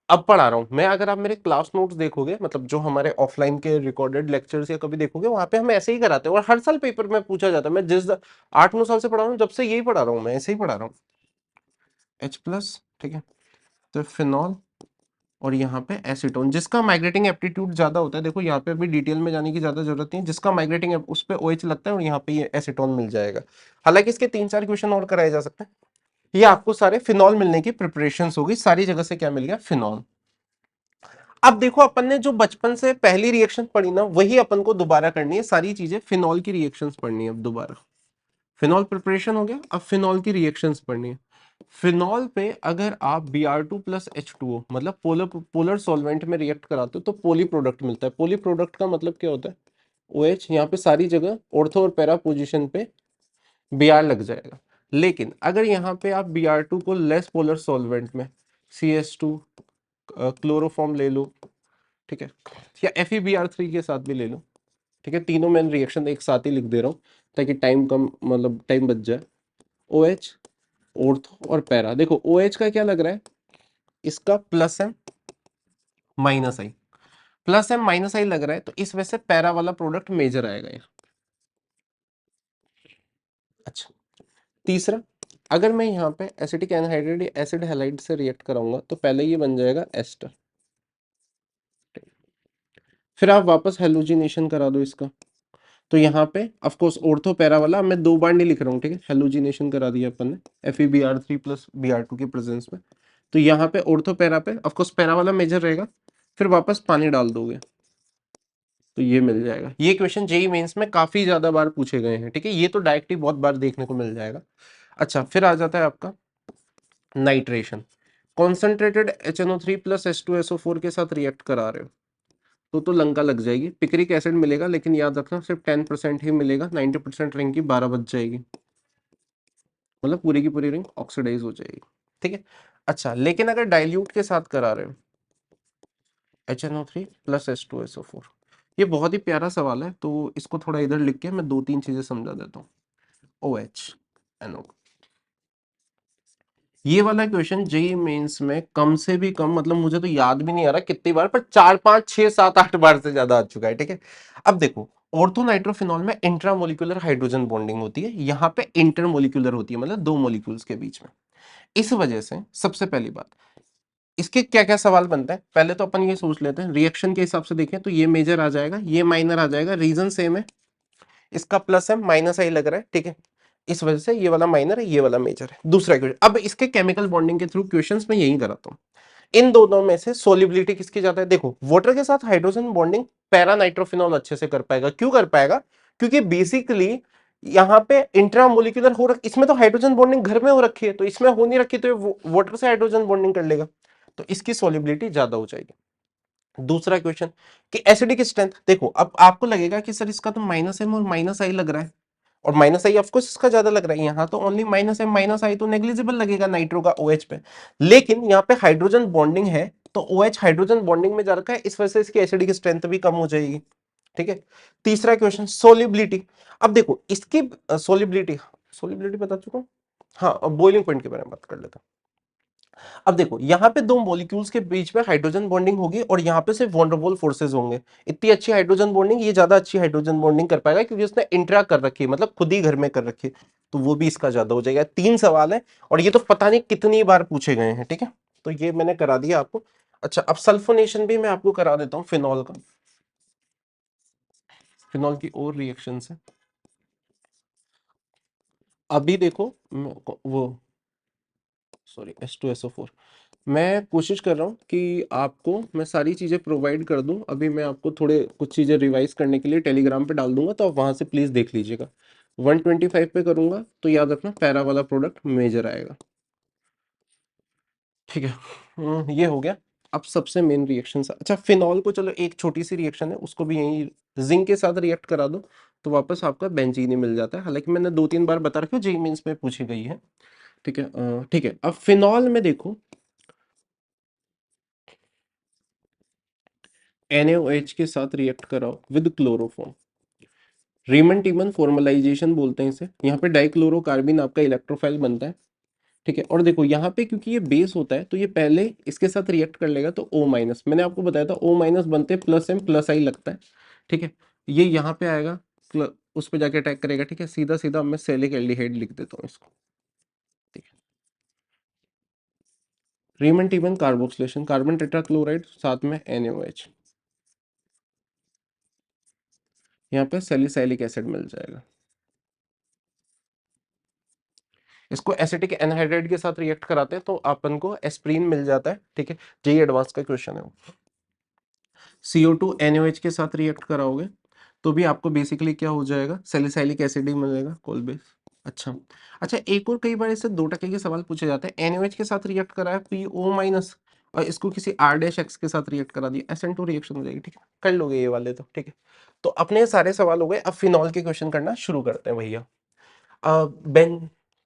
अब पढ़ा रहा हूँ, मैं अगर आप मेरे क्लास नोट्स देखोगे, मतलब जो हमारे ऑफलाइन के रिकॉर्डेड लेक्चर्स या कभी देखोगे, वहां पे हम ऐसे ही कराते हैं और हर साल पेपर में पूछा जाता है। मैं जिस 8-9 साल से पढ़ा रहा हूँ, जब से यही पढ़ा रहा हूँ, मैं ऐसे ही पढ़ा रहा हूँ। H+, ठीक है, तो फिनॉल, और यहाँ पे एसीटोन, जिसका माइग्रेटिंग एप्टीट्यूड ज्यादा होता है। देखो यहाँ पे अभी डिटेल में जाने की ज्यादा जरूरत नहीं है, जिसका माइग्रेटिंग उस पे OH लगता है और यहाँ पे ये एसीटोन मिल जाएगा। हालांकि इसके 3-4 क्वेश्चन और कराए जा सकते हैं, ये आपको सारे फिनॉल मिलने की प्रिपरेशन होगी, सारी जगह से क्या मिल गया, फिनॉल। अब देखो अपन ने जो बचपन से पहली रिएक्शन पढ़ी ना, वही अपन को दोबारा करनी है, सारी चीजें फिनॉल की रिएक्शंस पढ़नी है अब दोबारा। फिनॉल प्रिपरेशन हो गया, अब फिनॉल की रिएक्शंस पढ़नी है। फिनॉल पे अगर आप Br2 + H2O मतलब पोलर पोलर सॉल्वेंट में रिएक्ट कराते हो तो पोली प्रोडक्ट मिलता है। पोली प्रोडक्ट का मतलब क्या होता है, OH यहाँ पे सारी जगह ऑर्थो और पैरा पोजीशन पे Br लग जाएगा। लेकिन अगर यहाँ पे आप Br2 को लेस पोलर सॉल्वेंट में CH2 क्लोरोफॉर्म ले लो, ठीक है, या FeBr3 के साथ भी ले लो, ठीक है, तीनों मैं रिएक्शन एक साथ ही लिख दे रहा हूँ ताकि टाइम कम, मतलब टाइम बच जाए। OH, ऑर्थो और पैरा, देखो OH का क्या लग रहा है, इसका +M -I, +M -I लग रहा है, तो इस वजह से पैरा वाला प्रोडक्ट मेजर आएगा यहाँ। अच्छा, तीसरा, अगर मैं यहाँ पे एसिटिक एनहाइड्राइड या एसिड हैलाइड से रिएक्ट कराऊंगा तो पहले ये बन जाएगा एस्टर, फिर आप वापस हेलोजिनेशन करा दो इसका, तो यहाँ पे ऑफ कोर्स ऑर्थो पैरा वाला मैं 2 बार नहीं लिख रहा हूँ, ठीक है, हेलोजिनेशन करा दिया अपन ने FeBr3 + Br2 की प्रेजेंस में, तो यहाँ पे ऑर्थो पैरा पे ऑफ कोर्स पैरा वाला मेजर रहेगा, फिर वापस पानी डाल दोगे तो ये मिल जाएगा। ये क्वेश्चन जेई मेंस में काफी ज्यादा बार पूछे गए हैं, ठीक है, ये तो डायरेक्ट ही बहुत बार देखने को मिल जाएगा। अच्छा, फिर आ जाता है आपका नाइट्रेशन। कॉन्सेंट्रेटेड HNO3 + H2SO4 के साथ रिएक्ट करा रहे हो तो लंका लग जाएगी, पिक्रिक एसिड मिलेगा, लेकिन याद रखना सिर्फ 10% ही मिलेगा, 90% रिंग की 12 बच जाएगी, मतलब पूरी की पूरी रिंग ऑक्सीडाइज हो जाएगी, ठीक है। अच्छा, लेकिन अगर डाइल्यूट के साथ करा रहे हो HNO3 + H2SO4, ये बहुत ही प्यारा सवाल है, तो इसको थोड़ा इधर लिख के मैं 2-3 चीजें समझा देता हूँ। OH NO, ये वाला क्वेश्चन जेई मेंस में कम से भी कम, मतलब मुझे तो याद भी नहीं आ रहा कितनी बार, पर 4 5 6 7 8 बार से ज्यादा आ चुका है, ठीक है। अब देखो, ऑर्थोनाइट्रोफिनॉल में इंट्रामोलिकुलर हाइड्रोजन बॉन्डिंग होती है, यहाँ पे इंटरमोलिकुलर होती है, मतलब 2 मॉलिक्यूल्स के बीच में। इस वजह से सबसे पहली बात, इसके क्या क्या सवाल बनता है, पहले तो अपन ये सोच लेते हैं रिएक्शन के हिसाब से देखें तो ये मेजर आ जाएगा, ये माइनर आ जाएगा, रीजन सेम है, इसका +M -I लग रहा है, ठीक है, इस वजह से ये वाला माइनर है, ये वाला मेजर है। दूसरा क्वेश्चन, अब इसके केमिकल बॉन्डिंग के थ्रू क्वेश्चंस में यही कराता हूं, इन दोनों में से सोलिबिलिटी किसकी ज्यादा है। देखो, वाटर के साथ हाइड्रोजन बॉन्डिंग पैरा नाइट्रोफिनॉल अच्छे से कर पाएगा, क्यों कर पाएगा, क्योंकि बेसिकली यहाँ पे इंट्रामोलिकुलर हो रखी, इसमें तो हाइड्रोजन बॉन्डिंग घर में हो रखी है, तो इसमें हो नहीं रखी, तो ये वाटर से हाइड्रोजन बॉन्डिंग कर लेगा, तो इसकी सोलिबिलिटी ज्यादा हो जाएगी। दूसरा क्वेश्चन कि एसिडिक स्ट्रेंथ, देखो अब आपको लगेगा कि सर इसका तो -M और -I लग रहा है, और -I ऑफ कोर्स इसका ज्यादा लग रहा है, यहाँ तो ओनली -M -I, तो नेग्लिजिबल लगेगा नाइट्रो का OH पे, लेकिन यहाँ पे हाइड्रोजन बॉन्डिंग है, तो OH हाइड्रोजन बॉन्डिंग में जा रखा है, इस वजह से इसकी एसिडिक स्ट्रेंथ भी कम हो जाएगी, ठीक है। तीसरा क्वेश्चन सोलिबिलिटी, अब देखो इसकी सोलिबिलिटी, सोलिबिलिटी बता चुका हूं, हाँ, बॉइलिंग पॉइंट के बारे में बात कर लेता हूं। अब देखो, यहाँ पे 2 मॉलिक्यूल्स के बीच में हाइड्रोजन बॉन्डिंग होगी, और यहाँ पे सिर्फ वॉन डेर वाल्स फोर्सेज होंगे, इतनी अच्छी हाइड्रोजन बॉन्डिंग, ये ज्यादा अच्छी हाइड्रोजन बॉन्डिंग कर पाएगा क्योंकि उसने इंट्रा कर रखी है, मतलब खुद ही घर में कर रखी है, तो वो भी इसका ज्यादा हो जाएगा। 3 सवाल है, और ये तो पता नहीं कितनी बार पूछे गए हैं, ठीक है, तो ये मैंने करा दिया आपको। अच्छा, अब सल्फोनेशन भी मैं आपको करा देता हूँ फिनॉल का, फिनॉल की और रिएक्शन है। अभी देखो वो, सॉरी, H2SO4, मैं कोशिश कर रहा हूँ कि आपको मैं सारी चीज़ें प्रोवाइड कर दूं, अभी मैं आपको थोड़े कुछ चीज़ें रिवाइज करने के लिए टेलीग्राम पे डाल दूंगा, तो आप वहां से प्लीज़ देख लीजिएगा। 125 पे करूंगा तो याद रखना पैरा वाला प्रोडक्ट मेजर आएगा, ठीक है। ये हो गया। अब सबसे मेन रिएक्शन, अच्छा फिनॉल को चलो एक छोटी सी रिएक्शन है, उसको भी यही जिंक के साथ रिएक्ट करा दो तो वापस आपका बेंजीन ही मिल जाता है, हालांकि मैंने 2-3 बार बता रखा, जेईई मेंस में पूछी गई है, ठीक है। ठीक है, अब फिनॉल में देखो NaOH के साथ रिएक्ट कराओ विद क्लोरोफॉर्म, रीमन टीमन फॉर्मलाइजेशन बोलते हैं इसे, यहाँ पे डाइक्लोरोकार्बिन आपका इलेक्ट्रोफाइल बनता है, ठीक है। और देखो यहाँ पे क्योंकि ये बेस होता है तो ये पहले इसके साथ रिएक्ट कर लेगा, तो O-, मैंने आपको बताया था O- बनते +M+I लगता है, ठीक है, ये यहाँ पे आएगा, उस पे जाके अटैक करेगा, ठीक है, सीधा सीधा मैं सेलिक एल्डिहाइड लिख देता हूँ इसको, ठीक है। रीमन टीमन कार्बोक्सिलेशन, कार्बन टेट्राक्लोराइड साथ में NaOH, यहाँ पे सैलिसाइलिक एसिड मिल जाएगा। इसको एसिटिक एनहाइड्राइड के साथ रिएक्ट कराते हैं तो अपन को एस्प्रीन मिल जाता है, ठीक है। जेई एडवांस का क्वेश्चन है वो। CO2 NaOH के साथ रिएक्ट कराओगे तो भी आपको बेसिकली क्या हो जाएगा, सैलिसाइलिक एसिड ही मिलेगा, कोल बेस। अच्छा अच्छा, एक और कई बार इससे 2% के सवाल पूछे जाते हैं। NaOH के साथ रिएक्ट कराया PO माइनस और इसको किसी R-X के साथ रिएक्ट करा दिया, SN2 रिएक्शन हो जाएगी, ठीक है। कर लोगे ये वाले तो, ठीक है। तो अपने सारे सवाल हो गए, अब फिनॉल के क्वेश्चन करना शुरू करते हैं भैया। बेन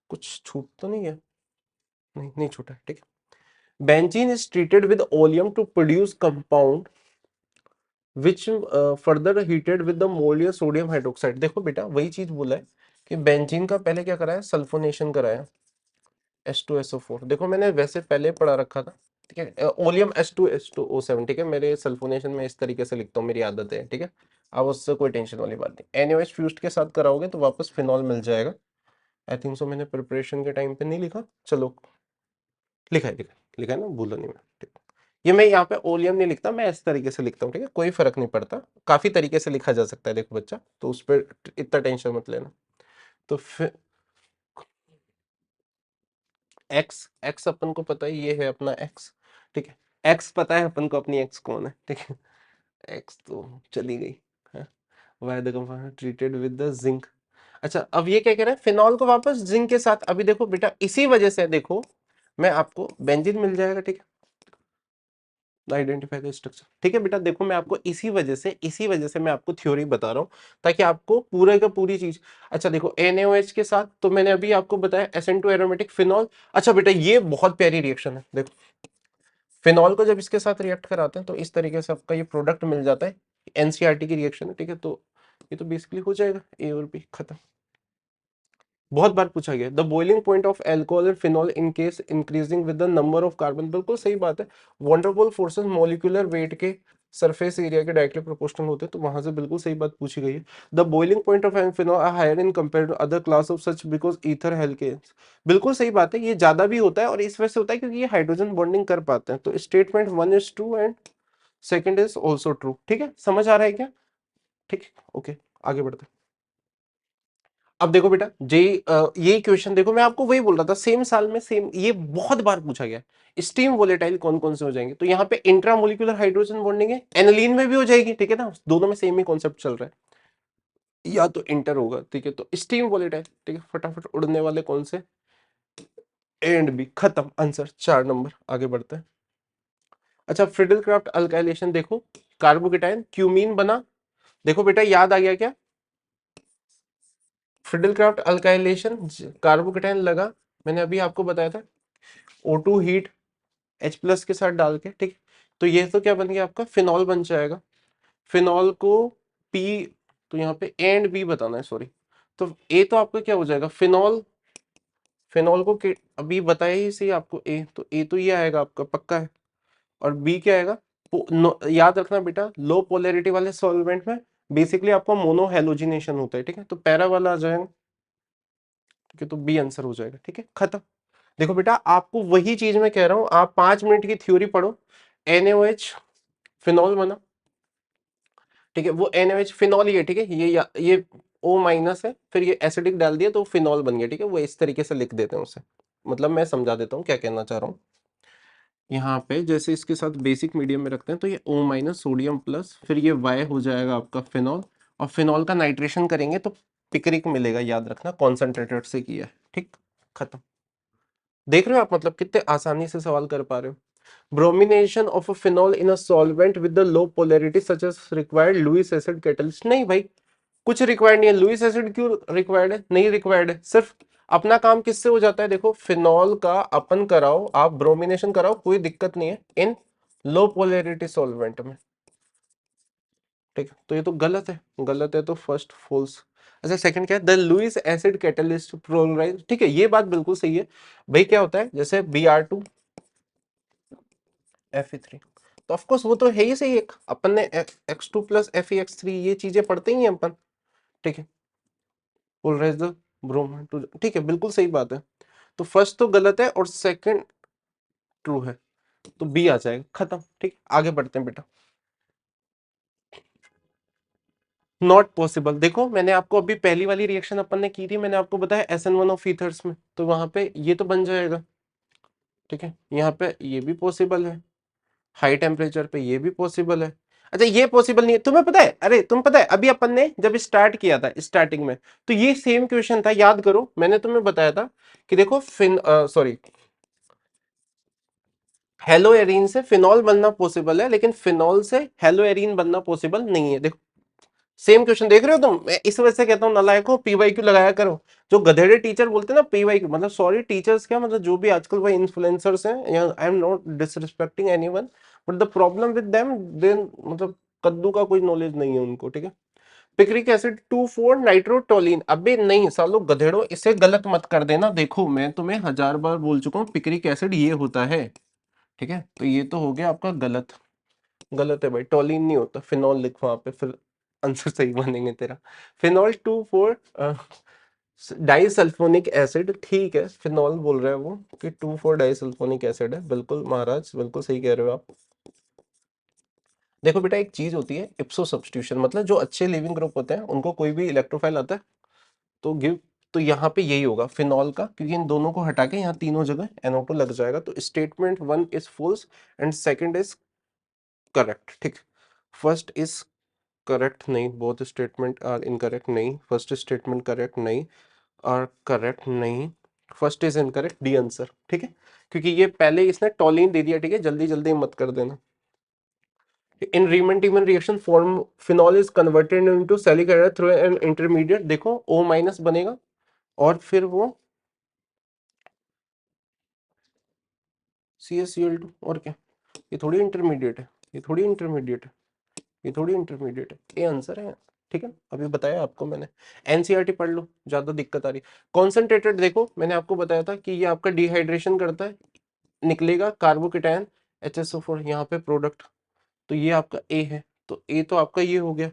कुछ छूट तो नहीं है? नहीं नहीं छूटा, ठीक है। Benzene is treated with oleum to produce compound which further heated with the molar sodium hydroxide. देखो बेटा वही चीज बोला है कि बेंजीन का पहले क्या कराया, सल्फोनेशन कराया, H2SO4। देखो मैंने वैसे पहले पढ़ा रखा था, ठीक है। ओलियम H2H2O7, ठीक है। मेरे सल्फोनेशन में इस तरीके से लिखता हूँ, मेरी आदत है, ठीक है। अब उससे कोई टेंशन वाली बात नहीं। NaOH फ्यूज्ड के साथ कराओगे तो वापस फिनॉल मिल जाएगा। आई थिंक सो मैंने प्रिपरेशन के टाइम पे नहीं लिखा, चलो लिखा है ना, भूलो नहीं मैं, ठीक। ये मैं यहाँ पे ओलियम नहीं लिखता, मैं इस तरीके से लिखता हूँ, ठीक है। कोई फर्क नहीं पड़ता, काफी तरीके से लिखा जा सकता है, देखो बच्चा, तो उस पर इतना टेंशन मत लेना। तो फिर एक्स एक्स अपन को पता है, ये है अपना एक्स, ठीक है। एक्स पता है अपन को अपनी एक्स कौन है, ठीक है। एक्स तो चली गई है। Why the compound treated with the zinc. अच्छा अब ये क्या कह रहा है, फिनॉल को वापस जिंक के साथ। अभी देखो बेटा इसी वजह से देखो मैं आपको बेंजीन मिल जाएगा, ठीक है। आइडेंटिफाई द स्ट्रक्चर, ठीक है बेटा। देखो मैं आपको इसी वजह से मैं आपको थ्योरी बता रहा हूँ ताकि आपको पूरा का पूरी चीज। अच्छा देखो NaOH के साथ तो मैंने अभी आपको बताया SN2 एरोमेटिक फिनॉल। अच्छा बेटा ये बहुत प्यारी रिएक्शन है, देखो फिनॉल को जब इसके साथ रिएक्ट कराते हैं तो इस तरीके से आपका ये प्रोडक्ट मिल जाता है। NCERT की रिएक्शन है, ठीक है। तो ये तो बेसिकली हो जाएगा A और B, खत्म। बहुत बार पूछा गया the boiling point of alcohol and phenol in case increasing with the number of carbon. बिल्कुल सही बात है। वंडरफुल फोर्सेस मॉलिक्यूलर वेट के सरफेस एरिया के डायरेक्टली प्रोपोर्शनल होते हैं, तो वहां से बिल्कुल सही बात पूछी गई है। The boiling point of phenol are higher in compare to other class of such because ether haloalkanes. बिल्कुल सही बात है, ये ज्यादा भी होता है और इस वजह से होता है क्योंकि ये हाइड्रोजन बॉन्डिंग कर पाते हैं। तो statement 1 is true and second is also true, ठीक है। समझ आ रहा है क्या? ठीक है, ओके आगे बढ़ते हैं। अब देखो बेटा ये क्वेश्चन देखो, मैं आपको वही बोल रहा था, सेम साल में सेम, ये बहुत बार पूछा गया है। स्टीम वोलेटाइल कौन कौन से हो जाएंगे, तो यहाँ पे इंट्रामोलिकुलर हाइड्रोजन बॉन्डिंग है, एनिलीन में भी हो जाएगी, ठीक है ना। दोनों में सेम ही कॉन्सेप्ट चल रहा है, या तो इंटर होगा, ठीक है। तो स्टीम वोलेटाइल, ठीक है। फटाफट उड़ने वाले कौन से, ए एंड बी, खत्म आंसर। 4 नंबर, आगे बढ़ते हैं। अच्छा फ्रिडल क्राफ्ट अल्काइलेशन देखो, कार्बोकेटाइन क्यूमीन बना। देखो बेटा याद आ गया क्या, फ्रिडल क्राफ्ट अल्काइलेशन, कार्बोकेटाइन लगा, मैंने अभी आपको बताया था। O2 हीट H+ के साथ डाल के, ठीक। तो ये तो क्या बन गया आपका, फिनॉल बन जाएगा। फिनॉल को P, तो यहाँ पे A एंड B बताना है, सॉरी। तो A तो आपका क्या हो जाएगा, फिनॉल। फिनॉल को अभी बताया ही सही आपको, A तो A तो ये आएगा आपका पक्का है। और B क्या आएगा, याद रखना बेटा लो पोलैरिटी वाले सॉल्वेंट में बेसिकली आपका मोनो हेलोजिनेशन होता है, ठीक है। तो पैरा वाला आ जाएगा, ठीक है। तो B आंसर हो जाएगा, ठीक है, खत्म। देखो बेटा आपको वही चीज मैं कह रहा हूं, आप 5 मिनट की थ्योरी पढ़ो। NaOH फिनॉल बना, ठीक है। वो NaOH फिनॉल ही है, ठीक है। ये O- है, फिर ये एसिडिक डाल दिया तो फिनॉल बन गया, ठीक है। वो इस तरीके से लिख देते हैं उसे, मतलब मैं समझा देता हूँ क्या कहना चाह रहा हूँ। यहाँ पे जैसे इसके साथ बेसिक मीडियम में रखते हैं तो ये O- सोडियम प्लस, फिर ये Y हो जाएगा आपका फिनॉल, और फिनॉल का नाइट्रेशन करेंगे तो पिकरिक मिलेगा, याद रखना कॉन्सेंट्रेटेड से किया है, ठीक, खत्म। देख रहे हो आप, मतलब कितने आसानी से सवाल कर पा रहे हो। Bromination of a phenol in a solvent with the low polarity such as required Lewis acid catalyst. नहीं भाई, कुछ रिक्वायर्ड नहीं है। लुईस एसिड क्यों रिक्वायर्ड है, नहीं रिक्वायर्ड है। सिर्फ अपना काम किससे हो जाता है, देखो फिनॉल का अपन कराओ, आप ब्रोमिनेशन कराओ, कोई दिक्कत नहीं है इन लो पोलैरिटी सॉल्वेंट में, ठीक है। तो ये तो गलत है, गलत है तो फर्स्ट फॉल्स। अच्छा सेकंड क्या है, the Lewis acid catalyst polarize, ठीक है। ये बात बिल्कुल सही है भाई। क्या होता है, जैसे Br2 Fe3, तो ऑफकोर्स वो तो है ही सही। एक अपन ने X2 प्लस FeX3 ये चीजें पढ़ते ही हैं अपन, ठीक है। पोलराइज द ब्रोमीन टू, ठीक है, बिल्कुल सही बात है। तो फर्स्ट तो गलत है और सेकंड ट्रू है, तो बी आ जाएगा, खत्म, ठीक। आगे बढ़ते हैं बेटा। Not possible. देखो मैंने आपको अभी पहली वाली रिएक्शन अपन ने की थी, मैंने आपको बताया SN1 ऑफ ईथर्स में, तो वहां पे ये तो बन जाएगा, ठीक है। यहाँ पे ये भी पॉसिबल है, हाई टेम्परेचर पे ये भी पॉसिबल है। अच्छा ये पॉसिबल नहीं है, तुम्हें पता है, अरे तुम पता है अभी अपन ने जब स्टार्ट किया था स्टार्टिंग में, तो ये सेम क्वेश्चन था, याद करो मैंने तुम्हें बताया था कि देखो सॉरी, हेलो एरीन से फिनॉल बनना पॉसिबल है, लेकिन फिनॉल से हेलो एरीन बनना पॉसिबल नहीं है। देखो सेम क्वेश्चन देख रहे हो तुम, मैं इस वजह से कहता हूँ नालायक हो, पीवाईक्यू लगाया करो। जो गधेड़े टीचर बोलते हैं ना पीवाईक्यू, मतलब सॉरी टीचर्स क्या, मतलब जो भी आजकल वही इन्फ्लुएंसर्स हैं, I am not disrespecting anyone, but the problem with them, they मतलब कद्दू का कोई नॉलेज नहीं है उनको, ठीक है। पिक्रिक एसिड 2,4 नाइट्रोटोलिन, अबे नहीं सालो गधेड़ो, इसे गलत मत कर देना। देखो मैं तुम्हें 1000 बार बोल चुका हूँ पिक्रिक एसिड ये होता है, ठीक है। तो ये तो हो गया आपका गलत, गलत है भाई, टोलिन नहीं होता, फिनॉल लिख वहां पे, फिर आंसर सही बनेंगे तेरा। फिनॉल 2,4 डाइसल्फोनिक एसिड, ठीक है, फिनॉल बोल रहा है वो कि 2,4 डाइसल्फोनिक एसिड है, बिल्कुल महाराज बिल्कुल सही कह रहे हो आप। देखो बेटा एक चीज होती है इप्सो सब्स्टिट्यूशन, मतलब जो अच्छे लिविंग ग्रुप होते हैं उनको कोई भी इलेक्ट्रोफाइल आता है तो गिव, तो यहाँ पे यही होगा फिनॉल का, क्योंकि इन दोनों को हटा के यहाँ तीनों जगह NO2 लग जाएगा, तो statement 1 is false and second is correct, ठीक। फर्स्ट इज करेक्ट नहीं, बोथ स्टेटमेंट आर इनकरेक्ट नहीं, फर्स्ट स्टेटमेंट करेक्ट नहीं, और करेक्ट नहीं, first is incorrect, D answer, ठीक है। क्योंकि ये पहले इसने टॉलिन दे दिया, ठीक है, जल्दी जल्दी मत कर देना। In Reimer Tiemann reaction form phenol is converted into salicylic acid through an intermediate, देखो O माइनस बनेगा और फिर वो CaCl2, और क्या, ये थोड़ी इंटरमीडिएट है, ये थोड़ी इंटरमीडिएट है, ये थोड़ी इंटरमीडिएट है, ये आंसर है, ठीक है। अभी बताया आपको मैंने, एनसीईआरटी पढ़ लो, ज्यादा दिक्कत आ रही। कॉन्सेंट्रेटेड देखो मैंने आपको बताया था कि ये आपका डिहाइड्रेशन करता है, निकलेगा कार्बोकेटायन HSO4 यहाँ पे प्रोडक्ट, तो ये आपका ए है, तो ए तो आपका ये हो गया,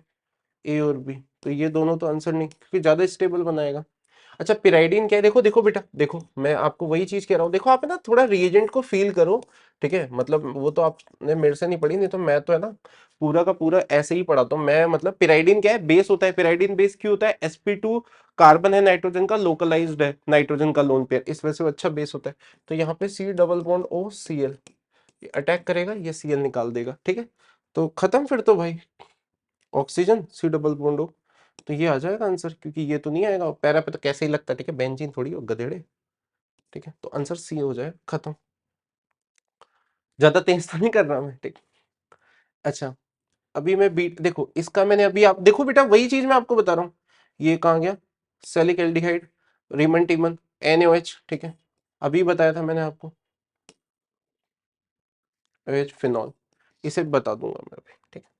ए और बी, तो ये दोनों तो आंसर नहीं, क्योंकि ज्यादा स्टेबल बनाएगा। अच्छा पिराइडिन क्या है, देखो देखो बेटा देखो, मैं आपको वही चीज कह रहा हूँ, देखो आप है ना थोड़ा रिएजेंट को फील करो, ठीक है। मतलब वो तो आपने मेरे से नहीं पढ़ी, नहीं तो मैं तो है ना पूरा का पूरा ऐसे ही पढ़ाता हूँ मैं। मतलब पिराइडिन क्या है, बेस होता है, पिराइडिन बेस क्यों होता है, sp2 कार्बन है नाइट्रोजन का, लोकलाइज्ड है नाइट्रोजन का लोन पेयर, इस वजह से वो अच्छा बेस होता है। तो यहाँ पे C double bond OCl attack करेगा, ये Cl निकाल देगा, ठीक है। तो खत्म फिर तो भाई, oxygen C double bond O, तो ये आ जाएगा आंसर, क्योंकि ये तो नहीं आएगा पैरा पे, तो कैसे ही लगता है, ठीक है, बेंजीन थोड़ी हो गधेड़े, ठीक है। तो आंसर सी हो जाए, खत्म, ज्यादा तेज तो नहीं कर रहा मैं, ठीक। अच्छा अभी मैं बीट देखो इसका, मैंने अभी आप देखो बेटा वही चीज मैं आपको बता रहा हूँ, ये कहाँ गया, सेलिक एल्डिहाइड, रीमन टीमन, NaOH, ठीक है। अभी बताया था मैंने आपको OH फिनॉल, इसे बता दूंगा मैं अभी, ठीक है।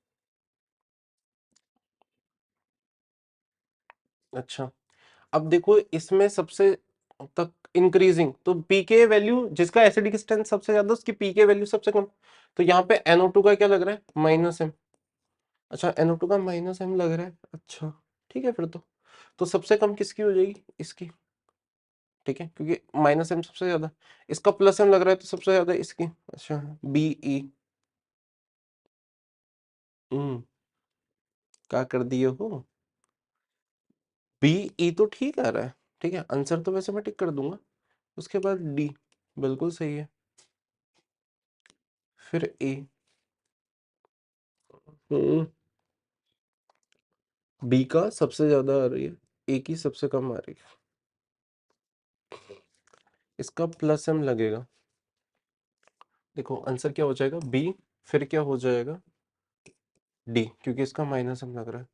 अच्छा अब देखो इसमें सबसे तक इंक्रीजिंग, तो पीके वैल्यू जिसका एसिडिक स्ट्रेंथ सबसे ज्यादा उसकी पीके वैल्यू सबसे कम, तो यहाँ पे NO2 का क्या लग रहा है, -M। अच्छा NO2 का -M लग रहा है, अच्छा ठीक है फिर तो सबसे कम किसकी हो जाएगी, इसकी, ठीक है, क्योंकि -M सबसे ज्यादा, इसका +M लग रहा है तो सबसे ज्यादा इसकी। अच्छा BE, क्या कर दिए हो, BE तो ठीक आ रहा है, ठीक है, आंसर तो वैसे मैं टिक कर दूंगा। उसके बाद D बिल्कुल सही है, फिर A, बी का सबसे ज्यादा आ रही है, ए की सबसे कम आ रही है, इसका +M लगेगा। देखो आंसर क्या हो जाएगा, बी, फिर क्या हो जाएगा डी, क्योंकि इसका -M लग रहा है।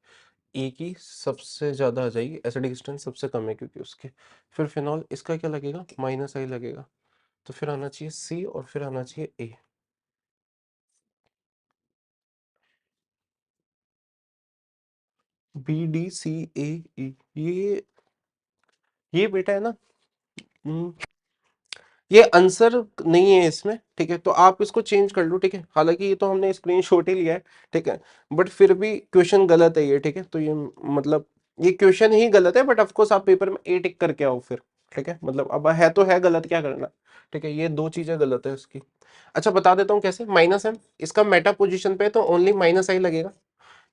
ए की सबसे ज्यादा आ जाएगी, एसिडिक स्ट्रेंथ सबसे कम है क्योंकि उसके, फिर फिनॉल इसका क्या लगेगा, -I लगेगा, तो फिर आना चाहिए सी और फिर आना चाहिए ए। BDCAE, ये बेटा है ना, हम्म, ये आंसर नहीं है इसमें, ठीक है, तो आप इसको चेंज कर लो, ठीक है। हालांकि ये तो हमने स्क्रीनशॉट ही लिया है, ठीक है, बट फिर भी क्वेश्चन गलत है ये, ठीक है। तो ये मतलब ये क्वेश्चन ही गलत है, बट ऑफ कोर्स आप पेपर में ए टिक करके आओ फिर, ठीक है। मतलब अब है तो है गलत, क्या करना, ठीक है, ये दो चीजें गलत है उसकी। अच्छा बता देता हूँ कैसे, -M इसका मेटा पोजिशन पे है तो ओनली -I लगेगा,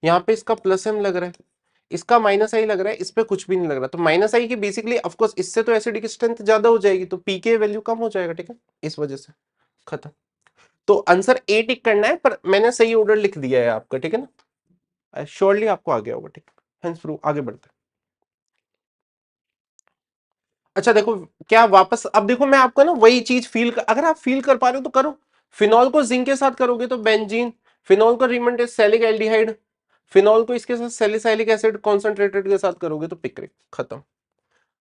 यहाँ पे इसका +M लग रहा है, इसका माइनस आई लग रहा है, इस पे कुछ भी नहीं लग रहा, तो माइनस आई की बेसिकली ऑफकोर्स इससे तो एसिडिक स्ट्रेंथ ज्यादा हो जाएगी, तो पीके वैल्यू कम हो जाएगा, ठीक है, इस वजह से खत्म। तो आंसर ए टिक करना है, पर मैंने सही ऑर्डर लिख दिया है आपका, ठीक है ना, श्योरली आपको आ गया होगा, ठीक, हेंस प्रूव आगे बढ़ते हैं। अच्छा देखो, क्या वापस अब देखो मैं आपको ना वही चीज अगर आप फील कर पा रहे हो तो करो। फिनॉल को जिंक के साथ करोगे तो बेंजीन, फिनॉल को रिमेंटेसैलिक एल्डिहाइड, फिनॉल को इसके साथ सैलिसाइलिक एसिड कॉन्सेंट्रेटेड के साथ करोगे तो पिक्रिक, खत्म।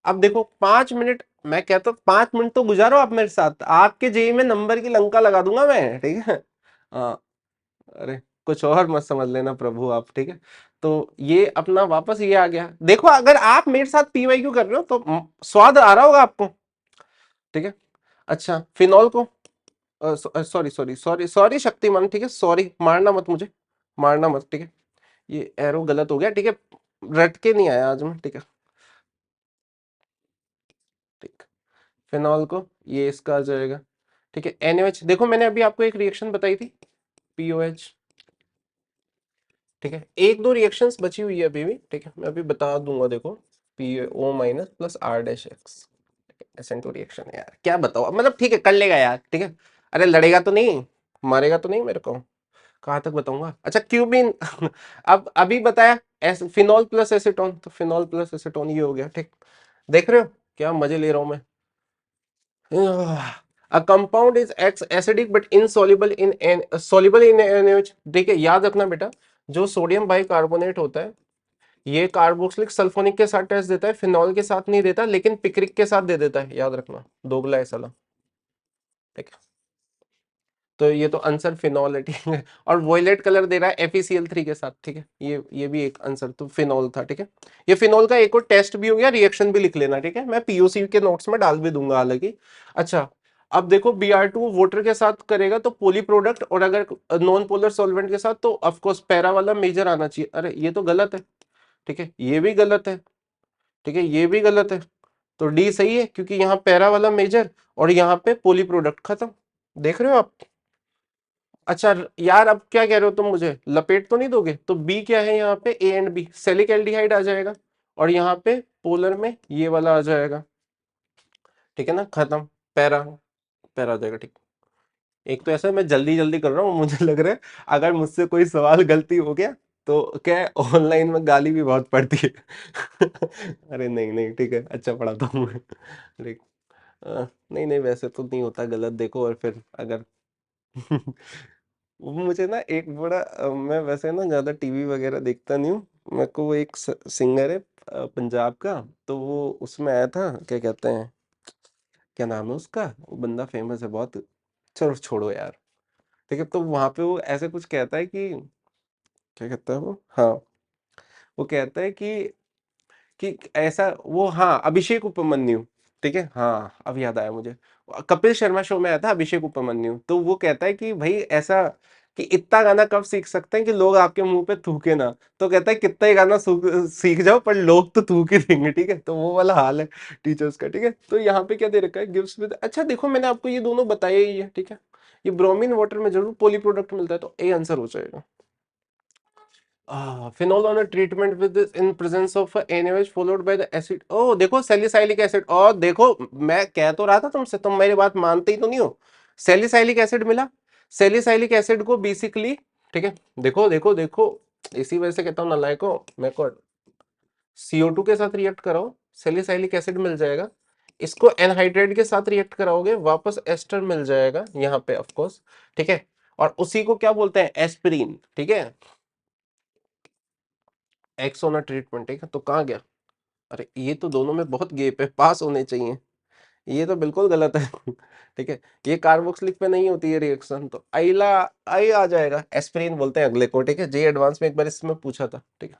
अब देखो 5 मिनट, मैं कहता हूँ 5 मिनट तो गुजारो आप मेरे साथ, आपके जेई में नंबर की लंका लगा दूंगा मैं, ठीक है। हाँ, अरे कुछ और मत समझ लेना प्रभु आप, ठीक है। तो ये अपना वापस ये आ गया, देखो अगर आप मेरे साथ पीवाई कर रहे हो तो स्वाद आ रहा होगा आपको, ठीक है। अच्छा फिनॉल को, sorry sorry sorry sorry Shaktimaan, ठीक है, सॉरी मारना मत मुझे, मारना मत, ठीक है, ये एरो गलत हो गया, ठीक है, रट के नहीं आया आज मैं, ठीक है, ठीक। फिनॉल को ये इसका आ जाएगा, ठीक है, NaOH, देखो मैंने अभी आपको एक रिएक्शन बताई थी, POH, ठीक है, एक दो रिएक्शंस बची हुई है अभी भी, ठीक है, मैं अभी बता दूंगा, देखो PO minus plus R dash x, SN2 reaction है यार, क्या बताओ, मतलब ठीक है कर लेगा यार, ठीक है, अरे लड़ेगा तो नहीं, मारेगा तो नहीं मेरे को, कहाँ तक बताऊंगा। अच्छा क्यूबिन अब अभी बताया, फिनॉल प्लस एसीटोन, तो फिनॉल प्लस एसीटोन ये हो गया, ठीक, देख रहे हो क्या मजे ले रहा हूं मैं। A compound is X acidic but insoluble in soluble in NaOH, ठीक है, याद रखना बेटा, जो सोडियम बाइकार्बोनेट होता है ये कार्बोक्सिलिक सल्फोनिक के साथ टेस्ट देता है, फिनॉल के साथ नहीं देता, लेकिन पिक्रिक के साथ दे देता है, याद रखना, दोगला है साला, ठीक है। तो ये तो आंसर फिनॉल है, ठीक है, और वॉयलेट कलर दे रहा है FeCl3 के साथ, ठीक है, ये भी एक आंसर तो फिनॉल था, ठीक है। ये फिनॉल का एक और टेस्ट भी हो गया, रिएक्शन भी लिख लेना, ठीक है, मैं POC के नोट्स में डाल भी दूंगा हालांकि। अच्छा अब देखो Br2 वाटर के साथ करेगा तो पोली प्रोडक्ट, और अगर नॉन पोलर सॉल्वेंट के साथ तो ऑफकोर्स पैरा वाला मेजर आना चाहिए, अरे ये तो गलत है, ठीक है, ये भी गलत है, ठीक है, ये भी गलत है, तो डी सही है क्योंकि यहाँ पैरा वाला मेजर और यहाँ पे पोली प्रोडक्ट, खत्म, देख रहे हो आप। अच्छा यार अब क्या कह रहे हो तुम, मुझे लपेट तो नहीं दोगे, तो बी क्या है यहाँ पे, A and B salicylaldehyde आ जाएगा, और यहाँ पे पोलर में ये वाला आ जाएगा, ठीक है ना, खत्म, पैरा, पैरा आ जाएगा, ठीक। एक तो ऐसा मैं जल्दी जल्दी कर रहा हूँ, मुझे लग रहा है अगर मुझसे कोई सवाल गलती हो गया तो क्या ऑनलाइन में गाली भी बहुत पड़ती है अरे नहीं नहीं ठीक है, अच्छा पढ़ाता हूँ मैं, ठीक। नहीं नहीं वैसे तो नहीं होता गलत, देखो और फिर अगर वो मुझे ना एक बड़ा मैं वैसे ना ज्यादा टीवी वगैरह देखता नहीं हूँ, मेरे को वो एक सिंगर है पंजाब का, तो वो उसमें आया था, क्या कहते हैं, क्या नाम है उसका, वो बंदा फेमस है बहुत, चलो छोड़ो यार, ठीक है, तो वहां पे वो ऐसे कुछ कहता है कि, क्या कहता है वो, हाँ, वो कहता है कि ऐसा वो, हाँ अभिषेक उपमन्यु, ठीक है, हाँ अब याद आया मुझे, कपिल शर्मा शो में आया था अभिषेक उपमन्यु, तो वो कहता है कि भाई ऐसा कि इतना गाना कब सीख सकते हैं कि लोग आपके मुंह पे थूके ना, तो कहता है कितना ही गाना सीख जाओ पर लोग तो थूक ही देंगे, ठीक है, तो वो वाला हाल है टीचर्स का, ठीक है। तो यहाँ पे क्या दे रखा है, गिव्स विद, अच्छा देखो मैंने आपको ये दोनों बताया ही है, ठीक है, ये ब्रोमीन वाटर में जरूर पोली प्रोडक्ट मिलता है, तो ए आंसर हो जाएगा। phenol on a treatment with this in presence of a NaOH followed by the acid, ओ देखो सैलिसाइलिक एसिड, और देखो मैं कह तो रहा था तुमसे, तुम मेरी बात मानते ही तो नहीं हो, सैलिसाइलिक एसिड मिला, सैलिसाइलिक एसिड को बेसिकली, ठीक है, देखो देखो देखो, इसी वजह से कहता हूँ नालायको, मेरे को CO2 के साथ रिएक्ट कराओ, सैलिसाइलिक एसिड मिल जाएगा, इसको एनहाइड्राइड के साथ रिएक्ट कराओगे वापस एस्टर मिल जाएगा यहाँ पे ऑफ कोर्स, ठीक है, और उसी को क्या बोलते हैं, एस्पिरिन, ठीक है, एक्सोना ट्रीटमेंट, ठीक है, तो कहाँ गया, अरे ये तो दोनों में बहुत गैप है, पास होने चाहिए, ये तो बिल्कुल गलत है ठीक है, ये कार्बोक्सिलिक पे नहीं होती है रिएक्शन, तो आइला आई आ जाएगा, एस्पिरिन बोलते हैं अगले को, ठीक है, जे एडवांस में एक बार इसमें पूछा था, ठीक है।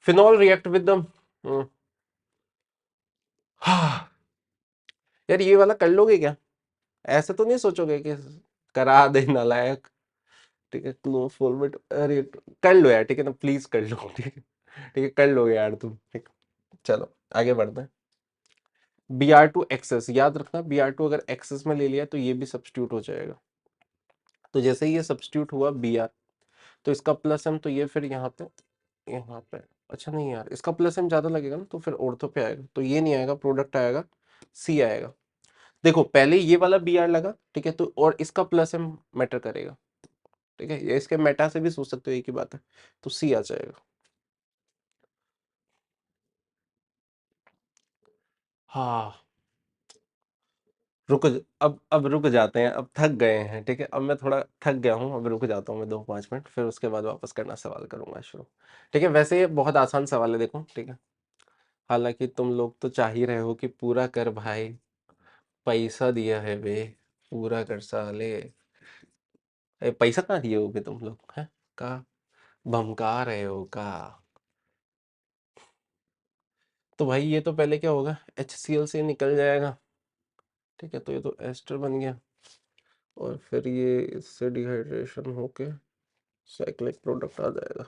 फिनॉल रिएक्ट विद द, यार ये वाला कर लोगे क्या, ऐसे तो नहीं सोचोगे कि करा दे नालायक, ठीक है, क्लोज फॉरवर्ड, अरे कर लो यार, ठीक है ना, प्लीज कर लो, ठीक है, ठीक है कर लोगे यार तुम, ठीक, चलो आगे बढ़ते हैं। Br2 एक्सेस, याद रखना Br2 अगर एक्सेस में ले लिया तो ये भी सब्स्टिट्यूट हो जाएगा, तो जैसे ही ये सब्स्टिट्यूट हुआ Br, तो इसका प्लस m, तो ये फिर यहाँ पे अच्छा नहीं यार, इसका प्लस एम ज्यादा लगेगा ना, तो फिर ऑर्थो पे आएगा, तो ये नहीं आएगा, प्रोडक्ट आएगा सी आएगा। देखो पहले ये वाला बी आर लगा, ठीक है, तो और इसका प्लस एम मैटर करेगा, ठीक है, ये इसके मेटा से भी सोच सकते हो, एक ही बात है, तो सी आ जाएगा। हाँ रुक अब रुक जाते हैं, अब थक गए हैं, ठीक है, अब मैं थोड़ा थक गया हूँ, अब रुक जाता हूँ मैं 2-5 मिनट, फिर उसके बाद वापस करना सवाल करूंगा शुरू। ठीक है, वैसे ये बहुत आसान सवाल है, देखो ठीक है, हालांकि तुम लोग तो चाह ही रहे हो कि पूरा कर भाई, पैसा दिया है बे, पूरा कर साले। पैसा कहाँ दिए होगे तुम लोग हैं, का भमका रहे हो का। तो भाई ये तो पहले क्या होगा, HCl से निकल जाएगा, ठीक है, तो ये तो एस्टर बन गया, और फिर ये इससे डिहाइड्रेशन होके साइक्लिक प्रोडक्ट आ जाएगा।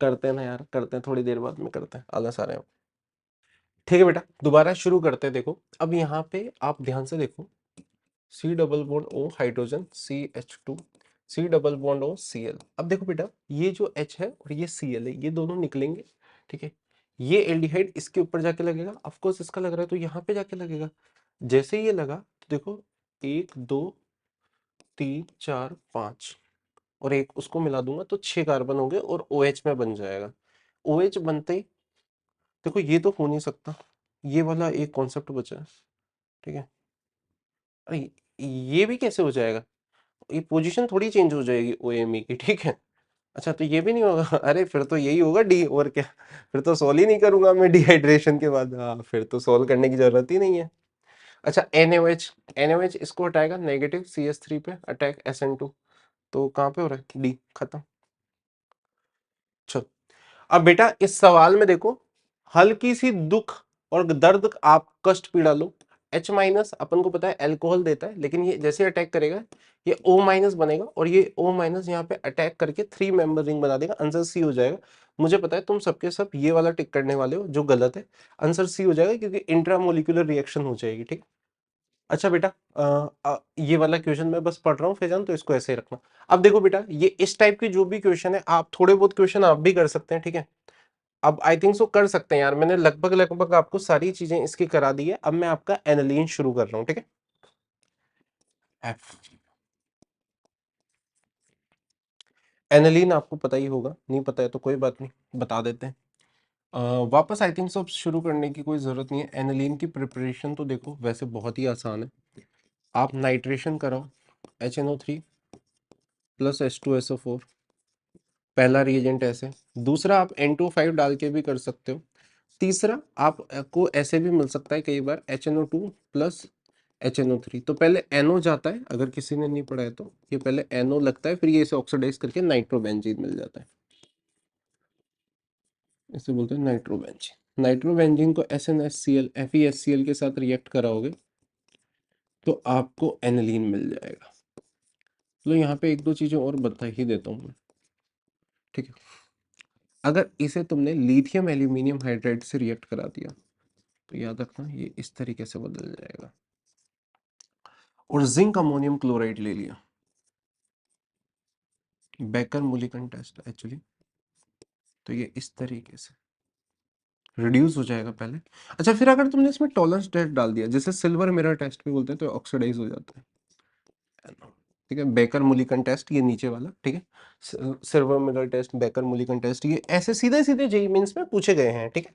करते हैं ना यार, करते हैं, थोड़ी देर बाद में करते हैं, आलस आ रहे हैं। ठीक है बेटा, दोबारा शुरू करते हैं। देखो अब यहाँ पे आप ध्यान से देखो, C double bond O hydrogen CH2, C double bond O Cl। अब देखो बेटा, ये जो H है और ये Cl है, ये दोनों निकलेंगे, ठीक है, ये एल्डिहाइड इसके ऊपर जाके लगेगा, ऑफ कोर्स इसका लग रहा है तो यहाँ पे जाके लगेगा। जैसे ये लगा तो देखो 1 2 3 4 5, और एक उसको मिला दूंगा तो 6 कार्बन हो गए, और OH में बन जाएगा। OH बनते ही देखो ये तो हो नहीं सकता, ये वाला एक कॉन्सेप्ट बचा है, ठीक है, अरे ये भी कैसे हो जाएगा, ये पोजीशन थोड़ी चेंज हो जाएगी OMe की, ठीक है। अच्छा तो ये भी नहीं होगा, अरे फिर तो यही होगा डी, और क्या, फिर तो सोल्व ही नहीं करूंगा मैं डिहाइड्रेशन के बाद, हाँ फिर तो सोल्व करने की जरूरत ही नहीं है। अच्छा NaOH, NaOH इसको हटाएगा, नेगेटिव CH3 पे अटैक SN2, तो कहाँ पे हो रहा है, डी, खत्म। चलो अब बेटा इस सवाल में देखो, हल्की सी दुख और दर्द, आप कष्ट पीड़ा लो। H- अपन को पता है अल्कोहल देता है, लेकिन ये जैसे अटैक करेगा ये O- बनेगा, और ये O- यहाँ पे अटैक करके 3 मेंबर रिंग बना देगा, आंसर सी हो जाएगा। मुझे पता है तुम सबके सब ये वाला टिक करने वाले हो, जो गलत है, आंसर सी हो जाएगा, क्योंकि इंट्रामोलिकुलर रिएक्शन हो जाएगी, ठीक। अच्छा बेटा, ये वाला क्वेश्चन मैं बस पढ़ रहा हूँ फैजान, तो इसको ऐसे ही रखना। अब देखो बेटा, ये इस टाइप के जो भी क्वेश्चन है, आप थोड़े बहुत क्वेश्चन आप भी कर सकते हैं, ठीक है। अब आई थिंक सो कर सकते हैं यार, मैंने लगभग लगभग आपको सारी चीजें इसकी करा दी है। अब मैं आपका एनालीन शुरू कर रहा हूँ, ठीक है। एफ, एनालीन आपको पता ही होगा, नहीं पता है तो कोई बात नहीं, बता देते हैं। वापस आई थिंक सो शुरू करने की कोई जरूरत नहीं है। एनालीन की प्रिपरेशन तो देखो वैसे बहुत ही आसान है, आप नाइट्रेशन कराओ, HNO3 प्लस H2SO4, पहला रिएजेंट ऐसे। दूसरा आप N2O5 डाल के भी कर सकते हो। तीसरा आपको ऐसे भी मिल सकता है कई बार, HNO2 प्लस HNO3। तो पहले NO जाता है, अगर किसी ने नहीं पढ़ा है तो ये पहले NO लगता है, फिर ये इसे ऑक्सीडाइज करके नाइट्रोबेंजीन मिल जाता है, इसे बोलते हैं नाइट्रोबेंजीन। नाइट्रोबेंजीन को SnHCl FeHCl के साथ रिएक्ट कराओगे तो आपको एनिलीन मिल जाएगा। तो यहाँ पे एक दो चीजें और बता ही देता हूँ मैं, ठीक है। अगर इसे तुमने लिथियम एल्यूमिनियम हाइड्राइड से रिएक्ट करा दिया तो याद रखना ये इस तरीके से बदल जाएगा, और जिंक अमोनियम क्लोराइड ले लिया, बेकर मुलिकन टेस्ट एक्चुअली, तो ये इस तरीके से रिड्यूस हो जाएगा पहले। अच्छा फिर अगर तुमने इसमें टॉलरेंस टेस्ट डाल दिया, जैसे सिल्वर मिरर टेस्ट भी बोलते हैं, तो ऑक्सीडाइज हो जाता है, ठीक है। बेकर मुलिकन टेस्ट ये नीचे वाला, ठीक है, silver mirror test, Baker Mulliken test, ये ऐसे सीधे सीधे जेईई मेंस में पूछे गए हैं, ठीक है।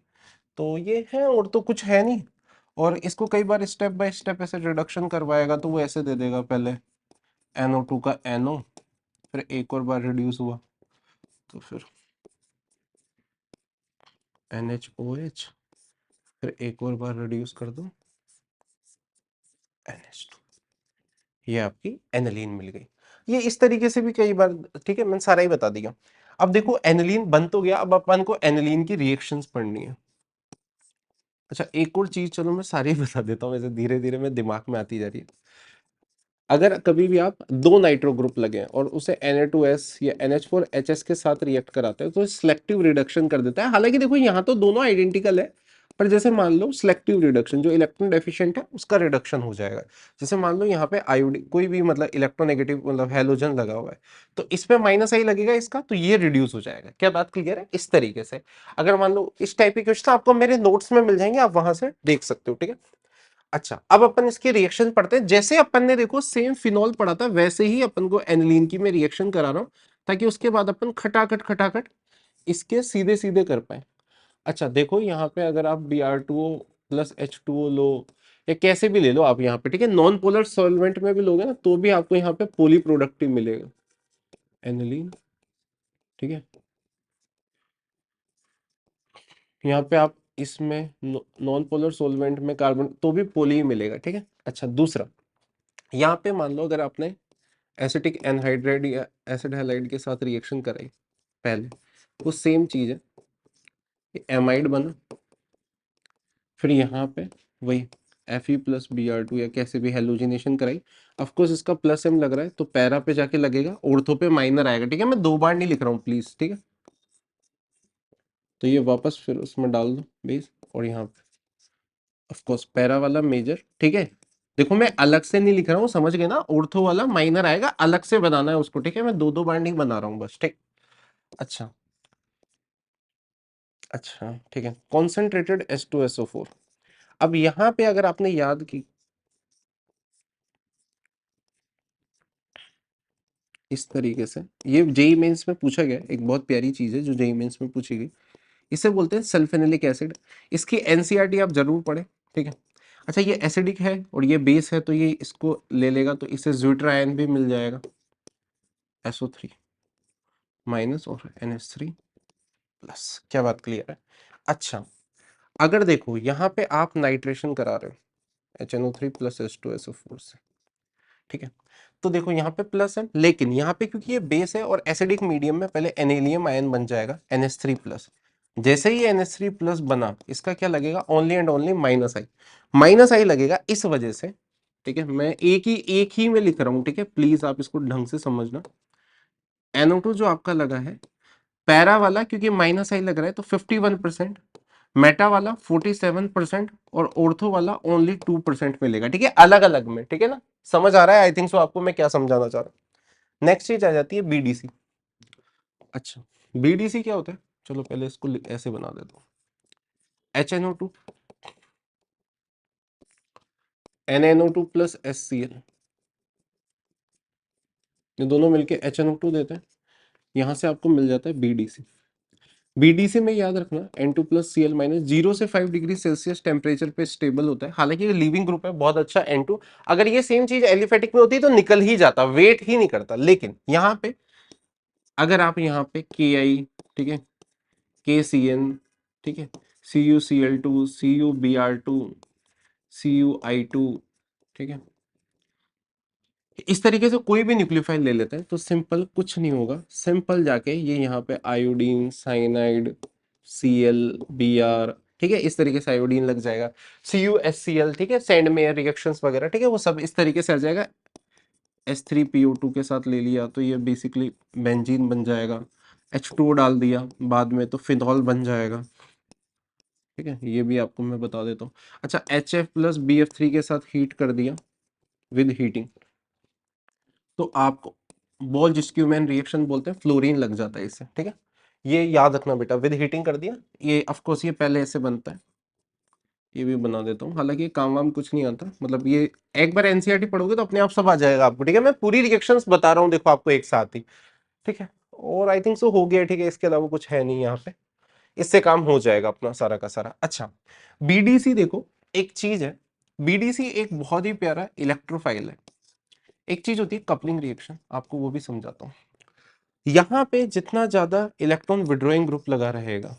तो ये है, और तो कुछ है नहीं। और इसको कई बार स्टेप बाय स्टेप ऐसे रिडक्शन करवाएगा, तो वो ऐसे दे देगा, पहले NO2 का NO, फिर एक और बार रिड्यूस हुआ तो फिर NHOH, फिर एक और बार रिड्यूस कर दो NH2, ये आपकी एनिलीन मिल गई। ये इस तरीके से भी कई बार, ठीक है, मैंने सारा ही बता दिया। अब देखो एनिलीन बन तो गया, अब अपन को एनिलीन की रिएक्शंस पढ़नी है। अच्छा एक और चीज, चलो मैं सारी बता देता हूँ, ऐसे धीरे धीरे मेरे दिमाग में आती जा रही है। अगर कभी भी आप दो नाइट्रो ग्रुप लगे और उसे Na2S या NH4HS के साथ रिएक्ट कराते हैं, तो सिलेक्टिव रिडक्शन कर देता है। हालांकि देखो यहाँ तो दोनों आइडेंटिकल है, पर जैसे मान लो सिलेक्टिव रिडक्शन, जो इलेक्ट्रॉन डेफिशिएंट है उसका रिडक्शन हो जाएगा। जैसे मान लो यहाँ पे आयोडीन कोई भी मतलब इलेक्ट्रोनेगेटिव मतलब हैलोजन लगा हुआ है, तो इस पे माइनस आई लगेगा इसका, तो ये रिड्यूस हो जाएगा। क्या बात क्लियर है? इस तरीके से अगर मान लो इस टाइप के क्वेश्चन आपको मेरे नोट्स में मिल जाएंगे, आप वहां से देख सकते हो, ठीक है। अच्छा, अब अपन इसके रिएक्शन पढ़ते हैं। जैसे अपन ने देखो सेम फिनॉल पढ़ा था, वैसे ही अपन को एनिलीन की मैं रिएक्शन करा रहा हूं, ताकि उसके बाद अपन खटाखट खटाखट इसके सीधे सीधे कर पाए। अच्छा देखो यहाँ पे अगर आप Br2O प्लस H2O लो, या कैसे भी ले लो आप यहाँ पे, ठीक है, नॉन पोलर सॉल्वेंट में भी लोगे ना तो भी आपको यहाँ पे पोली प्रोडक्ट ही मिलेगा, एनिलीन, ठीक है। यहाँ पे आप इसमें नॉन पोलर सॉल्वेंट में कार्बन तो भी पोली ही मिलेगा, ठीक है। अच्छा दूसरा, यहाँ पे मान लो अगर आपने एसिटिक एनहाइड्राइड या एसिड हैलाइड के साथ रिएक्शन कराई पहले, वो सेम चीज है, एमाइड बना, फिर यहाँ पे वही Fe प्लस Br2 या कैसे भी हेलोजिनेशन कराई, ऑफकोर्स इसका प्लस एम लग रहा है तो पैरा पे जाके लगेगा, ऑर्थो पे माइनर आएगा, ठीक है। मैं दो बार नहीं लिख रहा हूँ प्लीज, ठीक है। तो ये वापस फिर उसमें डाल दो बेस, और यहाँ पे ऑफकोर्स पैरा वाला मेजर, ठीक है। देखो मैं अलग से नहीं लिख रहा हूँ, समझ गए ना, ऑर्थो वाला माइनर आएगा, अलग से बनाना है उसको, ठीक है। मैं दो दो बार नहीं बना रहा हूँ बस, ठीक। अच्छा अच्छा ठीक है, कॉन्सेंट्रेटेड H2SO4। अब यहाँ पे अगर आपने याद की इस तरीके से, ये जेई मेंस में पूछा गया, एक बहुत प्यारी चीज है जो जेई मेंस में पूछी गई, इसे बोलते हैं सल्फेनिलिक एसिड। इसकी एनसीईआरटी आप जरूर पढ़ें, ठीक है। अच्छा ये एसिडिक है और ये बेस है, तो ये इसको ले लेगा, तो इसे ज्यूटर आयन भी मिल जाएगा, SO3 माइनस और NH3 प्लस। क्या बात क्लियर है? अच्छा अगर देखो यहाँ पे आप नाइट्रेशन करा रहे हो HNO3 प्लस H2SO4 से, ठीक है, तो देखो यहाँ पे प्लस है, लेकिन यहाँ पे क्योंकि ये बेस है और एसिडिक मीडियम में पहले एनेलियम आयन बन जाएगा NH3 प्लस। जैसे ही NH3 प्लस बना, इसका क्या लगेगा, ओनली एंड ओनली माइनस आई लगेगा, इस वजह से, ठीक है। मैं एक ही में लिख रहा हूँ, ठीक है, प्लीज आप इसको ढंग से समझना। NO2 जो आपका लगा है पैरा वाला, क्योंकि माइनस आई लग रहा है तो 51%, मेटा वाला 47% और ऑर्थो वाला ओनली 2% मिलेगा, ठीक है, अलग अलग में, ठीक है ना। समझ आ रहा है आई थिंक सो आपको मैं क्या समझाना चाह रहा हूँ। नेक्स्ट चीज आ जाती है BDC। अच्छा BDC क्या होता है, चलो पहले इसको ऐसे बना देता हूँ, HNO2 NNO2 प्लस HCl, ये दोनों मिलके HNO2 देते हैं, यहां से आपको मिल जाता है BDC। बीडीसी में याद रखना N2 प्लस Cl माइनस 0 से 5 डिग्री सेल्सियस टेम्परेचर पे स्टेबल होता है, हालांकि ये लीविंग ग्रुप है बहुत अच्छा N2। अगर ये सेम चीज एलिफेटिक में होती तो निकल ही जाता, वेट ही नहीं करता, लेकिन यहाँ पे अगर आप यहाँ पे Ki, ठीक है, KCN, ठीक है, CuCl2 CuBr2 CuI2, ठीक है, इस तरीके से कोई भी न्यूक्लियोफाइल ले लेते हैं तो सिंपल कुछ नहीं होगा, सिंपल जाके ये यहाँ पे आयोडीन साइनाइड ClBr, ठीक है, इस तरीके से आयोडीन लग जाएगा, CuHCl, ठीक है, सेंड में रिएक्शंस वगैरह, ठीक है, वो सब इस तरीके से आ जाएगा। H3PO2 के साथ ले लिया तो ये बेसिकली बेंजीन बन जाएगा, H2O डाल दिया बाद में तो फिनॉल बन जाएगा, ठीक है, ये भी आपको मैं बता देता हूँ। अच्छा HF प्लस BF3 के साथ हीट कर दिया विद हीटिंग, तो आपको बॉल जिस्क्यूमैन रिएक्शन बोलते हैं, फ्लोरीन लग जाता है इससे, ठीक है। ये याद रखना बेटा, विद हीटिंग कर दिया, ये ऑफ कोर्स ये पहले ऐसे बनता है, ये भी बना देता हूँ, हालांकि ये काम वाम कुछ नहीं आता, मतलब ये एक बार एनसीईआरटी पढ़ोगे तो अपने आप सब आ जाएगा आपको, ठीक है। मैं पूरी रिएक्शंस बता रहा हूँ देखो आपको एक साथ ही, ठीक है। और आई थिंक सो हो गया, ठीक है, इसके अलावा कुछ है नहीं यहाँ पे, इससे काम हो जाएगा अपना सारा का सारा। अच्छा बीडीसी देखो एक चीज है, बीडीसी एक बहुत ही प्यारा इलेक्ट्रोफाइल है। एक चीज होती है कपलिंग रिएक्शन, आपको वो भी समझाता हूँ। यहाँ पे जितना ज्यादा इलेक्ट्रॉन विड्रॉइंग ग्रुप लगा रहेगा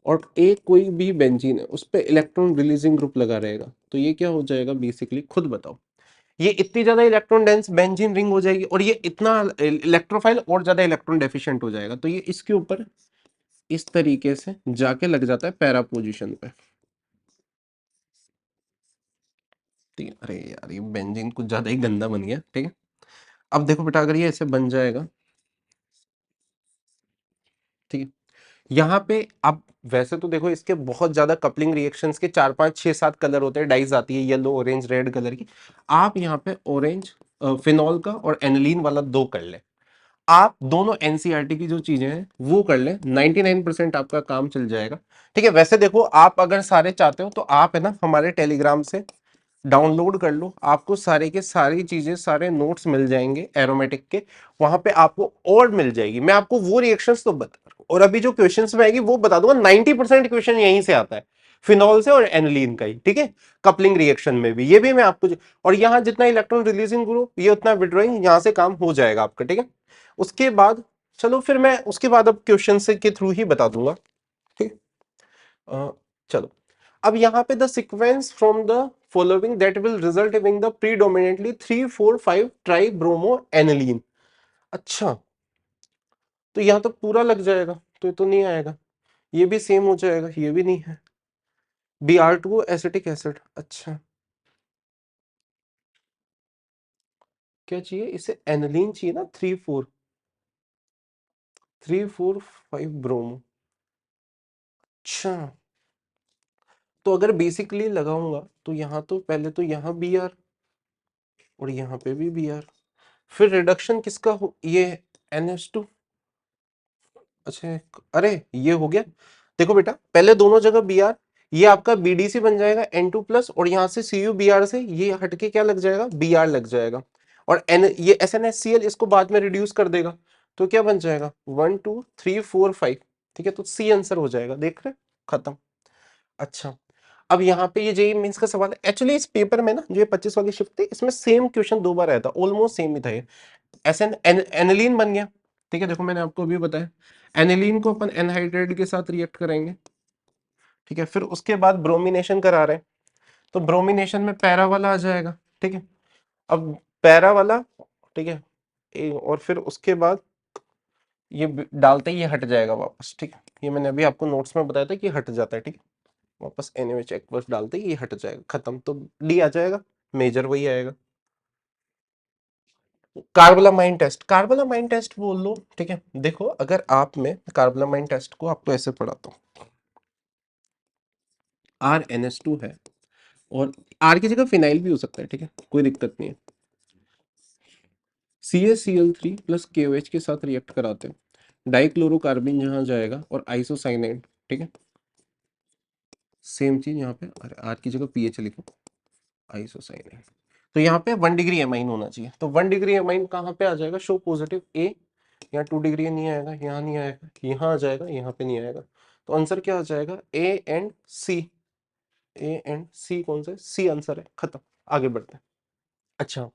और एक कोई भी बेंजीन है उस पे इलेक्ट्रॉन रिलीजिंग ग्रुप लगा रहेगा, तो ये क्या हो जाएगा बेसिकली, खुद बताओ। ये इतनी ज्यादा इलेक्ट्रॉन डेंस बेंजीन रिंग हो जाएगी और ये इतना इलेक्ट्रोफाइल और ज्यादा इलेक्ट्रॉन डेफिशिएंट हो जाएगा, तो ये इसके ऊपर इस तरीके से जाके लग जाता है पैरा पोजीशन पे। ठीक है, अरे यार ये बेंजीन कुछ ज्यादा ही गंदा बन गया, ठीक है। अब देखो बेटा अगर ये ऐसे बन जाएगा, ठीक है, यहाँ पे आप वैसे तो देखो इसके बहुत ज्यादा कपलिंग रिएक्शंस के 4 5 6 7 कलर होते हैं, डाइज आती है येलो ऑरेंज रेड कलर की। आप यहाँ पे ऑरेंज फिनॉल का और एनिलीन वाला दो कर ले। आप दोनों एनसीईआरटी की जो चीजें हैं वो कर ले, 99% आपका काम चल जाएगा। ठीक है, वैसे देखो आप अगर सारे चाहते हो तो आप है ना हमारे टेलीग्राम से डाउनलोड कर लो, आपको सारे के सारी चीजें सारे नोट्स मिल जाएंगे एरोमेटिक के। वहां पे आपको और मिल जाएगी, मैं आपको वो रिएक्शंस तो बता रहा हूं, और अभी जो क्वेश्चंस में आएगी वो बता दूंगा। 90% क्वेश्चन यहीं से आता है, फिनॉल से और एनिलीन का ही। ठीक है, कपलिंग रिएक्शन में भी ये भी मैं आपको और यहाँ जितना इलेक्ट्रॉन रिलीजिंग ग्रुप ये उतना विड्रॉइंग, यहाँ से काम हो जाएगा आपका। ठीक है, उसके बाद चलो फिर मैं उसके बाद अब क्वेश्चन से के थ्रू ही बता दूंगा। ठीक चलो, अब यहाँ पे the sequence from the following that will result in the predominantly 3 4 5 try bromo aniline. अच्छा, तो यहाँ तो पूरा लग जाएगा, तो ये तो नहीं आएगा, ये भी सेम हो जाएगा, ये भी नहीं है। Br2 एसिटिक एसिड, अच्छा क्या चाहिए इसे, एनिलीन चाहिए ना, 3 4 ब्रोमो। अच्छा, तो अगर बेसिकली लगाऊंगा तो यहाँ तो पहले तो यहाँ Br और यहाँ पे भी Br, फिर रिडक्शन किसका हो, ये NH2। अच्छा, अरे ये हो गया, देखो बेटा पहले दोनों जगह Br, ये आपका BDC बन जाएगा N2 प्लस, और यहाँ से CuBr से ये हटके क्या लग जाएगा, Br लग जाएगा। और N ये SnHCl इसको बाद में रिड्यूस कर देगा, तो क्या बन जाएगा 1 2 3 4 5। ठीक है, तो C आंसर हो जाएगा, देख रहे, खत्म। अच्छा, अब यहाँ पे ये जेई मेंस का सवाल है, एक्चुअली इस पेपर में ना जो ये 25 वाली शिफ्ट थी इसमें सेम क्वेश्चन दो बार आया था, ऑलमोस्ट सेम ही था ये। एनिलीन बन गया। ठीक है, देखो मैंने आपको अभी बताया, एनिलीन को अपन एनहाइड्राइड के साथ रिएक्ट करेंगे। ठीक है, फिर उसके बाद ब्रोमिनेशन करा रहे हैं, तो ब्रोमिनेशन में पैरा वाला आ जाएगा। ठीक है, अब पैरा वाला, ठीक है, और फिर उसके बाद ये डालते ही ये हट जाएगा वापस। ठीक है, ये मैंने अभी आपको नोट्स में बताया था कि हट जाता है। ठीक है, वापस NaOH एक्वस डालते ही ये हट जाएगा, खत्म, तो डी आ जाएगा, मेजर वही आएगा। कार्बोलामाइन टेस्ट, कार्बोलामाइन टेस्ट बोल लो। ठीक है, देखो अगर आप में कार्बोलामाइन टेस्ट को आपको ऐसे पढ़ाता हूँ, RnH2 है, और R की जगह फिनाइल भी हो सकता है। ठीक है, कोई दिक्कत नहीं है। CaCl3 प्लस KOH के साथ रिएक्ट कराते हैं, डाइक्लोरोकार्बिन यहाँ जाएगा और आइसोसाइनाइड। ठीक है, सेम चीज यहाँ पे, R की जगह PH लिखो, आइसोसाइनाइड। तो यहाँ पे 1 डिग्री एमाइन होना चाहिए, तो 1 डिग्री एमाइन कहाँ पे आ जाएगा, शो पॉजिटिव ए, यहाँ 2 डिग्री नहीं आएगा, यहाँ नहीं आएगा, यहाँ आ जाएगा, यहाँ पे नहीं आएगा। तो आंसर क्या आ जाएगा, A and C. A and सी कौन सा है, सी आंसर है, खत्म, आगे बढ़ते हैं। अच्छा,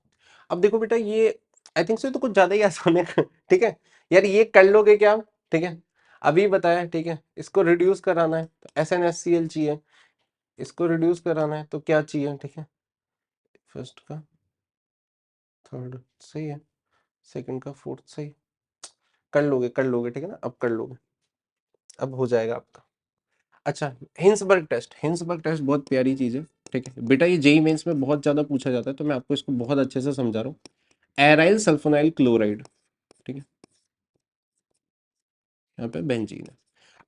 अब देखो बेटा ये आई थिंक सो तो कुछ ज्यादा ही आसान है। ठीक है यार, ये कर लोगे क्या आप? ठीक है, अभी बताया। ठीक है, इसको रिड्यूस कराना है तो SnHCl चाहिए, इसको रिड्यूस कराना है तो क्या चाहिए। ठीक है, फर्स्ट का थर्ड सही है, सेकंड का फोर्थ सही, कर लोगे कर लोगे। ठीक है ना, अब कर लोगे, अब हो जाएगा आपका। अच्छा, हिंसबर्ग टेस्ट, हिंसबर्ग टेस्ट बहुत प्यारी चीज है। ठीक है बेटा, ये जेई मेंस में बहुत ज्यादा पूछा जाता है, तो मैं आपको इसको बहुत अच्छे से समझा रहा हूँ। एराइल सल्फोनाइल क्लोराइड, ठीक है, यहाँ पे बेंजीन है।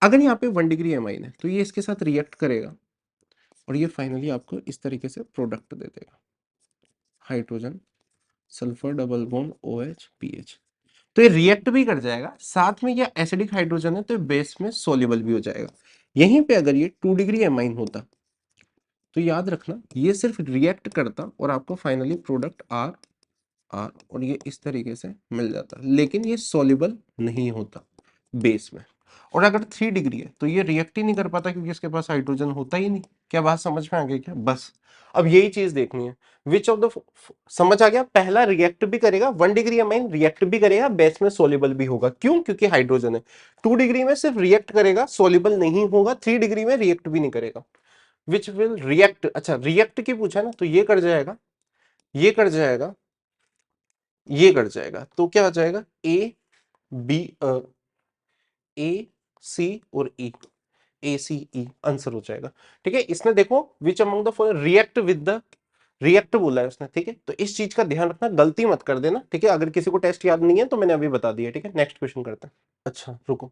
अगर यहाँ पे 1 डिग्री एमाइन है तो ये इसके साथ रिएक्ट करेगा, और ये फाइनली आपको इस तरीके से प्रोडक्ट दे देगा, hydrogen sulphur double bond OH PH। तो ये रिएक्ट भी कर जाएगा, साथ में ये एसिडिक हाइड्रोजन है तो ये बेस में सोल्यूबल भी हो जाएगा। यहीं पे अगर ये 2 डिग्री एमाइन होता तो याद रखना ये सिर्फ रिएक्ट करता और आपको फाइनली प्रोडक्ट आर आर और ये इस तरीके से मिल जाता, लेकिन ये सॉल्युबल नहीं होता बेस में। और अगर 3 डिग्री है तो ये रिएक्ट ही नहीं कर पाता क्योंकि इसके पास हाइड्रोजन होता ही नहीं। क्या बात समझ में आ गई क्या? बस अब यही चीज देखनी है, विच ऑफ द, समझ आ गया, पहला रिएक्ट भी करेगा, 1 डिग्री अमाइन रिएक्ट भी करेगा, बेस में सोल्युबल भी होगा, क्यों? क्योंकि हाइड्रोजन है। 2 डिग्री में सिर्फ रिएक्ट करेगा, सोल्युबल नहीं होगा, 3 डिग्री में रिएक्ट भी नहीं करेगा। विच विल रिएक्ट, अच्छा रिएक्ट की पूछा ना, तो ये कर जाएगा, ये कर जाएगा, ये कर जाएगा, तो क्या आ जाएगा, बी ए सी और ई, ACE आंसर हो जाएगा। ठीक है, इसने देखो which among the following react with the, react बोला है उसने। ठीक है, तो इस चीज का ध्यान रखना, गलती मत कर देना। ठीक है, अगर किसी को टेस्ट याद नहीं है तो मैंने अभी बता दिया। ठीक है, नेक्स्ट क्वेश्चन करते हैं। अच्छा रुको,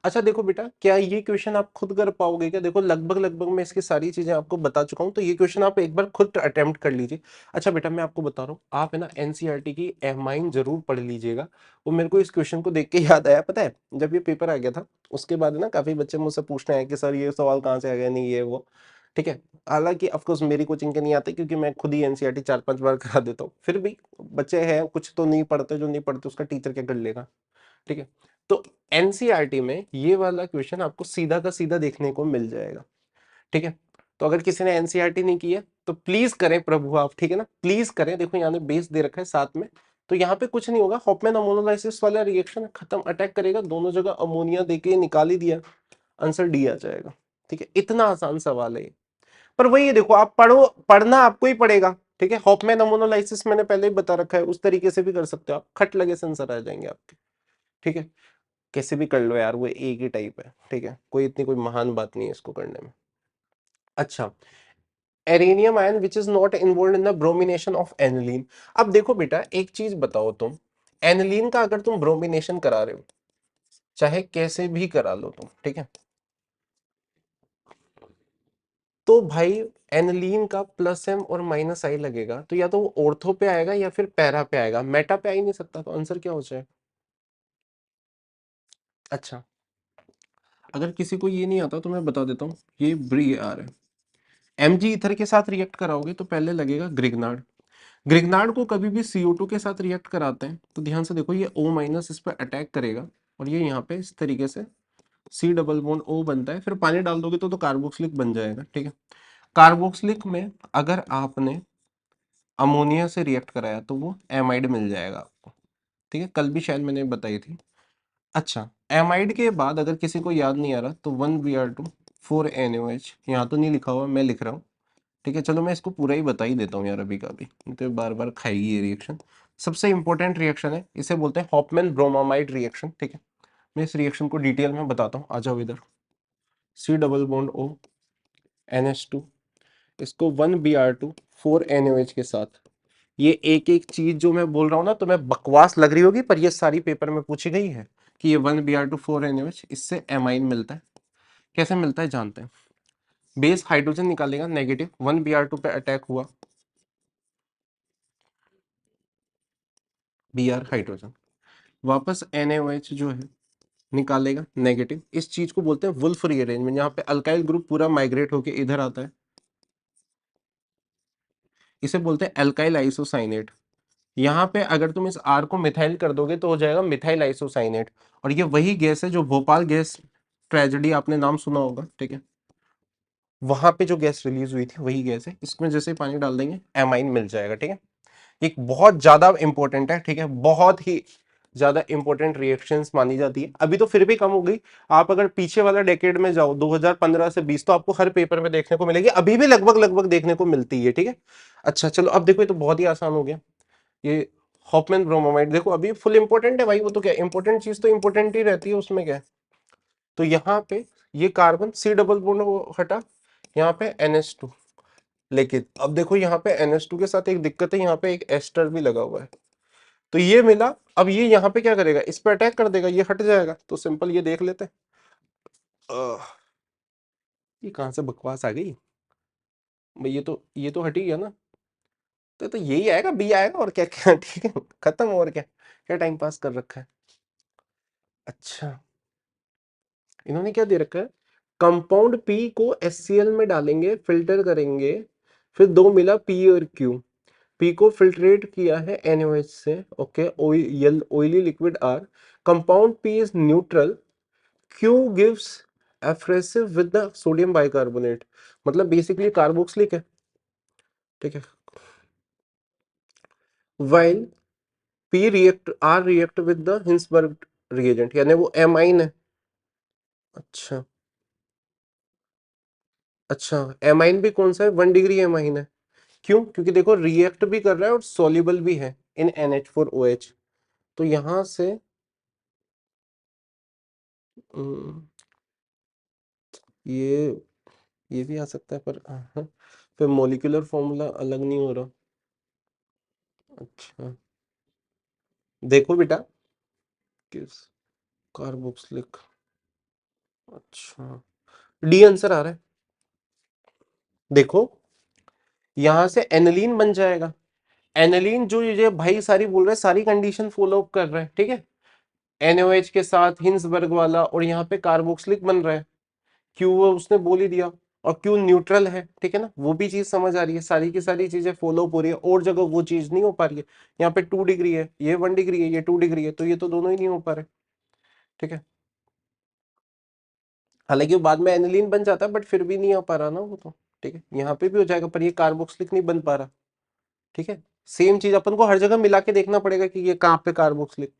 अच्छा देखो बेटा, क्या ये क्वेश्चन आप खुद कर पाओगे क्या? देखो लगभग लगभग मैं इसकी सारी चीजें आपको बता चुका हूं, तो ये क्वेश्चन आप एक बार खुद अटेम्प्ट कर लीजिए। अच्छा बेटा, मैं आपको बता रहा हूँ, आप है ना एनसीईआरटी की एमाइन जरूर पढ़ लीजिएगा। वो मेरे को इस क्वेश्चन को देख के याद आया, पता है जब ये पेपर आ गया था उसके बाद है ना काफी बच्चे मुझसे पूछने आए कि सर ये सवाल कहाँ से आ गया, नहीं ये वो। ठीक है, हालांकि ऑफकोर्स मेरी कोचिंग के नहीं आते क्योंकि मैं खुद ही एनसीईआरटी 4-5 बार करा देता हूँ, फिर भी बच्चे हैं कुछ तो नहीं पढ़ते, जो नहीं पढ़ते उसका टीचर क्या कर लेगा। ठीक है, तो एनसीईआरटी में ये वाला क्वेश्चन आपको सीधा का सीधा देखने को मिल जाएगा। ठीक है, तो अगर किसी ने एनसीईआरटी नहीं की है तो प्लीज करें प्रभु आप, ठीक है ना, प्लीज करें। देखो यहाँ ने बेस दे रखा है साथ में, तो यहाँ पे कुछ नहीं होगा, हॉफमैन अमोनोलाइसिस वाला रिएक्शन खत्म, अटैक करेगा दोनों जगह, अमोनिया देके निकाल ही दिया, आंसर डी आ जाएगा। ठीक है, इतना आसान सवाल है ये। पर वही है, देखो आप पढ़ो, पढ़ना आपको ही पड़ेगा। ठीक है, हॉफमैन अमोनोलाइसिस मैंने पहले ही बता रखा है, उस तरीके से भी कर सकते हो आप, खट लगे से आंसर आ जाएंगे आपके। ठीक है, कैसे भी कर लो यार, वो एक ही टाइप है। ठीक है, कोई इतनी कोई महान बात नहीं है इसको करने में। अच्छा, arenium ion which is not involve in the bromination of aniline. अब देखो बेटा एक चीज बताओ, तुम एनिलीन का अगर तुम ब्रोमिनेशन करा रहे हो, चाहे कैसे भी करा लो तुम, ठीक है, तो भाई एनिलीन का प्लस एम और माइनस आई लगेगा, तो या तो वो ऑर्थो पे आएगा या फिर पैरा पे आएगा, मेटा पे आ ही नहीं सकता, तो आंसर क्या हो जाए? अच्छा, अगर किसी को ये नहीं आता तो मैं बता देता हूँ, ये ब्री आ रहा है, एमजी ईथर के साथ रिएक्ट कराओगे तो पहले लगेगा ग्रिग्नार्ड। ग्रिग्नार्ड को कभी भी CO2 के साथ रिएक्ट कराते हैं तो ध्यान से देखो, ये O माइनस इस पर अटैक करेगा और ये यहाँ पे इस तरीके से C डबल बॉन्ड O बनता है, फिर पानी डाल दोगे तो कार्बोक्सिलिक बन जाएगा। ठीक है, कार्बोक्सिलिक में अगर आपने अमोनिया से रिएक्ट कराया तो वो एमाइड मिल जाएगा आपको। ठीक है, कल भी शायद मैंने बताई थी। अच्छा, एमाइड के बाद अगर किसी को याद नहीं आ रहा तो 1Br2 4NOH, यहाँ तो नहीं लिखा हुआ, मैं लिख रहा हूँ। ठीक है, चलो मैं इसको पूरा ही बता ही देता हूँ यार अभी का अभी, नहीं तो बार बार खाएगी ये रिएक्शन। सबसे इंपॉर्टेंट रिएक्शन है, इसे बोलते हैं हॉफमैन ब्रोमामाइड रिएक्शन। ठीक है, मैं इस रिएक्शन को डिटेल में बताता हूँ, आ जाओ इधर। C double bond O NH2, इसको 1Br2 4NOH के साथ, ये एक एक चीज जो मैं बोल रहा हूँ ना तो मैं बकवास लग रही होगी, पर ये सारी पेपर में पूछी गई है कि ये 1Br2 4NOH, इससे एमाइन मिलता है। कैसे मिलता है जानते हैं, बेस हाइड्रोजन निकालेगा नेगेटिव, 1Br2 पे अटैक हुआ, Br हाइड्रोजन, वापस NaOH जो है निकालेगा नेगेटिव, इस चीज को बोलते हैं वुल्फ रीअरेंजमेंट, यहाँ पे अल्काइल ग्रुप पूरा माइग्रेट होके इधर आता है, इसे बोलते हैं अल्काइल आइसोसाइनेट। यहाँ पे अगर तुम इस R को मिथाइल कर दोगे तो हो जाएगा मिथाइल आइसोसाइनेट, और ये वही गैस है जो भोपाल गैस ट्रेजेडी आपने नाम सुना होगा। ठीक है, वहां पे जो गैस रिलीज हुई थी वही गैस है, इसमें जैसे ही पानी डाल देंगे एमाइन मिल जाएगा। ठीक है, एक बहुत ज्यादा इंपॉर्टेंट है, ठीक है, बहुत ही ज्यादा इंपॉर्टेंट रिएक्शंस मानी जाती है, अभी तो फिर भी कम हो गई। आप अगर पीछे वाला डेकेड में जाओ 2015 से 20, तो आपको हर पेपर में देखने को मिलेगी, अभी भी लगभग लगभग देखने को मिलती है। ठीक है, अच्छा चलो अब देखो, ये तो बहुत ही आसान हो गया, ये हॉफमैन ब्रोमोमाइड देखो अभी फुल इंपॉर्टेंट है भाई, वो तो क्या इंपॉर्टेंट चीज तो इंपॉर्टेंट ही रहती है, उसमें क्या है। तो यहाँ पे ये कार्बन C डबल बॉन्ड हटा, यहाँ पे NH2, लेकिन अब देखो यहाँ पे NH2 के साथ एक दिक्कत है, यहाँ पे एक एस्टर भी लगा हुआ है, तो ये मिला, अब ये यहाँ पे क्या करेगा, इस पे अटैक कर देगा, ये हट जाएगा, तो सिंपल ये देख लेते हैं। ये कहां से बकवास आ गई भाई, ये तो हट ही गया ना, तो यही आएगा, बी आएगा, और क्या क्या ठीक है, खत्म, और क्या क्या टाइम पास कर रखा है। अच्छा, इन्होंने क्या दे रखा है, कंपाउंड पी को HCl में डालेंगे, फिल्टर करेंगे, फिर दो मिला पी और क्यू, पी को फिल्ट्रेट किया है NaOH से, okay, oily liquid R, compound P is neutral, Q gives abrasive with the sodium bicarbonate, मतलब बेसिकली कार्बोक्सिलिक है। ठीक है, while P react or react with the Hinsberg reagent, यानी वो एमाइन है। अच्छा, अच्छा, एमाइन भी कौन सा है, 1 डिग्री एमाइन है, क्यों, क्योंकि देखो रिएक्ट भी कर रहा है और सॉल्युबल भी है इन NH4OH, तो यहां से हम्म, ये ये भी आ सकता है, पर हाँ, फिर मॉलिक्यूलर फॉर्मूला अलग नहीं हो रहा। अच्छा, देखो बेटा, किस कार्बोक्सिलिक, अच्छा, डी आंसर आ रहा है। देखो यहां से एनिलीन बन जाएगा। एनिलीन जो ये भाई सारी बोल रहे हैं, सारी कंडीशन फॉलो अप कर रहे हैं, ठीक है। एनओएच के साथ हिंसबर्ग वाला, और यहाँ पे कार्बोक्सिलिक बन रहा है। क्यू वो उसने बोल ही दिया, और क्यू न्यूट्रल है, ठीक है ना, वो भी चीज समझ आ रही है, सारी की सारी चीजें फॉलो अप हो रही है, और जगह वो चीज नहीं हो पा रही है। यहाँ पे 2 डिग्री है, ये 1 डिग्री है, ये 2 डिग्री है, तो ये तो दोनों ही नहीं हो पा रहे, ठीक है। हालांकि वो बाद में एनिलीन बन जाता है, बट फिर भी नहीं हो पा रहा ना वो तो, ठीक है। यहाँ पे भी हो जाएगा, पर ये कार्बोक्सिलिक नहीं बन पा रहा, ठीक है। सेम चीज अपन को हर जगह मिला के देखना पड़ेगा कि ये कहाँ पे कार्बोक्सिलिक,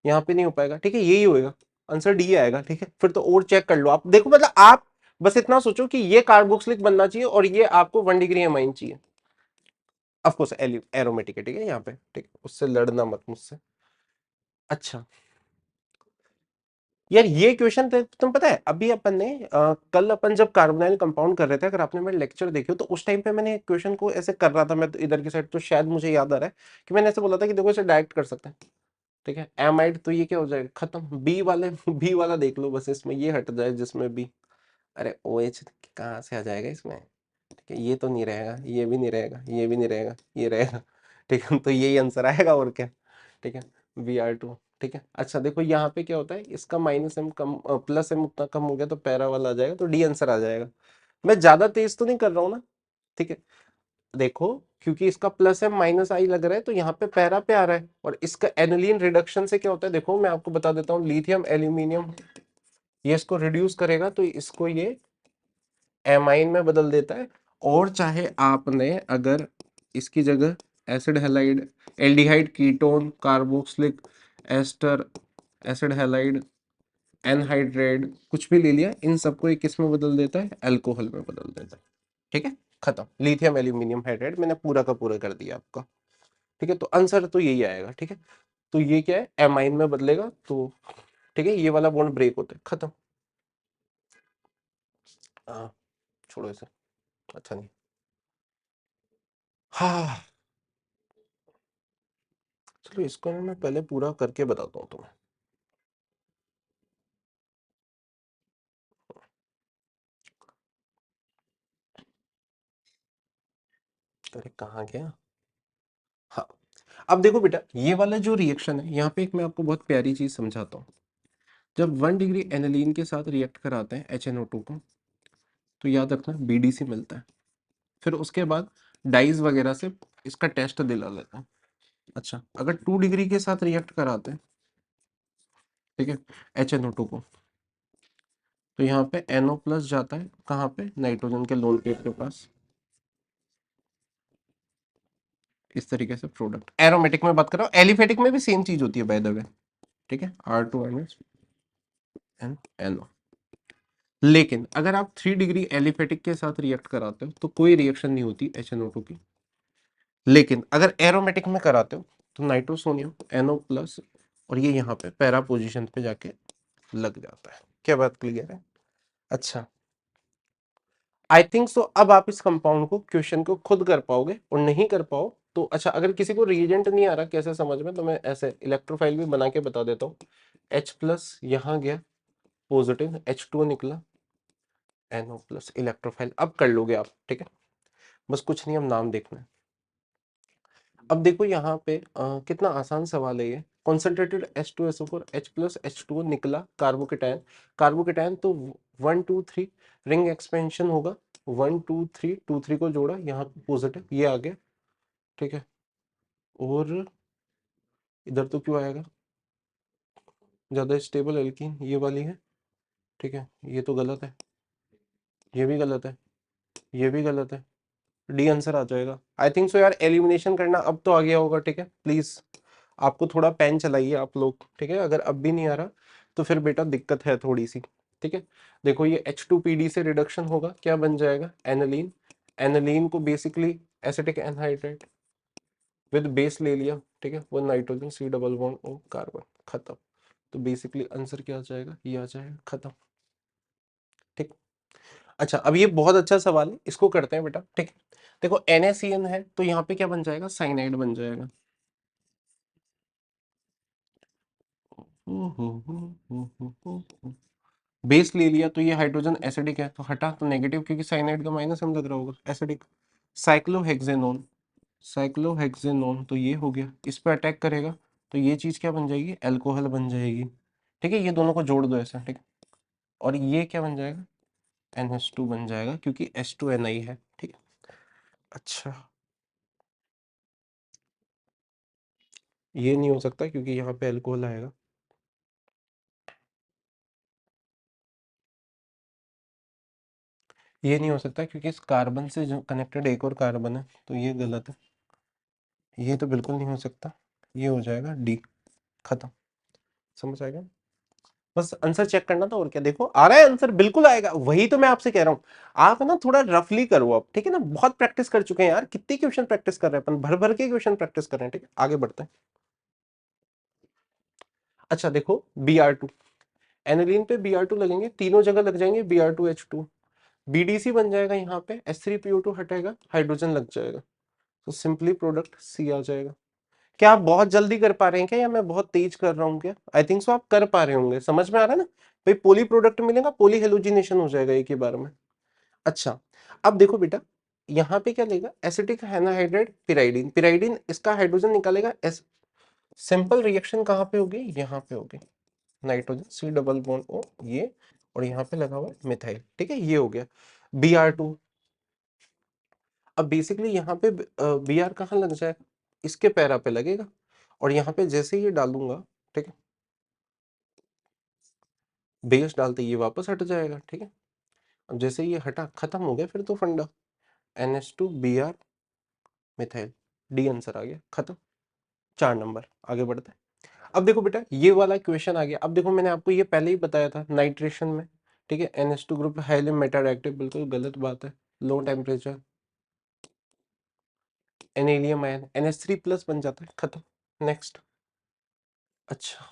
यहाँ पे नहीं हो पाएगा, ठीक है, यही होएगा। आंसर डी आएगा, ठीक है। फिर तो और चेक कर लो आप, देखो मतलब आप बस इतना सोचो कि ये कार्बोक्सिलिक बनना चाहिए, और ये आपको 1 डिग्री एमाइन चाहिए। ऑफ कोर्स एरोमेटिक है, ठीक है, यहाँ पे, ठीक है, उससे लड़ना मत मुझसे। अच्छा यार, ये क्वेश्चन तुम पता है, अभी अपन ने कल अपन जब कार्बोनाइल कंपाउंड कर रहे थे, अगर आपने मेरे लेक्चर देखे हो, तो उस टाइम पे मैंने क्वेश्चन को ऐसे कर रहा था मैं, तो इधर की साइड, तो शायद मुझे याद आ रहा है कि मैंने ऐसे बोला था कि देखो इसे डायरेक्ट कर सकते हैं, ठीक है। एमाइड तो ये क्या हो जाएगा, खत्म। बी वाले बी वाला देख लो बस, इसमें ये हट जाए जिसमें बी। अरे ओ एच कहाँ से आ जाएगा इसमें, ठीक है, ये तो नहीं रहेगा, ये भी नहीं रहेगा, ये भी नहीं रहेगा, ये रहेगा, ठीक है, तो यही आंसर आएगा, और क्या, ठीक है। Br2, ठीक है। अच्छा देखो यहाँ पे क्या होता है, इसका माइनस एम कम, प्लस एम उतना कम हो गया, तो पैरा वाला आ जाएगा, तो डी आंसर आ जाएगा। मैं ज्यादा तेज तो नहीं कर रहा हूँ ना, ठीक है। देखो क्योंकि इसका प्लस एम माइनस आई लग रहा है, तो यहाँ पे पैरा पे आ रहा है, और इसका एनिलीन रिडक्शन से क्या होता है, देखो मैं आपको बता देता हूँ, लिथियम एल्यूमिनियम, ये इसको रिड्यूस करेगा, तो इसको ये एमाइन में बदल देता है। और चाहे आपने अगर इसकी जगह acid halide, aldehyde, ketone, carboxylic ester, acid halide, anhydride, कुछ भी ले लिया, इन सबको ये किस में बदल देता है, अल्कोहल में बदल देता है, ठीक है। खत्म, लिथियम एल्यूमिनियम हाइड्राइड मैंने पूरा का पूरा कर दिया आपका, ठीक है। तो आंसर तो यही आएगा, ठीक है। तो ये क्या है, एमाइन में बदलेगा, तो ठीक है, ये वाला बॉन्ड ब्रेक होता है, खत्म। हाँ, छोड़ो इसे, अच्छा नहीं। हाँ, चलो इसको ना मैं पहले पूरा करके बताता हूँ तुम्हें। अरे कहाँ गया, हाँ। अब देखो बेटा, ये वाला जो रिएक्शन है, यहाँ पे एक मैं आपको बहुत प्यारी चीज समझाता हूँ। जब 1 डिग्री एनिलीन के साथ रिएक्ट कराते हैं HNO2 को, तो याद रखना BDC मिलता है। फिर उसके बाद डाइज वगैरह से इसका टेस्ट दिला लेते हैं। अच्छा, अगर 2 डिग्री के साथ रिएक्ट कराते हैं, ठीक है, HNO2 को, तो यहाँ पे NO प्लस जाता है कहाँ पे, नाइट्रोजन के लोन पेयर के पास, इस तरीके से प्रोडक्ट। एरोमेटिक में बात कर रहा हूँ, एलिफेटिक में भी सेम चीज होती है बाय द वे, ठीक है, R2 एंड NO। लेकिन अगर आप 3 डिग्री एलिफेटिक के साथ रिएक्ट कराते हो, तो कोई रिएक्शन नहीं होती HNO2 की। लेकिन अगर एरोमेटिक में कराते हो, तो नाइट्रोसोनियम NO प्लस, और ये यहाँ पे पैरा पोजीशन पे जाके लग जाता है। क्या बात क्लियर है? अच्छा, आई थिंक सो अब आप इस कंपाउंड को, क्वेश्चन को खुद कर पाओगे, और नहीं कर पाओ तो अच्छा, अगर किसी को रिएजेंट नहीं आ रहा कैसे समझ में, तो मैं ऐसे इलेक्ट्रोफाइल भी बना के बता देता हूँ। H प्लस यहाँ गया पॉजिटिव, H2 निकला, NO प्लस, इलेक्ट्रोफाइल अब कर लोगे आप, ठीक है। बस कुछ नहीं, हम नाम देखना है। अब देखो यहाँ पे कितना आसान सवाल है ये। Concentrated H2SO4, H plus H2O निकला, कार्बोकेटायन, कार्बोकेटायन तो 1 2 3 रिंग एक्सपेंशन होगा, 1 2 3, 2 3 को जोड़ा, यहाँ पे पॉजिटिव, ये आ गया, ठीक है। और इधर तो क्यों आएगा, ज्यादा स्टेबल एल्कीन ये वाली है, ठीक है, ये तो गलत है, ये भी गलत है, ये भी गलत है, डी आंसर आ जाएगा। आई थिंक सो यार, एलिमिनेशन करना अब तो आ गया होगा, ठीक है। प्लीज आपको थोड़ा पेन चलाइए आप लोग, ठीक है। अगर अब भी नहीं आ रहा, तो फिर बेटा दिक्कत है थोड़ी सी, ठीक है। देखो ये H2PD से रिडक्शन होगा, क्या बन जाएगा, एनालीन। एनालीन को basically acetic anhydride with base ले लिया, ठीक है, वो nitrogen, C double bond O carbon, खत्म। तो बेसिकली आंसर क्या आ जाएगा, ये आ जाएगा, खत्म, ठीक। अच्छा, अब ये बहुत अच्छा सवाल है, इसको करते हैं बेटा, ठीक है। देखो NaCN है, तो यहाँ पे क्या बन जाएगा, साइनाइड बन जाएगा। बेस ले लिया तो ये हाइड्रोजन एसिडिक है, तो हटा तो नेगेटिव, क्योंकि साइनाइड का माइनस हम लग रहा होगा, एसिडिक। साइक्लोहेक्सेनोन, साइक्लोहेक्सेनोन तो ये हो गया, इस पे अटैक करेगा तो ये चीज क्या बन जाएगी, अल्कोहल बन जाएगी। ठीक है, ये दोनों को जोड़ दो ऐसा, ठीक है, और ये क्या बन जाएगा, NH2 बन जाएगा, क्योंकि H2Ni है। ठीक है, अच्छा ये नहीं हो सकता क्योंकि यहाँ पे अल्कोहल आएगा। ये नहीं हो सकता क्योंकि इस कार्बन से जो कनेक्टेड एक और कार्बन है, तो ये गलत है, ये तो बिल्कुल नहीं हो सकता, ये हो जाएगा डी, खत्म। समझ आएगा, बस आंसर चेक करना था, और क्या, देखो आ रहा है आंसर, बिल्कुल आएगा, वही तो मैं आपसे कह रहा हूँ। आप है ना थोड़ा रफली करो अब, ठीक है ना, बहुत प्रैक्टिस कर चुके हैं यार, कितने क्वेश्चन प्रैक्टिस कर रहे हैं अपन, भर भर के क्वेश्चन प्रैक्टिस कर रहे हैं। ठीक है, आगे बढ़ते हैं। अच्छा देखो, Br2, एनिलीन पे Br2 लगेंगे, तीनों जगह लग जाएंगे Br2H2, BDC बन जाएगा, यहाँ पे H3PO2 हटेगा, हाइड्रोजन लग जाएगा, तो सिंपली प्रोडक्ट C आ जाएगा। क्या आप बहुत जल्दी कर पा रहे हैं क्या, या मैं बहुत तेज कर रहा हूँ क्या? आई थिंक सो आप कर पा रहे होंगे, समझ में आ रहा है ना भाई, पोली प्रोडक्ट मिलेगा, पोली हेलोजिनेशन हो जाएगा एक ही बार में। अच्छा, अब देखो बेटा, यहाँ पे क्या लेगा, एसिटिक एनहाइड्राइड पिराइडिन, पिराइडिन इसका हाइड्रोजन निकालेगा, एस, सिंपल रिएक्शन कहाँ पे होगी, यहाँ पे होगी, nitrogen C double bond O, ये, और यहाँ पे लगा हुआ है मिथाइल। ठीक है, ये हो गया Br2। अब बेसिकली यहाँ पे Br कहाँ लग जाएगा, इसके पैरा पे लगेगा, और यहाँ पे जैसे ये डालूंगा, ठीक है, बेस डालते ये वापस हट जाएगा। ठीक है, अब जैसे ये हटा, खत्म हो गया फिर तो फंडा, NH2Br मिथाइल, डी आंसर आ गया, खत्म। 4 नंबर, आगे बढ़ते हैं। अब देखो बेटा, ये वाला क्वेश्चन आ गया, अब देखो मैंने आपको ये पहले ही बताया था नाइट्रेशन में। ठीक है, NH2 ग्रुप हाईली मेटारेक्टिव, बिल्कुल गलत बात है, low temperature, anilinium ion NH3 plus बन जाता है, खत्म। नेक्स्ट, अच्छा,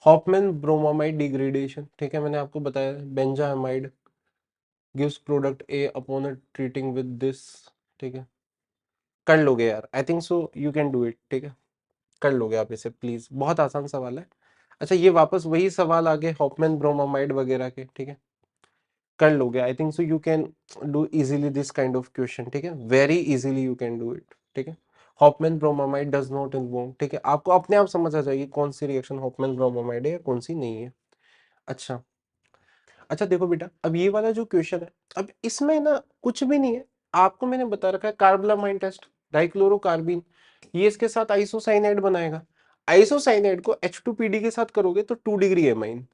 हॉफमैन ब्रोमामाइड डिग्रेडेशन, ठीक है, मैंने आपको बताया benzamide gives product A upon treating with this. ठीक है, कर लोगे यार, आई think so you can do it. ठीक है, कर लोगे आप इसे, प्लीज, बहुत आसान सवाल है। अच्छा, ये वापस वही सवाल आ गए हॉफमैन ब्रोमामाइड वगैरह के। ठीक है, कर लोगे, आई think so you can do easily this kind of question. ठीक है, very easily you can do it. ठीक है, Hofmann bromamide does not involve, ठीक है, आपको अपने आप समझ आ जाएगी कौन सी रिएक्शन हॉफमैन ब्रोमामाइड है या कौन सी नहीं है। अच्छा, अच्छा देखो बेटा, अब ये वाला जो क्वेश्चन है, अब इसमें ना कुछ भी नहीं है, आपको मैंने बता रखा है कार्बोलामाइन टेस्ट, डाइक्लोरोकार्बिन, ये इसके साथ आइसोसाइनाइड बनाएगा, आइसोसाइनाइड को H2PD के साथ करोगे तो 2 degree amine,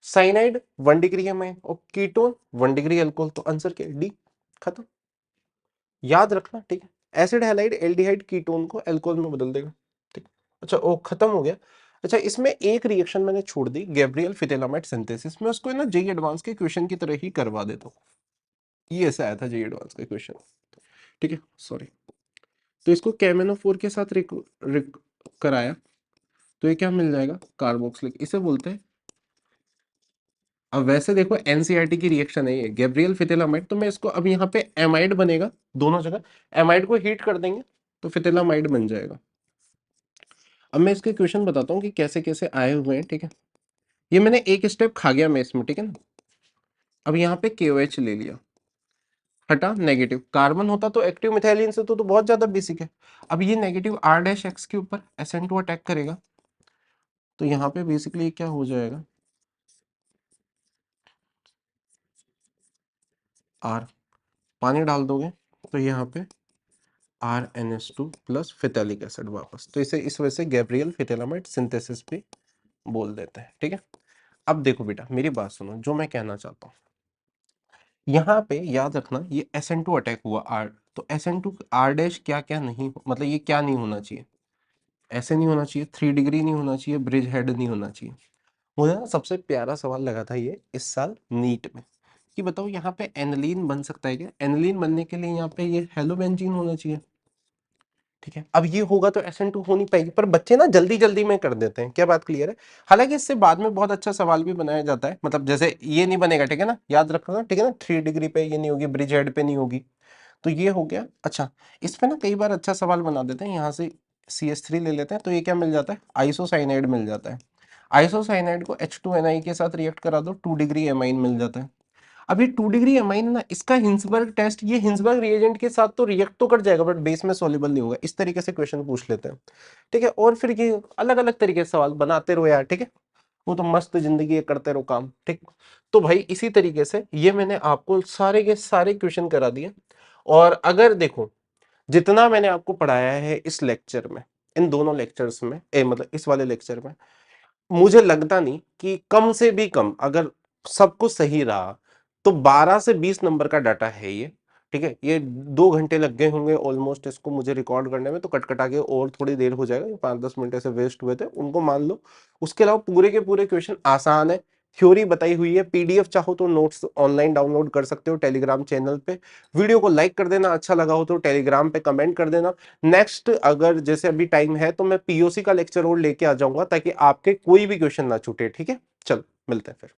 cyanide 1 degree amine, और कीटोन 1 डिग्री अल्कोहल, तो आंसर क्या है, डी, खत्म। याद रखना, ठीक है, एसिड हैलाइड एल्डिहाइड कीटोन को अल्कोहल में बदल देगा। ठीक, अच्छा ओ खत्म हो गया। अच्छा, इसमें एक रिएक्शन मैंने छोड़ दी, गैब्रियल फिटेलामाइड सिंथेसिस में, उसको ना जेई एडवांस के क्वेश्चन की तरह ही करवा देता हूँ, ये ऐसा आया था जेई एडवांस का क्वेश्चन। ठीक है, सॉरी, तो इसको KMnO4 के साथ रिक कराया, तो ये क्या मिल जाएगा, कार्बोक्सिलिक, इसे बोलते हैं। अब वैसे देखो एनसीईआरटी की रिएक्शन है ये, गैब्रियल फिथिलामाइड, तो मैं इसको अब यहाँ पे एमाइड बनेगा दोनों जगह, एमाइड को हीट कर देंगे तो फिथिलामाइड बन जाएगा। अब मैं इसके क्वेश्चन बताता हूँ कि कैसे कैसे आए हुए हैं। ठीक है, ये मैंने एक स्टेप खा गया मैं इसमें, ठीक है ना। अब यहाँ पे KOH ले लिया, हटा नेगेटिव, कार्बन होता तो एक्टिव मिथाइलिन से तो बहुत ज्यादा बेसिक है। अब ये नेगेटिव R' के ऊपर SN2 अटैक करेगा, तो यहाँ पे बेसिकली क्या हो जाएगा, R, पानी डाल दोगे तो यहाँ पे RnH2 प्लस फिथैलिक एसिड वापस, तो इसे इस वजह से गैब्रियल फिथैलामाइड सिंथेसिस भी बोल देते हैं। ठीक है, अब देखो बेटा मेरी बात सुनो, जो मैं कहना चाहता हूँ, यहाँ पे याद रखना, ये SN2 अटैक हुआ R, तो SN2 R' क्या क्या नहीं, मतलब ये क्या नहीं होना चाहिए, ऐसे नहीं होना चाहिए, 3 डिग्री नहीं होना चाहिए, ब्रिज हेड नहीं होना चाहिए। मुझे ना सबसे प्यारा सवाल लगा था ये इस साल नीट में, कि बताओ यहाँ पे एनिलीन बन सकता है क्या, एनिलीन बनने के लिए यहाँ पे ये हेलोबेंजीन होना चाहिए। ठीक है, अब ये होगा तो SN2 हो नहीं पाएगी, पर बच्चे ना जल्दी जल्दी में कर देते हैं, क्या बात क्लियर है। हालांकि इससे बाद में बहुत अच्छा सवाल भी बनाया जाता है, मतलब जैसे ये नहीं बनेगा, ठीक है ना, याद रखना, ठीक है ना, 3 डिग्री पे ये नहीं होगी, ब्रिज हेड पे नहीं होगी, तो ये हो गया। अच्छा, इस पे ना कई बार अच्छा सवाल बना देते हैं, यहाँ से CH3 ले लेते हैं, तो ये क्या मिल जाता है, आइसोसाइनाइड मिल जाता है। आइसोसाइनाइड को H2Ni के साथ रिएक्ट करा दो, 2 डिग्री एमाइन मिल जाता है। अब ये 2 डिग्री एमाइन ना, इसका हिंसबर्ग टेस्ट, ये हिंसबर्ग रिएजेंट के साथ तो रिएक्ट तो कर जाएगा बट बेस में सॉल्युबल नहीं होगा। इस तरीके से क्वेश्चन पूछ लेते हैं, ठीक है। और फिर ये अलग अलग तरीके से सवाल बनाते रहो यार, ठीक है। वो तो मस्त जिंदगी है, करते रहो काम, ठीक। तो भाई इसी तरीके से ये मैंने आपको सारे के सारे क्वेश्चन करा दिए। और अगर देखो, जितना मैंने आपको पढ़ाया है इस लेक्चर में, इन दोनों लेक्चर्स में, मतलब इस वाले लेक्चर में, मुझे लगता नहीं कि कम से भी कम, अगर सब कुछ सही रहा तो 12 से 20 नंबर का डाटा है ये, ठीक है। ये 2 घंटे लग गए होंगे ऑलमोस्ट इसको मुझे रिकॉर्ड करने में, तो कट कटा के और थोड़ी देर हो जाएगा, 5-10 मिनट ऐसे वेस्ट हुए थे उनको मान लो। उसके अलावा पूरे के पूरे क्वेश्चन आसान है, थ्योरी बताई हुई है। पीडीएफ चाहो तो नोट्स ऑनलाइन डाउनलोड कर सकते हो टेलीग्राम चैनल पे। वीडियो को लाइक कर देना, अच्छा लगा हो तो टेलीग्राम पे कमेंट कर देना। नेक्स्ट अगर जैसे अभी टाइम है तो मैं पीओसी का लेक्चर और लेके आ जाऊंगा ताकि आपके कोई भी क्वेश्चन ना छूटे, ठीक है। चलो मिलते हैं फिर।